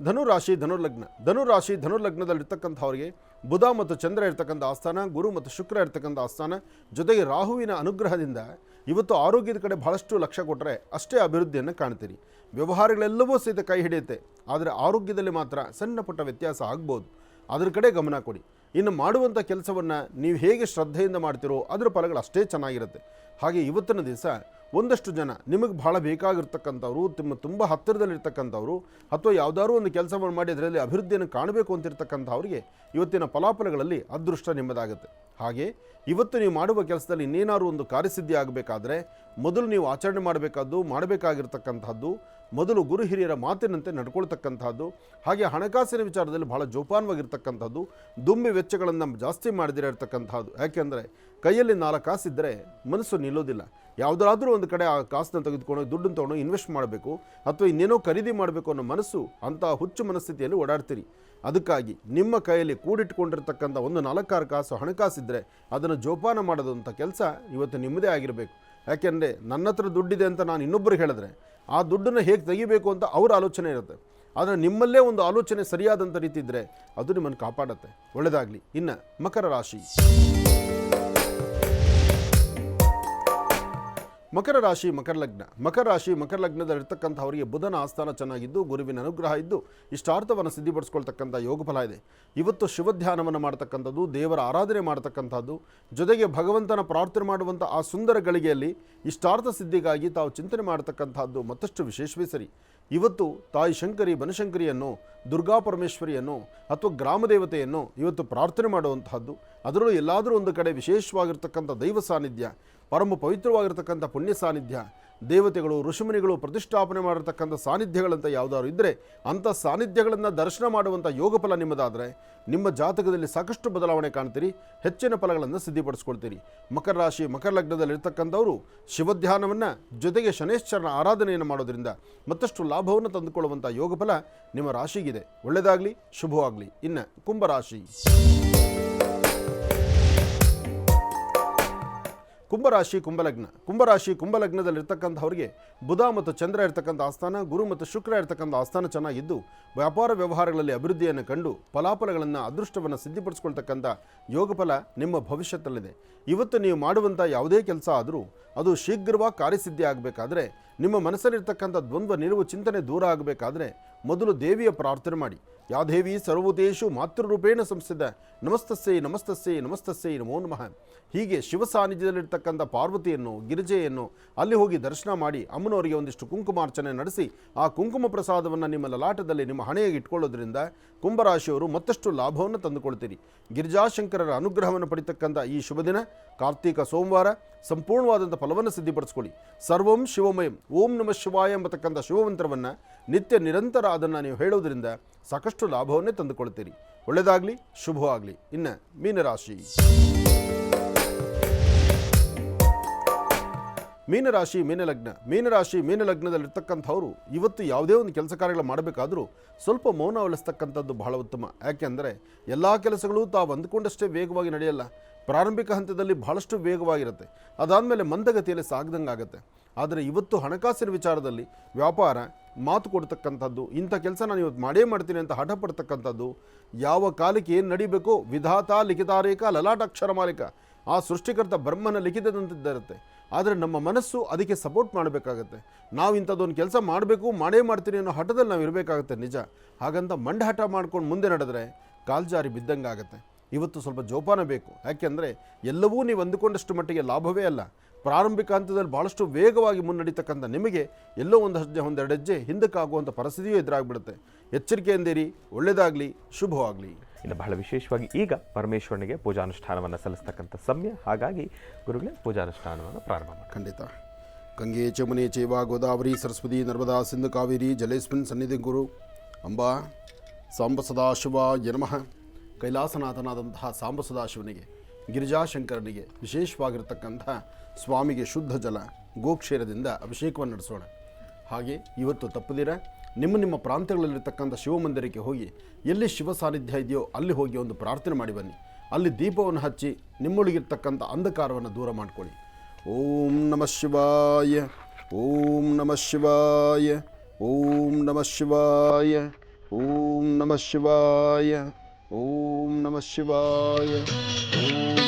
ಧನುರಾಶಿ ಧನುರ್ಲಗ್ನ. ಧನುರಾಶಿ ಧನುರ್ಲಗ್ನದಲ್ಲಿರ್ತಕ್ಕಂಥವ್ರಿಗೆ ಬುಧ ಮತ್ತು ಚಂದ್ರ ಇರ್ತಕ್ಕಂಥ ಆಸ್ಥಾನ, ಗುರು ಮತ್ತು ಶುಕ್ರ ಇರ್ತಕ್ಕಂಥ ಆಸ್ಥಾನ, ಜೊತೆಗೆ ರಾಹುವಿನ ಅನುಗ್ರಹದಿಂದ ಇವತ್ತು ಆರೋಗ್ಯದ ಕಡೆ ಬಹಳಷ್ಟು ಲಕ್ಷ್ಯ ಕೊಟ್ಟರೆ ಅಷ್ಟೇ ಅಭಿವೃದ್ಧಿಯನ್ನು ಕಾಣ್ತೀರಿ. ವ್ಯವಹಾರಗಳೆಲ್ಲವೂ ಸಹಿತ ಕೈ ಹಿಡಿಯುತ್ತೆ, ಆದರೆ ಆರೋಗ್ಯದಲ್ಲಿ ಮಾತ್ರ ಸಣ್ಣ ಪುಟ್ಟ ವ್ಯತ್ಯಾಸ ಆಗ್ಬೋದು. ಅದರ ಕಡೆ ಗಮನ ಕೊಡಿ. ಇನ್ನು ಮಾಡುವಂಥ ಕೆಲಸವನ್ನು ನೀವು ಹೇಗೆ ಶ್ರದ್ಧೆಯಿಂದ ಮಾಡ್ತೀರೋ ಅದರ ಫಲಗಳು ಅಷ್ಟೇ ಚೆನ್ನಾಗಿರುತ್ತೆ. ಹಾಗೆ ಇವತ್ತಿನ ದಿವಸ ಒಂದಷ್ಟು ಜನ ನಿಮಗೆ ಭಾಳ ಬೇಕಾಗಿರ್ತಕ್ಕಂಥವ್ರು, ತುಂಬ ಹತ್ತಿರದಲ್ಲಿರ್ತಕ್ಕಂಥವ್ರು ಅಥವಾ ಯಾವುದಾದ್ರೂ ಒಂದು ಕೆಲಸವನ್ನು ಮಾಡಿ ಅದರಲ್ಲಿ ಅಭಿವೃದ್ಧಿಯನ್ನು ಕಾಣಬೇಕು ಅಂತಿರ್ತಕ್ಕಂಥವ್ರಿಗೆ ಇವತ್ತಿನ ಫಲಾಫಲಗಳಲ್ಲಿ ಅದೃಷ್ಟ ನಿಮ್ಮದಾಗುತ್ತೆ. ಹಾಗೆ ಇವತ್ತು ನೀವು ಮಾಡುವ ಕೆಲಸದಲ್ಲಿ ಇನ್ನೇನಾದ್ರು ಒಂದು ಕಾರ್ಯಸಿದ್ಧಿ ಆಗಬೇಕಾದ್ರೆ ಮೊದಲು ನೀವು ಆಚರಣೆ ಮಾಡಬೇಕಾಗಿರ್ತಕ್ಕಂಥದ್ದು ಮೊದಲು ಗುರು ಹಿರಿಯರ ಮಾತಿನಂತೆ ನಡ್ಕೊಳ್ತಕ್ಕಂಥದ್ದು, ಹಾಗೆ ಹಣಕಾಸಿನ ವಿಚಾರದಲ್ಲಿ ಬಹಳ ಜೋಪಾನವಾಗಿರ್ತಕ್ಕಂಥದ್ದು, ದುಂಬಿ ವೆಚ್ಚಗಳನ್ನು ಜಾಸ್ತಿ ಮಾಡದಿರ ಇರ್ತಕ್ಕಂಥದ್ದು. ಯಾಕೆಂದರೆ ಕೈಯಲ್ಲಿ 4 ಕಾಸಿದ್ದರೆ ಮನಸ್ಸು ನಿಲ್ಲೋದಿಲ್ಲ. ಯಾವುದಾದ್ರೂ ಒಂದು ಕಡೆ ಆ ಕಾಸನ್ನ ತೆಗೆದುಕೊಂಡು ದುಡ್ಡನ್ನು ತೊಗೊಂಡು ಇನ್ವೆಸ್ಟ್ ಮಾಡಬೇಕು ಅಥವಾ ಇನ್ನೇನೋ ಖರೀದಿ ಮಾಡಬೇಕು ಅನ್ನೋ ಮನಸ್ಸು, ಅಂಥ ಹುಚ್ಚು ಮನಸ್ಥಿತಿಯಲ್ಲಿ ಓಡಾಡ್ತೀರಿ. ಅದಕ್ಕಾಗಿ ನಿಮ್ಮ ಕೈಯಲ್ಲಿ ಕೂಡಿಟ್ಕೊಂಡಿರ್ತಕ್ಕಂಥ ಒಂದು 4-6 ಕಾಸು ಹಣಕಾಸಿದ್ದರೆ ಅದನ್ನು ಜೋಪಾನ ಮಾಡೋದಂಥ ಕೆಲಸ ಇವತ್ತು ನಿಮ್ಮದೇ ಆಗಿರಬೇಕು. ಯಾಕೆಂದರೆ ನನ್ನ ಹತ್ರ ದುಡ್ಡಿದೆ ಅಂತ ನಾನು ಇನ್ನೊಬ್ಬರಿಗೆ ಹೇಳಿದ್ರೆ ಆ ದುಡ್ಡನ್ನು ಹೇಗೆ ತೆಗಿಬೇಕು ಅಂತ ಅವರ ಆಲೋಚನೆ ಇರುತ್ತೆ. ಆದರೆ ನಿಮ್ಮಲ್ಲೇ ಒಂದು ಆಲೋಚನೆ ಸರಿಯಾದಂಥ ರೀತಿ ಇದ್ದರೆ ಅದು ನಿಮ್ಮನ್ನು ಕಾಪಾಡುತ್ತೆ. ಒಳ್ಳೆಯದಾಗಲಿ. ಇನ್ನು ಮಕರ ರಾಶಿ. ಮಕರ ರಾಶಿ ಮಕರ ಲಗ್ನ. ಮಕರ ರಾಶಿ ಮಕರ ಲಗ್ನದಲ್ಲಿರ್ತಕ್ಕಂಥವರಿಗೆ ಬುಧನ ಆಸ್ಥಾನ ಚೆನ್ನಾಗಿದ್ದು ಗುರುವಿನ ಅನುಗ್ರಹ ಇದ್ದು ಇಷ್ಟಾರ್ಥವನ್ನು ಸಿದ್ಧಿಪಡಿಸ್ಕೊಳ್ತಕ್ಕಂಥ ಯೋಗ ಫಲ ಇದೆ. ಇವತ್ತು ಶಿವಧ್ಯಾನವನ್ನು ಮಾಡ್ತಕ್ಕಂಥದ್ದು, ದೇವರ ಆರಾಧನೆ ಮಾಡ್ತಕ್ಕಂಥದ್ದು, ಜೊತೆಗೆ ಭಗವಂತನ ಪ್ರಾರ್ಥನೆ ಮಾಡುವಂಥ ಆ ಸುಂದರ ಗಳಿಗೆಯಲ್ಲಿ ಇಷ್ಟಾರ್ಥ ಸಿದ್ಧಿಗಾಗಿ ತಾವು ಚಿಂತನೆ ಮಾಡತಕ್ಕಂಥದ್ದು ಮತ್ತಷ್ಟು ವಿಶೇಷವೇ ಸರಿ. ಇವತ್ತು ತಾಯಿ ಶಂಕರಿ ಬನಶಂಕರಿಯನ್ನು, ದುರ್ಗಾ ಪರಮೇಶ್ವರಿಯನ್ನು ಅಥವಾ ಗ್ರಾಮ ದೇವತೆಯನ್ನು ಇವತ್ತು ಪ್ರಾರ್ಥನೆ ಮಾಡುವಂತಹದ್ದು, ಅದರಲ್ಲೂ ಎಲ್ಲಾದರೂ ಒಂದು ಕಡೆ ವಿಶೇಷವಾಗಿರ್ತಕ್ಕಂಥ ದೈವ ಸಾನ್ನಿಧ್ಯ, ಪರಮ ಪವಿತ್ರವಾಗಿರ್ತಕ್ಕಂಥ ಪುಣ್ಯ ಸಾನ್ನಿಧ್ಯ, ದೇವತೆಗಳು ಋಷಿಮುನಿಗಳು ಪ್ರತಿಷ್ಠಾಪನೆ ಮಾಡಿರ್ತಕ್ಕಂಥ ಸಾನ್ನಿಧ್ಯಗಳಂತ ಯಾವುದಾದ್ರು ಇದ್ದರೆ ಅಂಥ ಸಾನ್ನಿಧ್ಯಗಳನ್ನು ದರ್ಶನ ಮಾಡುವಂಥ ಯೋಗ ಫಲ ನಿಮ್ಮದಾದರೆ ನಿಮ್ಮ ಜಾತಕದಲ್ಲಿ ಸಾಕಷ್ಟು ಬದಲಾವಣೆ ಕಾಣ್ತೀರಿ, ಹೆಚ್ಚಿನ ಫಲಗಳನ್ನು ಸಿದ್ಧಿಪಡಿಸ್ಕೊಳ್ತೀರಿ. ಮಕರ ರಾಶಿ ಮಕರ ಲಗ್ನದಲ್ಲಿರ್ತಕ್ಕಂಥವರು ಶಿವಧ್ಯಾನವನ್ನು ಜೊತೆಗೆ ಶನೇಶ್ವರನ ಆರಾಧನೆಯನ್ನು ಮಾಡೋದ್ರಿಂದ ಮತ್ತಷ್ಟು ಲಾಭವನ್ನು ತಂದುಕೊಳ್ಳುವಂಥ ಯೋಗ ಫಲ ನಿಮ್ಮ ರಾಶಿಗಿದೆ. ಒಳ್ಳೆಯದಾಗಲಿ, ಶುಭವಾಗಲಿ. ಇನ್ನು ಕುಂಭರಾಶಿ. ಕುಂಭರಾಶಿ ಕುಂಭಲಗ್ನ. ಕುಂಭರಾಶಿ ಕುಂಭಲಗ್ನದಲ್ಲಿರ್ತಕ್ಕಂಥವ್ರಿಗೆ ಬುಧ ಮತ್ತು ಚಂದ್ರ ಇರ್ತಕ್ಕಂಥ ಆಸ್ಥಾನ, ಗುರು ಮತ್ತು ಶುಕ್ರ ಇರ್ತಕ್ಕಂಥ ಆಸ್ಥಾನ ಚೆನ್ನಾಗಿದ್ದು ವ್ಯಾಪಾರ ವ್ಯವಹಾರಗಳಲ್ಲಿ ಅಭಿವೃದ್ಧಿಯನ್ನು ಕಂಡು ಫಲಾಫಲಗಳನ್ನು ಅದೃಷ್ಟವನ್ನು ಸಿದ್ಧಿಪಡಿಸ್ಕೊಳ್ತಕ್ಕಂಥ ಯೋಗ ಫಲ ನಿಮ್ಮ ಭವಿಷ್ಯದಲ್ಲಿದೆ. ಇವತ್ತು ನೀವು ಮಾಡುವಂಥ ಯಾವುದೇ ಕೆಲಸ ಆದರೂ ಅದು ಶೀಘ್ರವಾಗಿ ಕಾರ್ಯಸಿದ್ಧಿ ಆಗಬೇಕಾದ್ರೆ, ನಿಮ್ಮ ಮನಸ್ಸಲ್ಲಿರ್ತಕ್ಕಂಥ ದ್ವಂದ್ವ ನಿಲುವು ಚಿಂತನೆ ದೂರ ಆಗಬೇಕಾದ್ರೆ ಮೊದಲು ದೇವಿಯ ಪ್ರಾರ್ಥನೆ ಮಾಡಿ. ಯಾ ದೇವಿ ಸರ್ವಭೂತೇಷು ಮಾತೃರೂಪೇಣ ಸಂಸ್ಥಿತ ನಮಸ್ತಸ್ಸೈ ನಮಸ್ತಸ್ಸೈ ನಮಸ್ತಸ್ಸೈ ನಮೋ ನಮಃ. ಹೀಗೆ ಶಿವ ಸಾನ್ನಿಧ್ಯದಲ್ಲಿರ್ತಕ್ಕಂಥ ಪಾರ್ವತಿಯನ್ನು, ಗಿರಿಜೆಯನ್ನು ಅಲ್ಲಿ ಹೋಗಿ ದರ್ಶನ ಮಾಡಿ ಅಮ್ಮನವರಿಗೆ ಒಂದಿಷ್ಟು ಕುಂಕುಮಾರ್ಚನೆ ನಡೆಸಿ ಆ ಕುಂಕುಮ ಪ್ರಸಾದವನ್ನು ನಿಮ್ಮ ಲಲಾಟದಲ್ಲಿ ನಿಮ್ಮ ಹಣೆಗೆ ಇಟ್ಕೊಳ್ಳೋದ್ರಿಂದ ಕುಂಭರಾಶಿಯವರು ಮತ್ತಷ್ಟು ಲಾಭವನ್ನು ತಂದುಕೊಳ್ತೀರಿ. ಗಿರಿಜಾಶಂಕರರ ಅನುಗ್ರಹವನ್ನು ಪಡಿತಕ್ಕಂಥ ಈ ಶುಭ ದಿನ ಕಾರ್ತೀಕ ಸೋಮವಾರ ಸಂಪೂರ್ಣವಾದಂಥ ಫಲವನ್ನು ಸಿದ್ಧಿಪಡಿಸ್ಕೊಳ್ಳಿ. ಸರ್ವಂ ಶಿವಮಯಂ ಓಂ ನಮಃ ಶಿವಾಯ ಎಂಬತಕ್ಕಂಥ ಶಿವಮಂತ್ರವನ್ನು ನಿತ್ಯ ನಿರಂತರ ಅದನ್ನು ನೀವು ಹೇಳೋದ್ರಿಂದ ಸಾಕಷ್ಟು ಲಾಭವನ್ನೇ ತಂದುಕೊಳ್ತೀರಿ. ಒಳ್ಳೆಯದಾಗಲಿ, ಶುಭವಾಗಲಿ. ಇನ್ನು ಮೀನರಾಶಿ. ಮೀನರಾಶಿ ಮೀನಲಗ್ನ. ಮೀನರಾಶಿ ಮೀನಲಗ್ನದಲ್ಲಿರ್ತಕ್ಕಂಥವ್ರು ಇವತ್ತು ಯಾವುದೇ ಒಂದು ಕೆಲಸ ಕಾರ್ಯಗಳು ಮಾಡಬೇಕಾದ್ರೂ ಸ್ವಲ್ಪ ಮೌನ ಅವಲಸ್ತಕ್ಕಂಥದ್ದು ಬಹಳ ಉತ್ತಮ. ಯಾಕೆಂದರೆ ಎಲ್ಲ ಕೆಲಸಗಳು ತಾವು ಅಂದುಕೊಂಡಷ್ಟೇ ವೇಗವಾಗಿ ನಡೆಯಲ್ಲ. ಪ್ರಾರಂಭಿಕ ಹಂತದಲ್ಲಿ ಬಹಳಷ್ಟು ವೇಗವಾಗಿರುತ್ತೆ, ಅದಾದಮೇಲೆ ಮಂದಗತಿಯಲ್ಲಿ ಸಾಗದಂಗೆ ಆಗುತ್ತೆ. ಆದರೆ ಇವತ್ತು ಹಣಕಾಸಿನ ವಿಚಾರದಲ್ಲಿ ವ್ಯಾಪಾರ ಮಾತು ಕೊಡ್ತಕ್ಕಂಥದ್ದು, ಇಂಥ ಕೆಲಸ ನಾನು ಇವತ್ತು ಮಾಡೇ ಮಾಡ್ತೀನಿ ಅಂತ ಹಠ ಪಡ್ತಕ್ಕಂಥದ್ದು, ಯಾವ ಕಾಲಕ್ಕೆ ಏನು ನಡಿಬೇಕೋ ವಿಧಾತ ಲಿಖಿತಾರೇಖ ಲಲಾಟಾಕ್ಷರ ಮಾಲಿಕ ಆ ಸೃಷ್ಟಿಕರ್ತ ಬ್ರಹ್ಮನ ಲಿಖಿತದಂತಿದ್ದಿರುತ್ತೆ. ಆದರೆ ನಮ್ಮ ಮನಸ್ಸು ಅದಕ್ಕೆ ಸಪೋರ್ಟ್ ಮಾಡಬೇಕಾಗತ್ತೆ. ನಾವು ಇಂಥದ್ದೊಂದು ಕೆಲಸ ಮಾಡಬೇಕು, ಮಾಡೇ ಮಾಡ್ತೀನಿ ಅನ್ನೋ ಹಠದಲ್ಲಿ ನಾವು ಇರಬೇಕಾಗತ್ತೆ. ನಿಜ, ಹಾಗಂತ ಮಂಡ ಹಠ ಮಾಡ್ಕೊಂಡು ಮುಂದೆ ನಡೆದ್ರೆ ಕಾಲ್ಜಾರಿ ಬಿದ್ದಂಗೆ ಆಗುತ್ತೆ. ಇವತ್ತು ಸ್ವಲ್ಪ ಜೋಪಾನ ಬೇಕು. ಯಾಕೆಂದರೆ ಎಲ್ಲವೂ ನೀವು ಅಂದುಕೊಂಡಷ್ಟು ಮಟ್ಟಿಗೆ ಲಾಭವೇ ಅಲ್ಲ. ಪ್ರಾರಂಭಿಕ ಹಂತದಲ್ಲಿ ಭಾಳಷ್ಟು ವೇಗವಾಗಿ ಮುನ್ನಡೀತಕ್ಕಂಥ ನಿಮಗೆ ಎಲ್ಲೋ ಒಂದೆರಡು ಹೆಜ್ಜೆ ಹಿಂದಕ್ಕಾಗುವಂಥ ಪರಿಸ್ಥಿತಿಯೂ ಎದುರಾಗ್ಬಿಡುತ್ತೆ. ಎಚ್ಚರಿಕೆಯಿಂದಿರಿ. ಒಳ್ಳೆಯದಾಗಲಿ, ಶುಭವಾಗಲಿ. ಇನ್ನು ಬಹಳ ವಿಶೇಷವಾಗಿ ಈಗ ಪರಮೇಶ್ವರನಿಗೆ ಪೂಜಾನುಷ್ಠಾನವನ್ನು ಸಲ್ಲಿಸ್ತಕ್ಕಂಥ ಸಮಯ. ಹಾಗಾಗಿ ಗುರುಗಳೇ ಪೂಜಾನುಷ್ಠಾನವನ್ನು ಪ್ರಾರಂಭ ಮಾಡಿ. ಖಂಡಿತ. ಗಂಗೆ ಚಮುನೆ ಚೈವ ಗೋದಾವರಿ ಸರಸ್ವತಿ ನರ್ಮದಾ ಸಿಂಧು ಕಾವೇರಿ ಜಲೇಸ್ಮಿನ್ ಸನ್ನಿಧಿ ಗುರು ಅಂಬಾ. ಸಾಂಬ ಸದಾಶಿವಾಯ ನಮಃ. ಕೈಲಾಸನಾಥನಾದಂತಹ ಸಾಂಬ ಸದಾಶಿವನಿಗೆ, ಗಿರಿಜಾಶಂಕರನಿಗೆ ವಿಶೇಷವಾಗಿರ್ತಕ್ಕಂಥ ಸ್ವಾಮಿಗೆ ಶುದ್ಧ ಜಲ ಗೋಕ್ಷೇರದಿಂದ ಅಭಿಷೇಕವನ್ನು ನಡೆಸೋಣ. ಹಾಗೆ ಇವತ್ತು ತಪ್ಪದಿರ ನಿಮ್ಮ ಪ್ರಾಂತ್ಯಗಳಲ್ಲಿರ್ತಕ್ಕಂಥ ಶಿವಮಂದಿರಕ್ಕೆ ಹೋಗಿ ಎಲ್ಲಿ ಶಿವ ಸಾನ್ನಿಧ್ಯ ಇದೆಯೋ ಅಲ್ಲಿ ಹೋಗಿ ಒಂದು ಪ್ರಾರ್ಥನೆ ಮಾಡಿ ಬನ್ನಿ. ಅಲ್ಲಿ ದೀಪವನ್ನು ಹಚ್ಚಿ ನಿಮ್ಮೊಳಗಿರ್ತಕ್ಕಂಥ ಅಂಧಕಾರವನ್ನು ದೂರ ಮಾಡಿಕೊಳ್ಳಿ. ಓಂ ನಮಃ ಶಿವಾಯ, ಓಂ ನಮಃ ಶಿವಾಯ, ಓಂ ನಮಃ ಶಿವಾಯ, ಓಂ ನಮಃ ಶಿವಾಯ, ಓಂ ನಮಃ ಶಿವಾಯ, ಓಂ